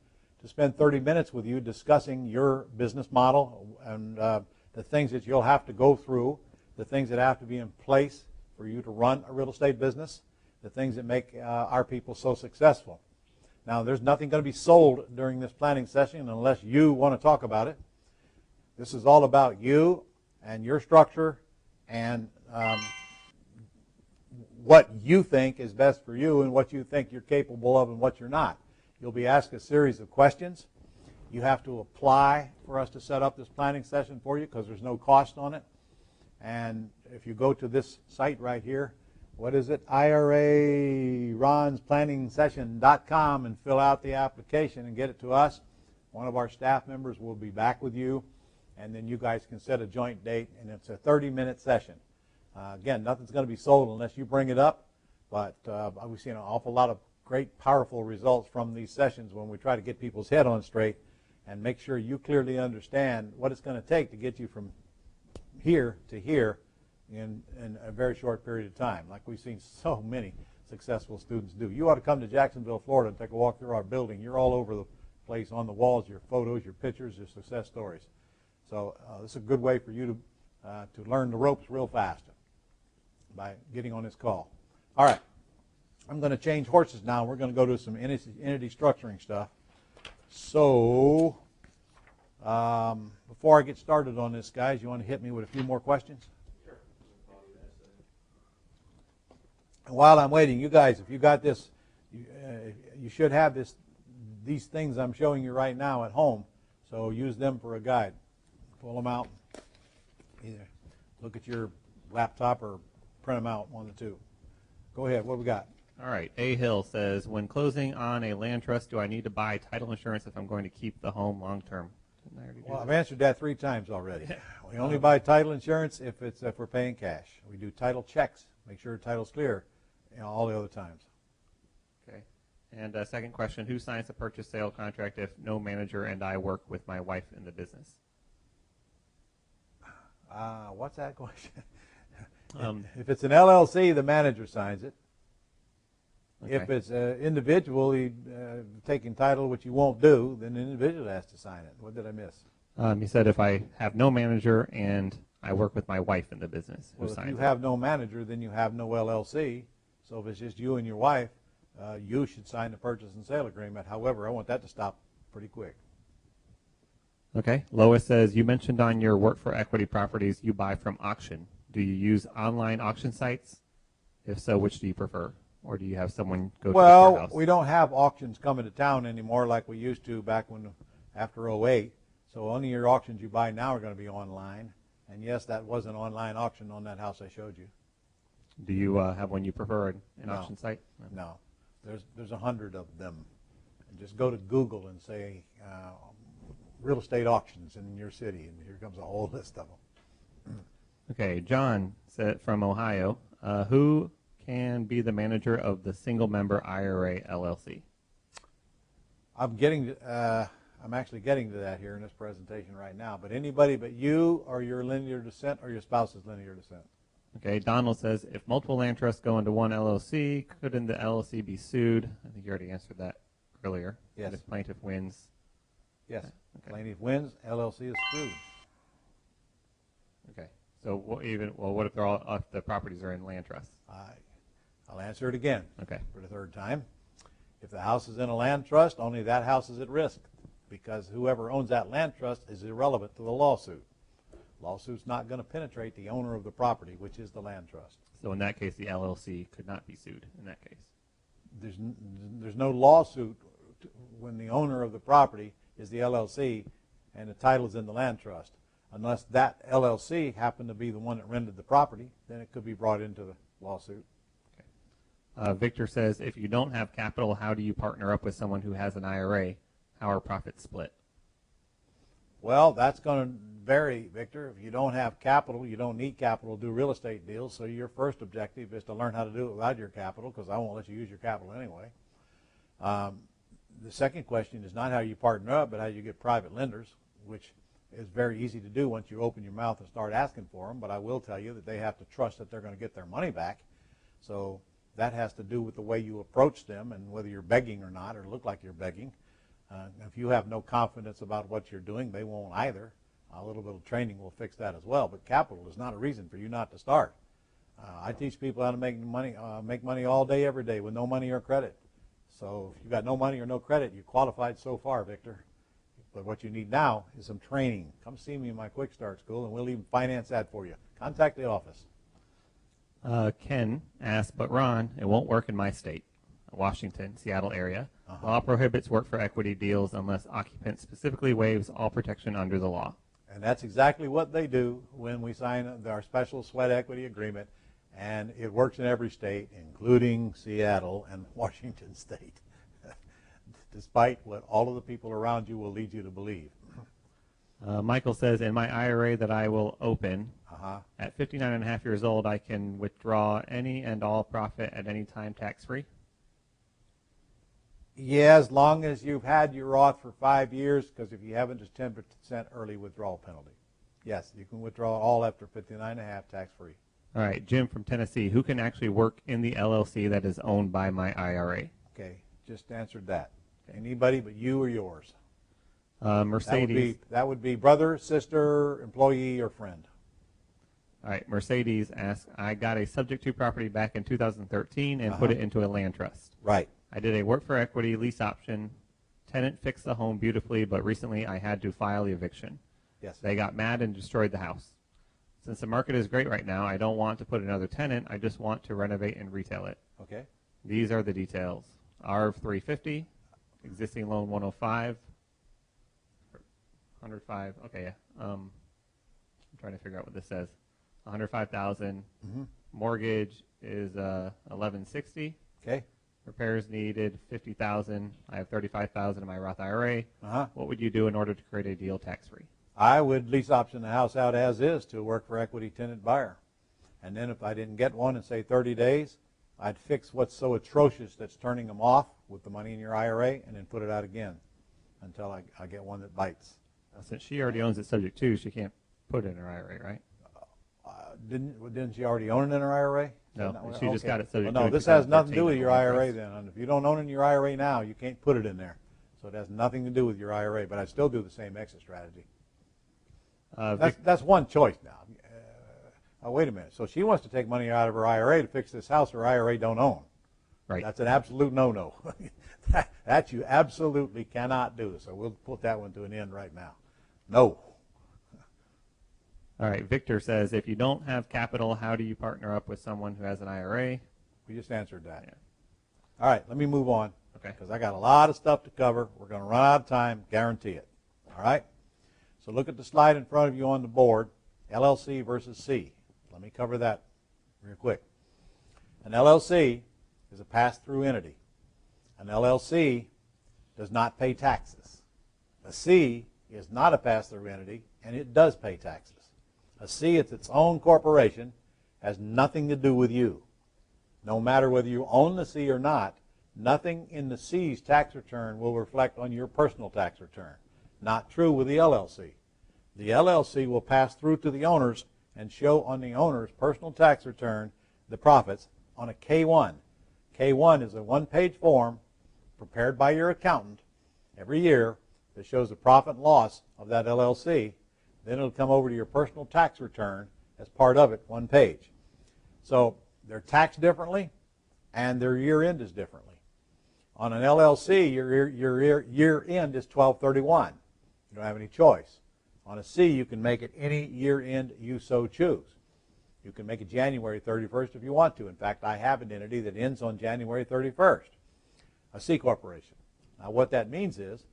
to spend 30 minutes with you discussing your business model and the things that you'll have to go through, the things that have to be in place for you to run a real estate business, the things that make our people so successful. Now, there's nothing going to be sold during this planning session unless you want to talk about it. This is all about you and your structure and what you think is best for you and what you think you're capable of and what you're not. You'll be asked a series of questions. You have to apply for us to set up this planning session for you because there's no cost on it. And if you go to this site right here, what is it? IRARonsPlanningSession.com and fill out the application and get it to us. One of our staff members will be back with you, and then you guys can set a joint date, and it's a 30-minute session. Again, nothing's going to be sold unless you bring it up, but we've seen an awful lot of great, powerful results from these sessions when we try to get people's head on straight and make sure you clearly understand what it's going to take to get you from here to here in a very short period of time, like we've seen so many successful students do. You ought to come to Jacksonville, Florida and take a walk through our building. You're all over the place on the walls, your photos, your pictures, your success stories. So this is a good way for you to learn the ropes real fast by getting on this call. All right. I'm going to change horses now. We're going to go to some entity structuring stuff. So before I get started on this, guys, you want to hit me with a few more questions? Sure. And while I'm waiting, you guys, if you got this, you should have these things I'm showing you right now at home. So use them for a guide. Pull them out. Either look at your laptop or print them out, one of the two. Go ahead. What do we got? All right. A. Hill says, when closing on a land trust, do I need to buy title insurance if I'm going to keep the home long term? Well, I've answered that 3 times already. We only buy title insurance if we're paying cash. We do title checks. Make sure the title's clear. All the other times. Okay. And second question, who signs the purchase sale contract if no manager and I work with my wife in the business? What's that question? If it's an LLC, the manager signs it. Okay. If it's individually taking title, which you won't do, then the individual has to sign it. What did I miss? He said if I have no manager and I work with my wife in the business, who signs it? If you have no manager, then you have no LLC. So if it's just you and your wife, you should sign the purchase and sale agreement. However, I want that to stop pretty quick. Okay. Lois says, you mentioned on your work for equity properties you buy from auction. Do you use online auction sites? If so, which do you prefer? Or do you have someone go to the courthouse? Well, we don't have auctions coming to town anymore like we used to back after 2008. So only your auctions you buy now are going to be online. And yes, that was an online auction on that house I showed you. Do you have one you prefer, an auction site? No. There's 100 of them. And just go to Google and say real estate auctions in your city, and here comes a whole list of them. Okay, John said from Ohio, who can be the manager of the single-member IRA LLC? I'm actually getting to that here in this presentation right now. But anybody but you or your linear descent or your spouse's linear descent. Okay, Donald says, if multiple land trusts go into one LLC, couldn't the LLC be sued? I think you already answered that earlier. Yes. And if plaintiff wins? Yes. Okay. Plaintiff wins, LLC is sued. Okay. So what if if the properties are in land trusts? I'll answer it again. Okay. For the 3rd time. If the house is in a land trust, only that house is at risk because whoever owns that land trust is irrelevant to the lawsuit. Lawsuit's not going to penetrate the owner of the property, which is the land trust. So in that case, the LLC could not be sued in that case. There's no lawsuit when the owner of the property is the LLC and the title is in the land trust. Unless that LLC happened to be the one that rented the property, then it could be brought into the lawsuit. Okay. Victor says, if you don't have capital, how do you partner up with someone who has an IRA? How are profits split? Well, that's going to vary, Victor. If you don't have capital, you don't need capital to do real estate deals, so your first objective is to learn how to do it without your capital, because I won't let you use your capital anyway. The second question is not how you partner up, but how you get private lenders, which is very easy to do once you open your mouth and start asking for them, but I will tell you that they have to trust that they're going to get their money back. So that has to do with the way you approach them and whether you're begging or not, or look like you're begging. If you have no confidence about what you're doing, they won't either. A little bit of training will fix that as well, but capital is not a reason for you not to start. I teach people how to make money all day, every day with no money or credit. So if you've got no money or no credit, you're qualified so far, Victor. But what you need now is some training. Come see me in my Quick Start School, and we'll even finance that for you. Contact the office. Ken asked, but Ron, it won't work in my state, Washington, Seattle area. Law prohibits work for equity deals unless occupant specifically waives all protection under the law. And that's exactly what they do when we sign our special sweat equity agreement. And it works in every state, including Seattle and Washington State, despite what all of the people around you will lead you to believe. Michael says, in my IRA that I will open, at 59 and a half years old, I can withdraw any and all profit at any time tax-free? Yeah, as long as you've had your Roth for 5 years, because if you haven't, it's 10% early withdrawal penalty. Yes, you can withdraw all after 59 and a half tax-free. All right, Jim from Tennessee, who can actually work in the LLC that is owned by my IRA? Okay, just answered that. Anybody but you or yours. Mercedes. That would be brother, sister, employee, or friend. All right, Mercedes asks, I got a subject to property back in 2013 and put it into a land trust. Right. I did a work for equity lease option. Tenant fixed the home beautifully, but recently I had to file the eviction. Yes. They got mad and destroyed the house. Since the market is great right now, I don't want to put another tenant. I just want to renovate and retail it. Okay. These are the details. R of 350, existing loan 105, 105. Okay, yeah. I'm trying to figure out what this says. 105,000. Mortgage is 1160. Okay. Repairs needed 50,000. I have 35,000 in my Roth IRA. What would you do in order to create a deal tax-free? I would lease option the house out as is to a work for equity tenant buyer. And then if I didn't get one in, say, 30 days, I'd fix what's so atrocious that's turning them off with the money in your IRA and then put it out again until I get one that bites. Since she already owns it subject to, she can't put it in her IRA, right? Didn't she already own it in her IRA? No, she just got it subject to. No, this has nothing to do with your IRA then. And if you don't own it in your IRA now, you can't put it in there. So it has nothing to do with your IRA, but I still do the same exit strategy. That's one choice now. Wait a minute. So she wants to take money out of her IRA to fix this house her IRA don't own. Right. That's an absolute no-no. that you absolutely cannot do. So we'll put that one to an end right now. No. All right. Victor says, if you don't have capital, how do you partner up with someone who has an IRA? We just answered that. Yeah. All right. Let me move on. Okay. Because I got a lot of stuff to cover. We're going to run out of time. Guarantee it. All right. So look at the slide in front of you on the board, LLC versus C. Let me cover that real quick. An LLC is a pass-through entity. An LLC does not pay taxes. A C is not a pass-through entity, and it does pay taxes. A C, it's its own corporation, has nothing to do with you. No matter whether you own the C or not, nothing in the C's tax return will reflect on your personal tax return. Not true with the LLC. The LLC will pass through to the owners and show on the owner's personal tax return the profits on a K-1. K-1 is a one-page form prepared by your accountant every year that shows the profit and loss of that LLC. Then it'll come over to your personal tax return as part of it, one page. So they're taxed differently, and their year end is differently. On an LLC, your year end is 12/31. You don't have any choice. On a C, you can make it any year end you so choose. You can make it January 31st if you want to. In fact, I have an entity that ends on January 31st, a C corporation. Now, what that means is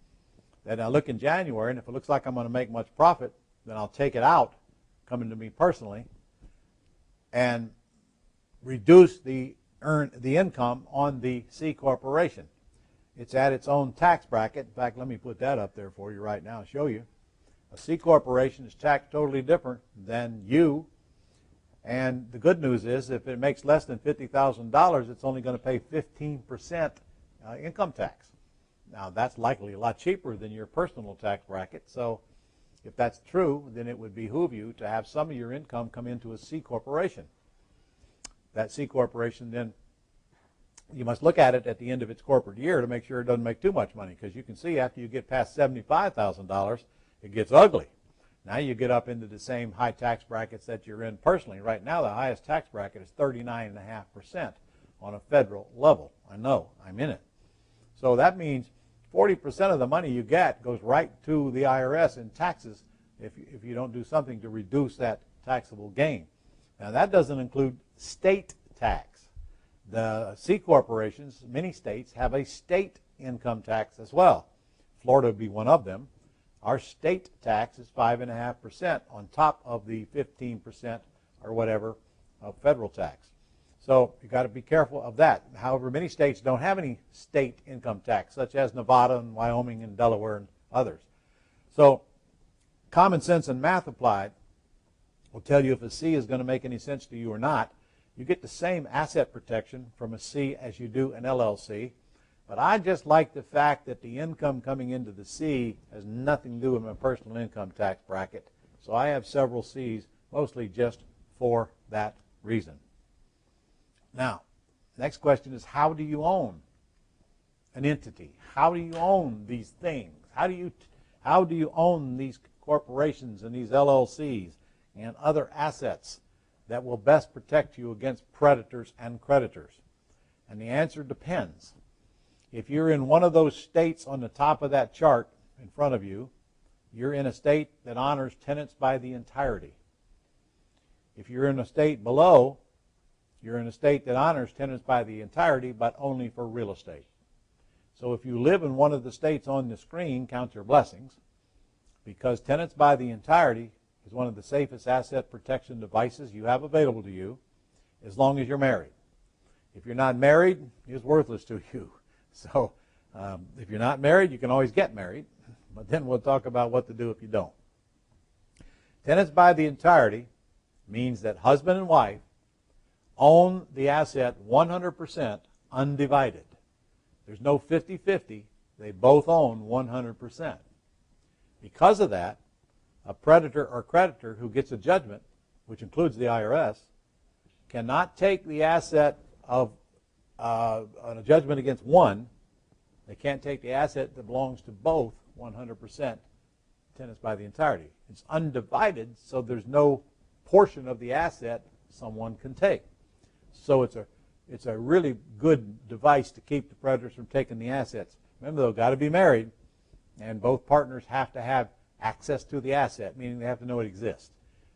that I look in January, and if it looks like I'm going to make much profit, then I'll take it out, coming to me personally, and reduce the income on the C corporation. It's at its own tax bracket. In fact, let me put that up there for you right now and show you. A C corporation is taxed totally different than you. And the good news is if it makes less than $50,000, it's only going to pay 15% income tax. Now, that's likely a lot cheaper than your personal tax bracket. So if that's true, then it would behoove you to have some of your income come into a C corporation. That C corporation, then you must look at it at the end of its corporate year to make sure it doesn't make too much money, because you can see after you get past $75,000, it gets ugly. Now you get up into the same high tax brackets that you're in personally. Right now, the highest tax bracket is 39.5% on a federal level. I know, I'm in it. So that means 40% of the money you get goes right to the IRS in taxes if you don't do something to reduce that taxable gain. Now that doesn't include state tax. The C corporations, many states, have a state income tax as well. Florida would be one of them. Our state tax is 5.5% on top of the 15% or whatever of federal tax. So you've got to be careful of that. However, many states don't have any state income tax, such as Nevada and Wyoming and Delaware and others. So common sense and math applied will tell you if a C is going to make any sense to you or not. You get the same asset protection from a C as you do an LLC. But I just like the fact that the income coming into the C has nothing to do with my personal income tax bracket. So I have several C's, mostly just for that reason. Now, next question is, how do you own an entity? How do you own these things? How do you own these corporations and these LLCs and other assets that will best protect you against predators and creditors? And the answer depends. If you're in one of those states on the top of that chart in front of you, you're in a state that honors tenants by the entirety. If you're in a state below, you're in a state that honors tenants by the entirety, but only for real estate. So if you live in one of the states on the screen, count your blessings, because tenants by the entirety is one of the safest asset protection devices you have available to you, as long as you're married. If you're not married, it's worthless to you. So if you're not married, you can always get married, but then we'll talk about what to do if you don't. Tenants by the entirety means that husband and wife own the asset 100% undivided. There's no 50-50. They both own 100%. Because of that, a predator or creditor who gets a judgment, which includes the IRS, cannot take the asset of on a judgment against one. They can't take the asset that belongs to both 100% tenants by the entirety. It's undivided, so there's no portion of the asset someone can take. So it's a really good device to keep the predators from taking the assets. Remember, they've got to be married, and both partners have to have access to the asset, meaning they have to know it exists.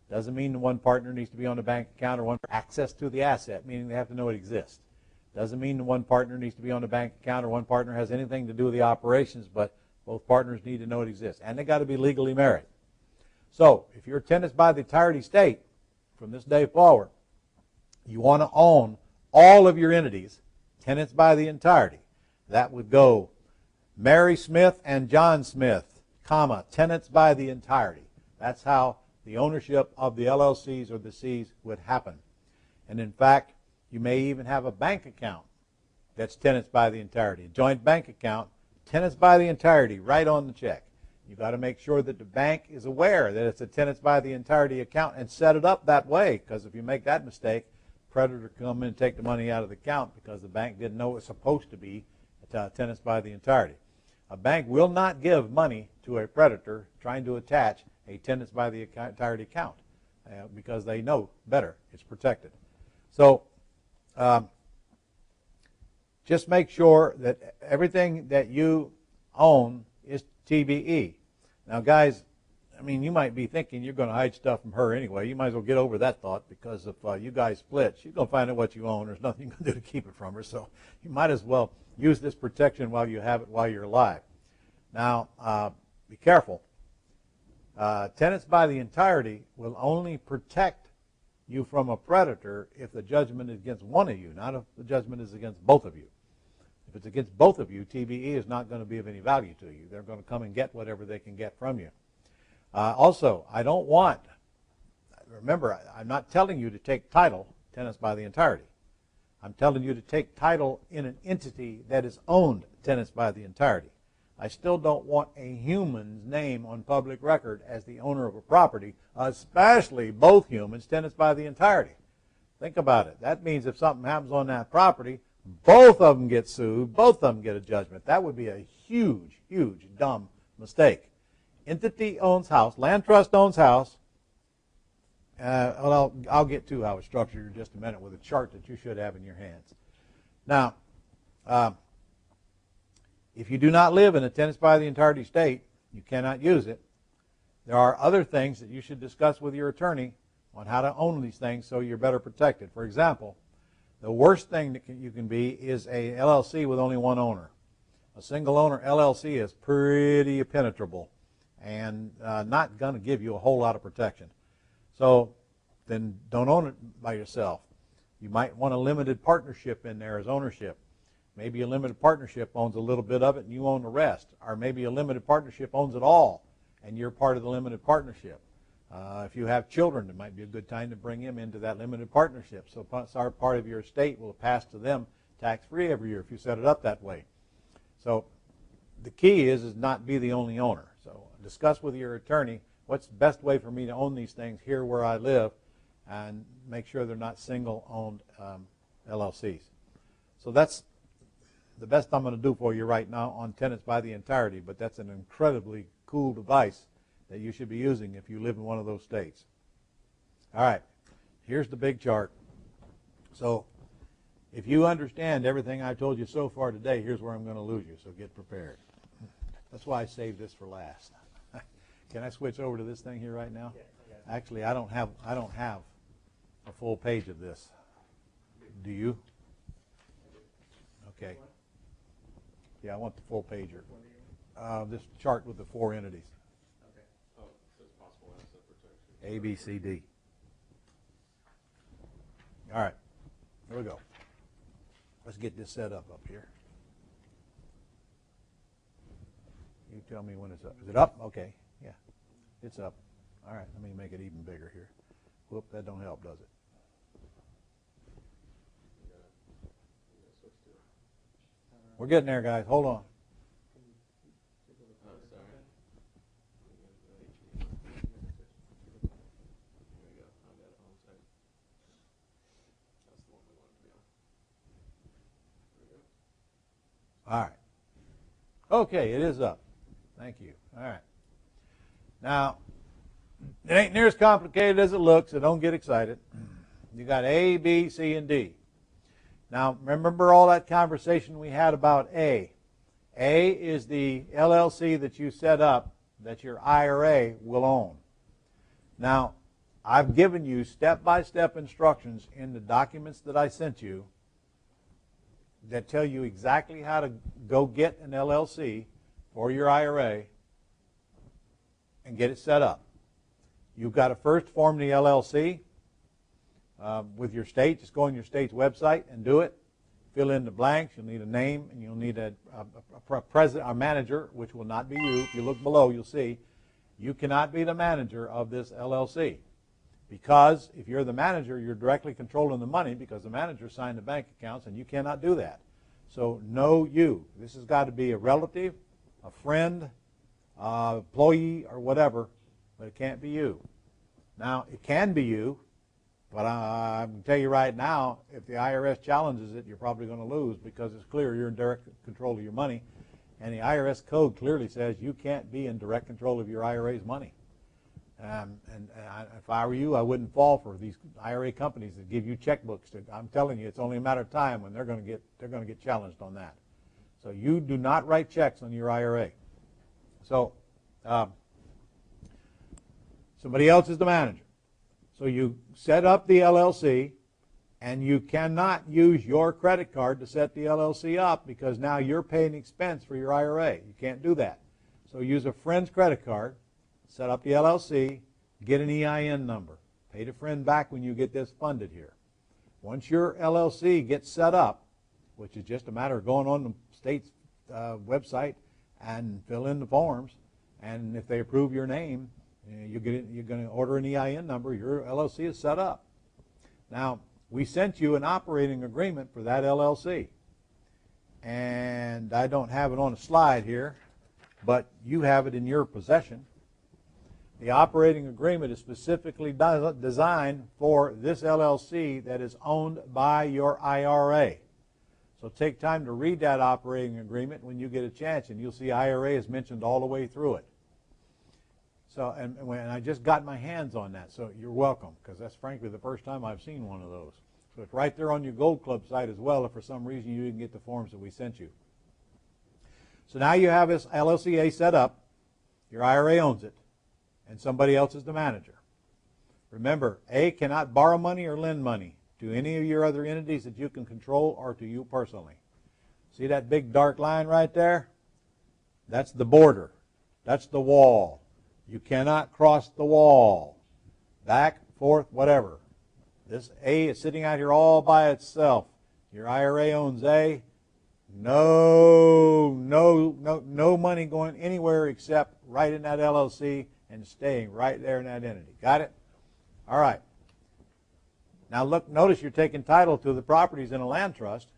Doesn't mean the one partner needs to be on the bank account or one access to the asset, meaning they have to know it exists. Doesn't mean the one partner needs to be on the bank account or one partner has anything to do with the operations, but both partners need to know it exists. And they got to be legally married. So if you're tenants by the entirety state, from this day forward, you want to own all of your entities, tenants by the entirety. That would go Mary Smith and John Smith, comma, tenants by the entirety. That's how the ownership of the LLCs or the Cs would happen. And in fact, you may even have a bank account that's tenants by the entirety. A joint bank account, tenants by the entirety, right on the check. You've got to make sure that the bank is aware that it's a tenants by the entirety account and set it up that way, because if you make that mistake, predator can come in and take the money out of the account because the bank didn't know it was supposed to be tenants by the entirety. A bank will not give money to a predator trying to attach a tenants by the entirety account because they know better. It's protected. So just make sure that everything that you own is TBE. Now, guys, I mean, you might be thinking you're going to hide stuff from her anyway. You might as well get over that thought, because if you guys split, she's going to find out what you own. There's nothing you can do to keep it from her. So you might as well use this protection while you have it while you're alive. Now, be careful. Tenants by the entirety will only protect you from a predator if the judgment is against one of you, not if the judgment is against both of you. If it's against both of you, TBE is not going to be of any value to you. They're going to come and get whatever they can get from you. Also, I don't want, remember, I'm not telling you to take title, tenants by the entirety. I'm telling you to take title in an entity that is owned tenants by the entirety. I still don't want a human's name on public record as the owner of a property, especially both humans, tenants by the entirety. Think about it. That means if something happens on that property, both of them get sued, both of them get a judgment. That would be a huge, huge, dumb mistake. entity owns house, land trust owns house. Well, I'll get to how it's structured in just a minute with a chart that you should have in your hands. Now, if you do not live in a tenants by the entirety state, you cannot use it. There are other things that you should discuss with your attorney on how to own these things so you're better protected. For example, the worst thing that you can be is a LLC with only one owner. A single owner LLC is pretty impenetrable and not going to give you a whole lot of protection. So then don't own it by yourself. You might want a limited partnership in there as ownership. Maybe a limited partnership owns a little bit of it and you own the rest. Or maybe a limited partnership owns it all and you're part of the limited partnership. If you have children, it might be a good time to bring them into that limited partnership. So part of your estate will pass to them tax-free every year if you set it up that way. So the key is not be the only owner. So discuss with your attorney what's the best way for me to own these things here where I live and make sure they're not single-owned LLCs. So that's the best I'm going to do for you right now on tenants by the entirety, but that's an incredibly cool device that you should be using if you live in one of those states. All right, here's the big chart. So if you understand everything I've told you so far today, here's where I'm going to lose you, so get prepared. That's why I saved this for last. Can I switch over to this thing here right now? Actually, I don't have a full page of this. Do you? Okay. Yeah, I want the full pager. This chart with the 4 entities. A, B, C, D. All right, here we go. Let's get this set up here. You tell me when it's up. Is it up? Okay, yeah, it's up. All right, let me make it even bigger here. Whoop, that don't help, does it? We're getting there, guys. Hold on. All right. Okay, it is up. Thank you. All right. Now, it ain't near as complicated as it looks, so don't get excited. You got A, B, C, and D. Now, remember all that conversation we had about A. A is the LLC that you set up that your IRA will own. Now, I've given you step-by-step instructions in the documents that I sent you that tell you exactly how to go get an LLC for your IRA and get it set up. You've got to first form the LLC with your state. Just go on your state's website and do it. Fill in the blanks. You'll need a name and you'll need a manager, which will not be you. If you look below, you'll see you cannot be the manager of this LLC. Because if you're the manager, you're directly controlling the money because the manager signed the bank accounts and you cannot do that. So know you. This has got to be a relative, a friend, employee, or whatever, but it can't be you. Now, it can be you, but I can tell you right now, if the IRS challenges it, you're probably going to lose because it's clear you're in direct control of your money. And the IRS code clearly says you can't be in direct control of your IRA's money. If I were you, I wouldn't fall for these IRA companies that give you checkbooks. I'm telling you, it's only a matter of time when they're going to get challenged on that. So you do not write checks on your IRA. So somebody else is the manager. So you set up the LLC, and you cannot use your credit card to set the LLC up because now you're paying expense for your IRA. You can't do that. So use a friend's credit card. Set up the LLC, get an EIN number. Pay the friend back when you get this funded here. Once your LLC gets set up, which is just a matter of going on the state's website and fill in the forms, and if they approve your name, you're going to order an EIN number, your LLC is set up. Now, we sent you an operating agreement for that LLC. And I don't have it on a slide here, but you have it in your possession. The operating agreement is specifically designed for this LLC that is owned by your IRA. So take time to read that operating agreement when you get a chance, and you'll see IRA is mentioned all the way through it. So, and when I just got my hands on that, so you're welcome, because that's frankly the first time I've seen one of those. So it's right there on your Gold Club site as well, if for some reason you didn't get the forms that we sent you. So now you have this LLCA set up, your IRA owns it, and somebody else is the manager. Remember, A cannot borrow money or lend money to any of your other entities that you can control or to you personally. See that big dark line right there? That's the border. That's the wall. You cannot cross the wall. Back, forth, whatever. This A is sitting out here all by itself. Your IRA owns A. No money going anywhere except right in that LLC and staying right there in that entity. Got it? All right. Now look, notice you're taking title to the properties in a land trust,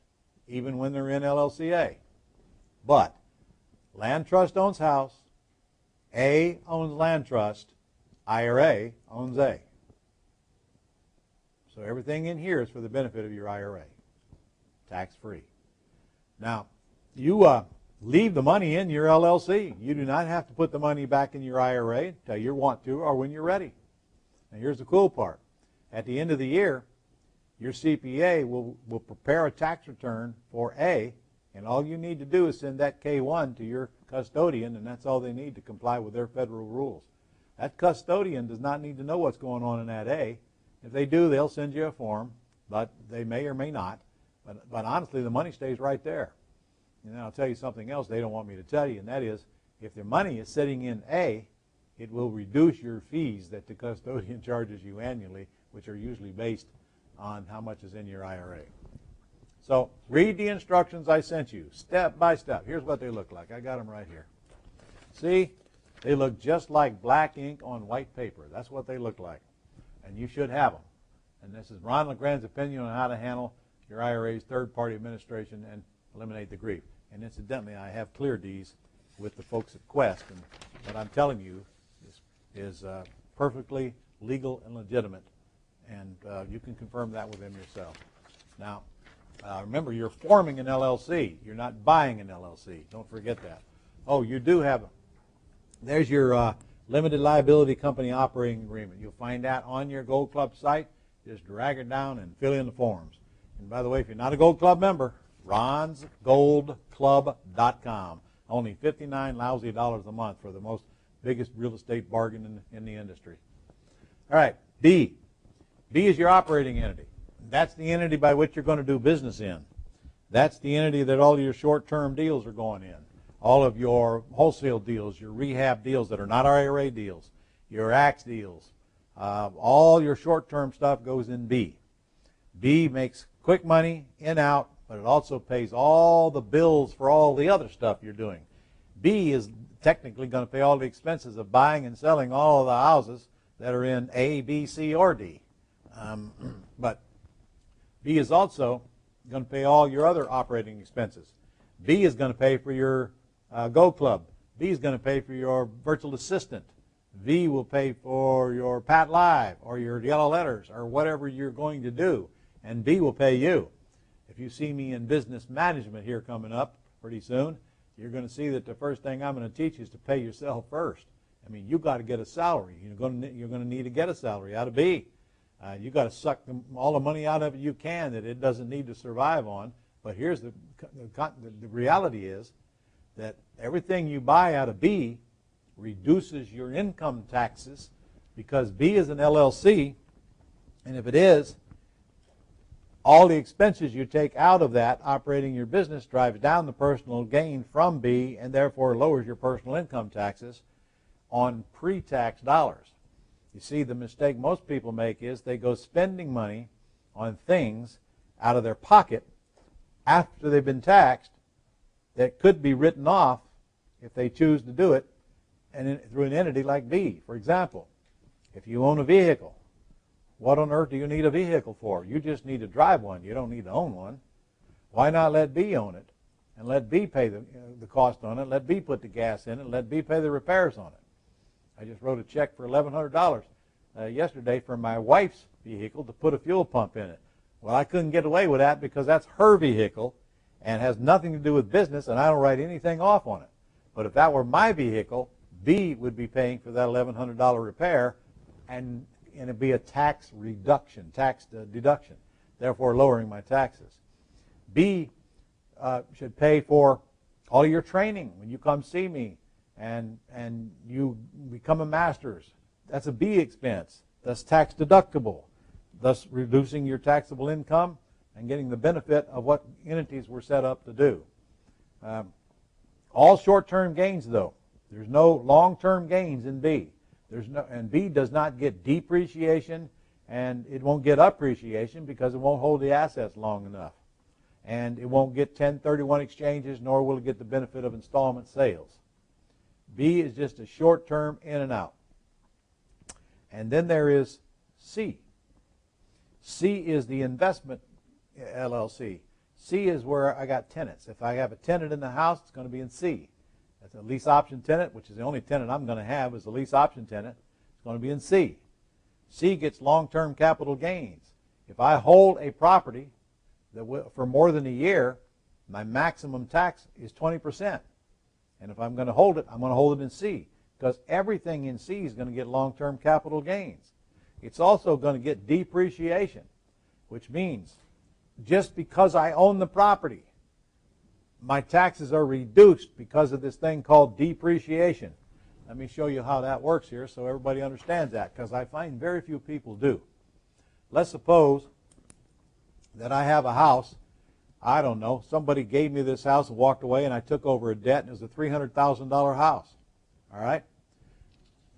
even when they're in LLCA. But land trust owns house, A owns land trust, IRA owns A. So everything in here is for the benefit of your IRA, tax-free. Now, you leave the money in your LLC. You do not have to put the money back in your IRA until you want to or when you're ready. Now, here's the cool part. At the end of the year, your CPA will prepare a tax return for A, and all you need to do is send that K-1 to your custodian, and that's all they need to comply with their federal rules. That custodian does not need to know what's going on in that A. If they do, they'll send you a form, but they may or may not. But honestly, the money stays right there. And then I'll tell you something else they don't want me to tell you, and that is if the money is sitting in A, it will reduce your fees that the custodian charges you annually, which are usually based on how much is in your IRA. So read the instructions I sent you, step by step. Here's what they look like. I got them right here. See? They look just like black ink on white paper. That's what they look like. And you should have them. And this is Ron LeGrand's opinion on how to handle your IRA's third-party administration and eliminate the grief. And incidentally, I have cleared these with the folks at Quest. And what I'm telling you is perfectly legal and legitimate. And you can confirm that with them yourself. Now, remember, you're forming an LLC. You're not buying an LLC. Don't forget that. Oh, you do have there's your limited liability company operating agreement. You'll find that on your Gold Club site. Just drag it down and fill in the forms. And by the way, if you're not a Gold Club member, ronsgoldclub.com. Only $59 lousy a month for the biggest real estate bargain in the industry. All right, B. B is your operating entity. That's the entity by which you're going to do business in. That's the entity that all your short-term deals are going in. All of your wholesale deals, your rehab deals that are not IRA deals, your AX deals, all your short-term stuff goes in B. B makes quick money, in, out, but it also pays all the bills for all the other stuff you're doing. B is technically going to pay all the expenses of buying and selling all of the houses that are in A, B, C, or D. But B is also going to pay all your other operating expenses. B is going to pay for your Go Club. B is going to pay for your virtual assistant. V will pay for your Pat Live or your yellow letters or whatever you're going to do. And B will pay you. If you see me in business management here coming up pretty soon, you're going to see that the first thing I'm going to teach you is to pay yourself first. I mean, you've got to get a salary. You're going to need to get a salary out of B. You've got to suck all the money out of it you can that it doesn't need to survive on. But here's the reality is that everything you buy out of B reduces your income taxes because B is an LLC, and if it is, all the expenses you take out of that operating your business drives down the personal gain from B and therefore lowers your personal income taxes on pre-tax dollars. You see, the mistake most people make is they go spending money on things out of their pocket after they've been taxed that could be written off if they choose to do it and through an entity like B. For example, if you own a vehicle, what on earth do you need a vehicle for? You just need to drive one. You don't need to own one. Why not let B own it and let B pay the cost on it, let B put the gas in it, let B pay the repairs on it? I just wrote a check for $1,100 yesterday for my wife's vehicle to put a fuel pump in it. Well, I couldn't get away with that because that's her vehicle and has nothing to do with business, and I don't write anything off on it. But if that were my vehicle, B would be paying for that $1,100 repair, and it'd be a tax reduction, tax deduction, therefore lowering my taxes. B should pay for all your training when you come see me and you become a master's. That's a B expense. That's tax deductible, thus reducing your taxable income and getting the benefit of what entities were set up to do. All short-term gains, though. There's no long-term gains in B. And B does not get depreciation, and it won't get appreciation because it won't hold the assets long enough. And it won't get 1031 exchanges, nor will it get the benefit of installment sales. B is just a short-term in and out. And then there is C. C is the investment LLC. C is where I got tenants. If I have a tenant in the house, it's going to be in C. That's a lease option tenant, which is the only tenant I'm going to have is a lease option tenant. It's going to be in C. C gets long-term capital gains. If I hold a property for more than a year, my maximum tax is 20%. And if I'm going to hold it, I'm going to hold it in C, because everything in C is going to get long-term capital gains. It's also going to get depreciation, which means just because I own the property, my taxes are reduced because of this thing called depreciation. Let me show you how that works here so everybody understands that, because I find very few people do. Let's suppose that I have a house. I don't know, somebody gave me this house and walked away, and I took over a debt, and it was a $300,000 house. All right?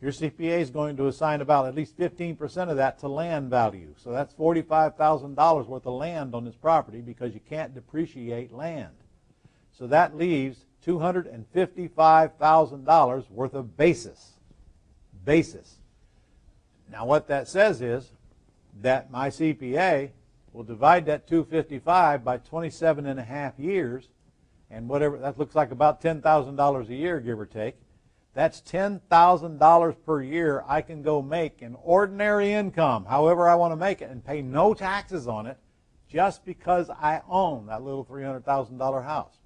Your CPA is going to assign about at least 15% of that to land value. So that's $45,000 worth of land on this property, because you can't depreciate land. So that leaves $255,000 worth of basis. Basis. Now what that says is that my CPA will divide that $255 by 27 and a half years, and whatever that looks like, about $10,000 a year, give or take. That's $10,000 per year I can go make in ordinary income, however I want to make it, and pay no taxes on it, just because I own that little $300,000 house.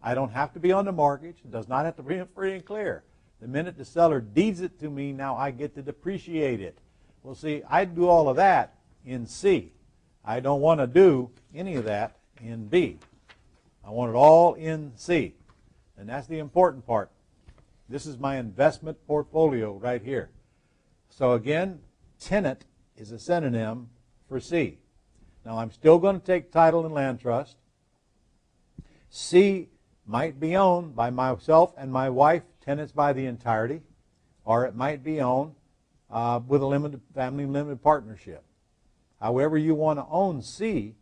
I don't have to be on the mortgage. It does not have to be free and clear. The minute the seller deeds it to me, now I get to depreciate it. Well, see, I do all of that in C. I don't want to do any of that in B. I want it all in C. And that's the important part. This is my investment portfolio right here. So again, tenant is a synonym for C. Now I'm still going to take title and land trust. C might be owned by myself and my wife, tenants by the entirety, or it might be owned with a family limited partnership. However you want to own C,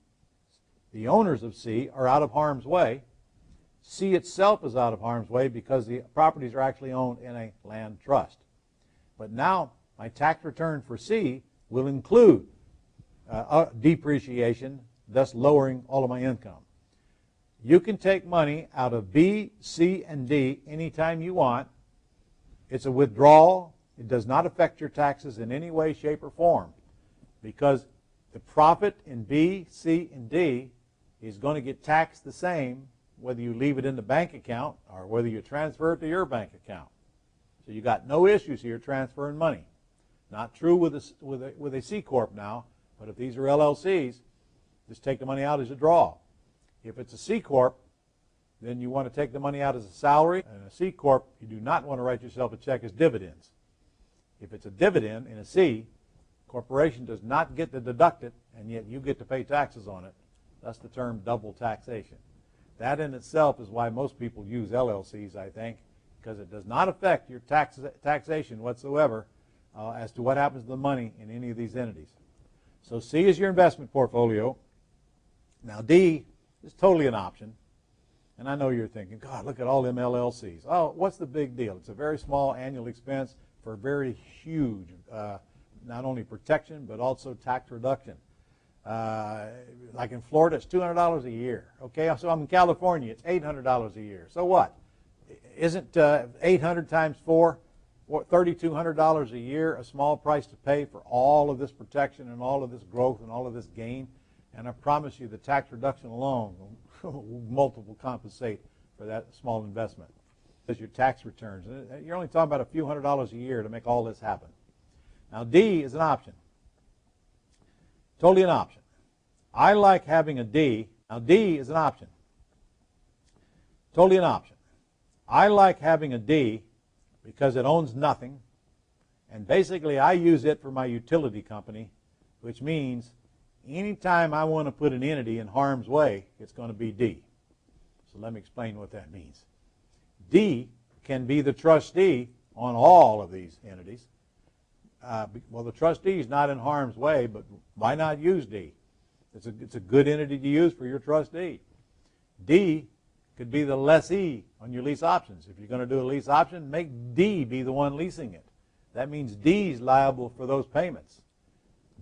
the owners of C are out of harm's way. C itself is out of harm's way because the properties are actually owned in a land trust. But now my tax return for C will include depreciation, thus lowering all of my income. You can take money out of B, C, and D anytime you want. It's a withdrawal. It does not affect your taxes in any way, shape, or form, because the profit in B, C, and D is going to get taxed the same whether you leave it in the bank account or whether you transfer it to your bank account. So you got no issues here transferring money. Not true with a C Corp now, but if these are LLCs, just take the money out as a draw. If it's a C Corp, then you want to take the money out as a salary. And a C Corp, you do not want to write yourself a check as dividends. If it's a dividend in a C, corporation does not get to deduct it, and yet you get to pay taxes on it. That's the term double taxation. That in itself is why most people use LLCs, I think, because it does not affect your taxation whatsoever as to what happens to the money in any of these entities. So C is your investment portfolio. Now D is totally an option. And I know you're thinking, God, look at all them LLCs. Oh, what's the big deal? It's a very small annual expense for a very huge, not only protection, but also tax reduction. Like in Florida, it's $200 a year. Okay, so I'm in California, it's $800 a year. So what? Isn't 800 times 4, $3,200 a year, a small price to pay for all of this protection and all of this growth and all of this gain? And I promise you the tax reduction alone will multiple compensate for that small investment. as your tax returns. You're only talking about a few $100s a year to make all this happen. Now, D is an option. Totally an option. I like having a D. Now, D is an option. Totally an option. I like having a D because it owns nothing, and basically I use it for my utility company, which means anytime I want to put an entity in harm's way, it's going to be D. So let me explain what that means. D can be the trustee on all of these entities. Well, the trustee is not in harm's way, but why not use D? It's a good entity to use for your trustee. D could be the lessee on your lease options. If you're going to do a lease option, make D be the one leasing it. That means D is liable for those payments.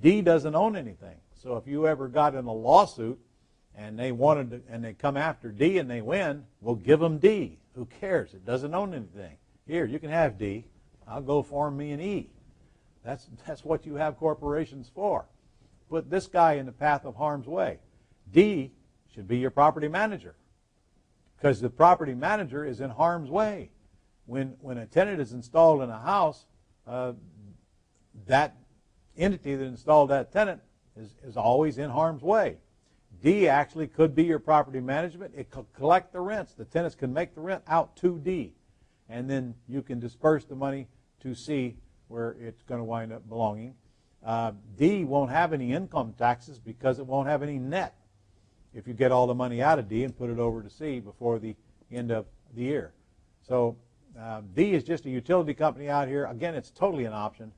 D doesn't own anything. So if you ever got in a lawsuit and they wanted to, and they come after D and they win, well, give them D. Who cares? It doesn't own anything. Here, you can have D. I'll go form me an E. That's what you have corporations for. Put this guy in the path of harm's way. D should be your property manager, because the property manager is in harm's way. When a tenant is installed in a house, that entity that installed that tenant is always in harm's way. D actually could be your property management. It could collect the rents. The tenants can make the rent out to D, and then you can disperse the money to C, where it's going to wind up belonging. D won't have any income taxes because it won't have any net if you get all the money out of D and put it over to C before the end of the year. So D is just a utility company out here. Again, it's totally an option.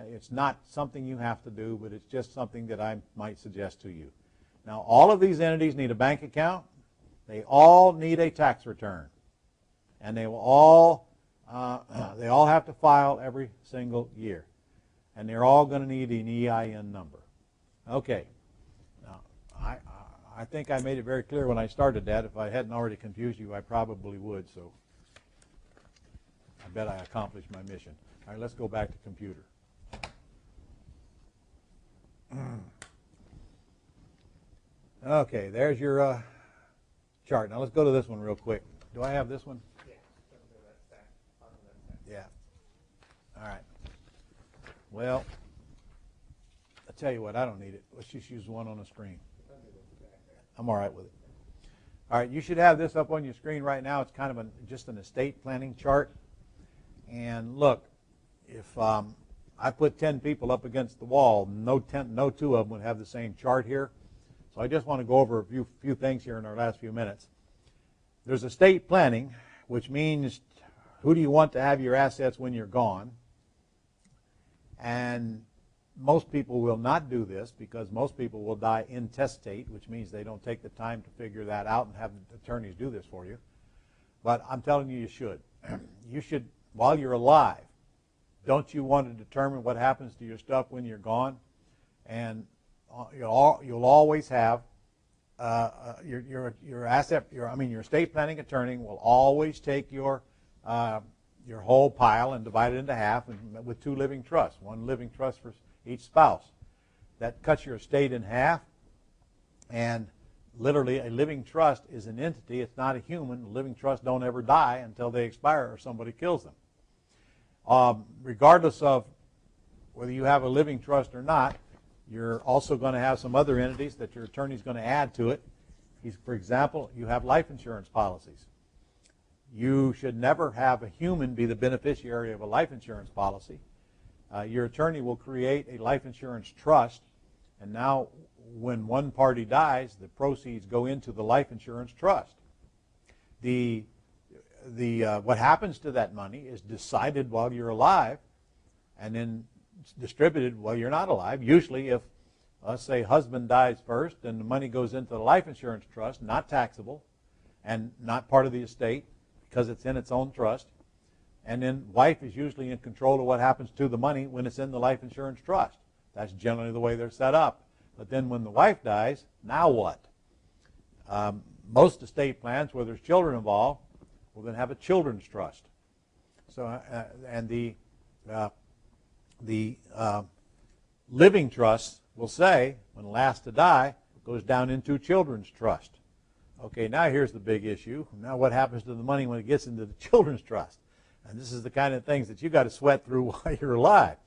It's not something you have to do, but it's just something that I might suggest to you. Now, all of these entities need a bank account. They all need a tax return. And they will all have to file every single year. And they're all going to need an EIN number. Okay. Now, I think I made it very clear when I started that. If I hadn't already confused you, I probably would. So I bet I accomplished my mission. All right, let's go back to computer. Okay, there's your chart. Now let's go to this one real quick. Do I have this one? Yeah. All right. Well, I tell you what, I don't need it. Let's just use one on the screen. I'm all right with it. All right, you should have this up on your screen right now. It's kind of just an estate planning chart. And look, if I put 10 people up against the wall, no two of them would have the same chart here. So I just want to go over a few things here in our last few minutes. There's estate planning, which means who do you want to have your assets when you're gone? And most people will not do this because most people will die intestate, which means they don't take the time to figure that out and have attorneys do this for you. But I'm telling you, you should. You should, while you're alive, don't you want to determine what happens to your stuff when you're gone? And you'll always have your estate planning attorney will always take your whole pile and divide it into half, and with 2 living trusts, 1 living trust for each spouse. That cuts your estate in half, and literally a living trust is an entity. It's not a human. Living trusts don't ever die until they expire or somebody kills them. Regardless of whether you have a living trust or not, you're also going to have some other entities that your attorney is going to add to it. For example, you have life insurance policies. You should never have a human be the beneficiary of a life insurance policy. Your attorney will create a life insurance trust, and now when one party dies, the proceeds go into the life insurance trust. What happens to that money is decided while you're alive, and then distributed while you're not alive. Usually, if, let's say, husband dies first, then the money goes into the life insurance trust, not taxable, and not part of the estate because it's in its own trust. And then wife is usually in control of what happens to the money when it's in the life insurance trust. That's generally the way they're set up. But then when the wife dies, now what? Most estate plans where there's children involved will then have a children's trust. So, and the living trust will say, when last to die, it goes down into children's trust. Okay, now here's the big issue. Now what happens to the money when it gets into the children's trust? And this is the kind of things that you got to sweat through while you're alive.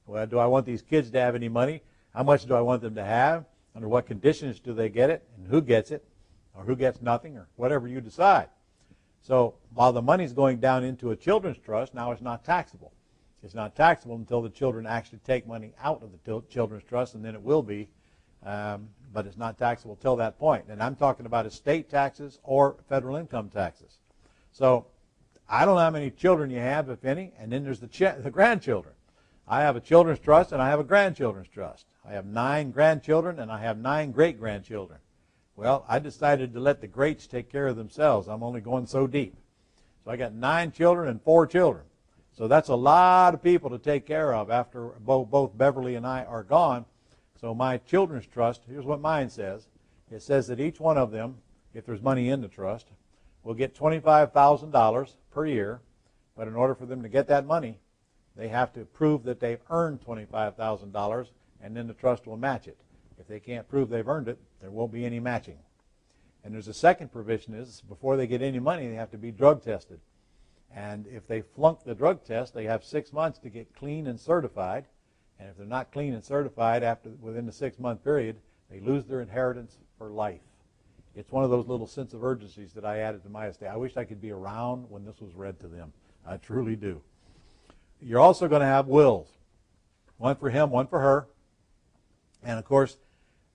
Well, do I want these kids to have any money? How much do I want them to have? Under what conditions do they get it? And who gets it? Or who gets nothing? Or whatever you decide. So while the money's going down into a children's trust, now it's not taxable. It's not taxable until the children actually take money out of the children's trust, and then it will be. But it's not taxable till that point. And I'm talking about estate taxes or federal income taxes. So I don't know how many children you have, if any, and then there's the grandchildren. I have a children's trust and I have a grandchildren's trust. I have 9 grandchildren and I have 9 great-grandchildren. Well, I decided to let the greats take care of themselves. I'm only going so deep. So I got 9 children and 4 children. So that's a lot of people to take care of after both Beverly and I are gone. So my children's trust, here's what mine says. It says that each one of them, if there's money in the trust, will get $25,000 per year. But in order for them to get that money, they have to prove that they've earned $25,000, and then the trust will match it. If they can't prove they've earned it, there won't be any matching. And there's a second provision is before they get any money, they have to be drug tested. And if they flunk the drug test, they have 6 months to get clean and certified. And if they're not clean and certified within the 6-month period, they lose their inheritance for life. It's one of those little sense of urgencies that I added to my estate. I wish I could be around when this was read to them. I truly do. You're also going to have wills. One for him, one for her. And, of course,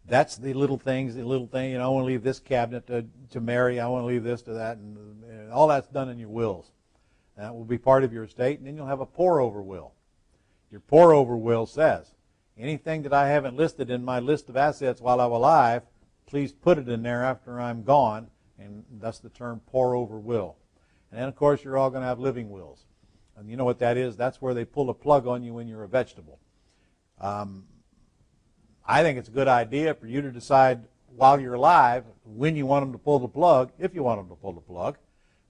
that's the little things, I want to leave this cabinet to Mary. I want to leave this to that. And all that's done in your wills. That will be part of your estate. And then you'll have a pour-over will. Your pour-over will says, anything that I haven't listed in my list of assets while I'm alive, please put it in there after I'm gone. And thus the term pour-over will. And then, of course, you're all going to have living wills. And you know what that is? That's where they pull a plug on you when you're a vegetable. I think it's a good idea for you to decide while you're alive when you want them to pull the plug, if you want them to pull the plug.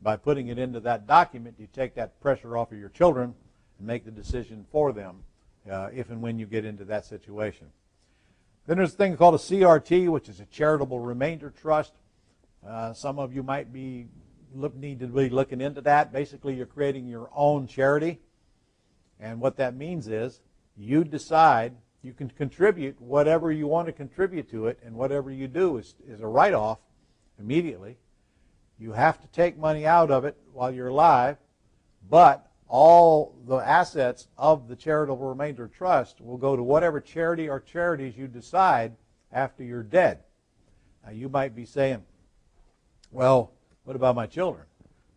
By putting it into that document, you take that pressure off of your children and make the decision for them if and when you get into that situation. Then there's a thing called a CRT, which is a charitable remainder trust. Some of you might need to be looking into that. Basically, you're creating your own charity. And what that means is you decide you can contribute whatever you want to contribute to it, and whatever you do is a write-off immediately. You have to take money out of it while you're alive, but all the assets of the charitable remainder trust will go to whatever charity or charities you decide after you're dead. Now, you might be saying, well, what about my children?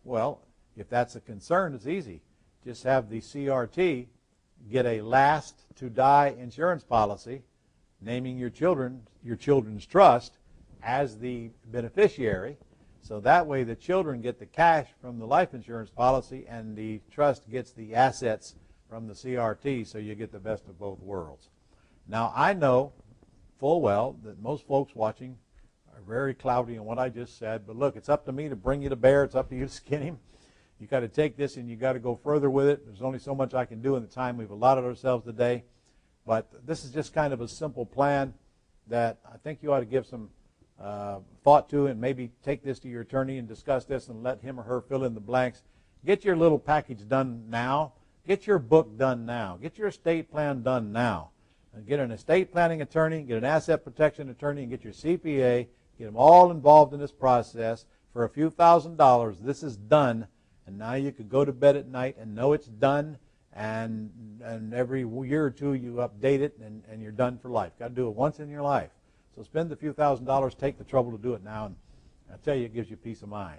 Well, if that's a concern, it's easy. Just have the CRT get a last to die insurance policy naming your children's trust as the beneficiary. So that way the children get the cash from the life insurance policy and the trust gets the assets from the CRT, so you get the best of both worlds. Now, I know full well that most folks watching are very cloudy on what I just said, but look, it's up to me to bring you to bear. It's up to you to skin him. You got to take this and you got to go further with it. There's only so much I can do in the time we've allotted ourselves today. But this is just kind of a simple plan that I think you ought to give some thought to, and maybe take this to your attorney and discuss this and let him or her fill in the blanks. Get your little package done now. Get your book done now. Get your estate plan done now. And get an estate planning attorney, get an asset protection attorney, and get your CPA. Get them all involved in this process. For a few $1,000s, this is done. And now you could go to bed at night and know it's done, and every year or two you update it, and you're done for life. Got to do it once in your life. So spend the few $1,000s, take the trouble to do it now, and I tell you, it gives you peace of mind.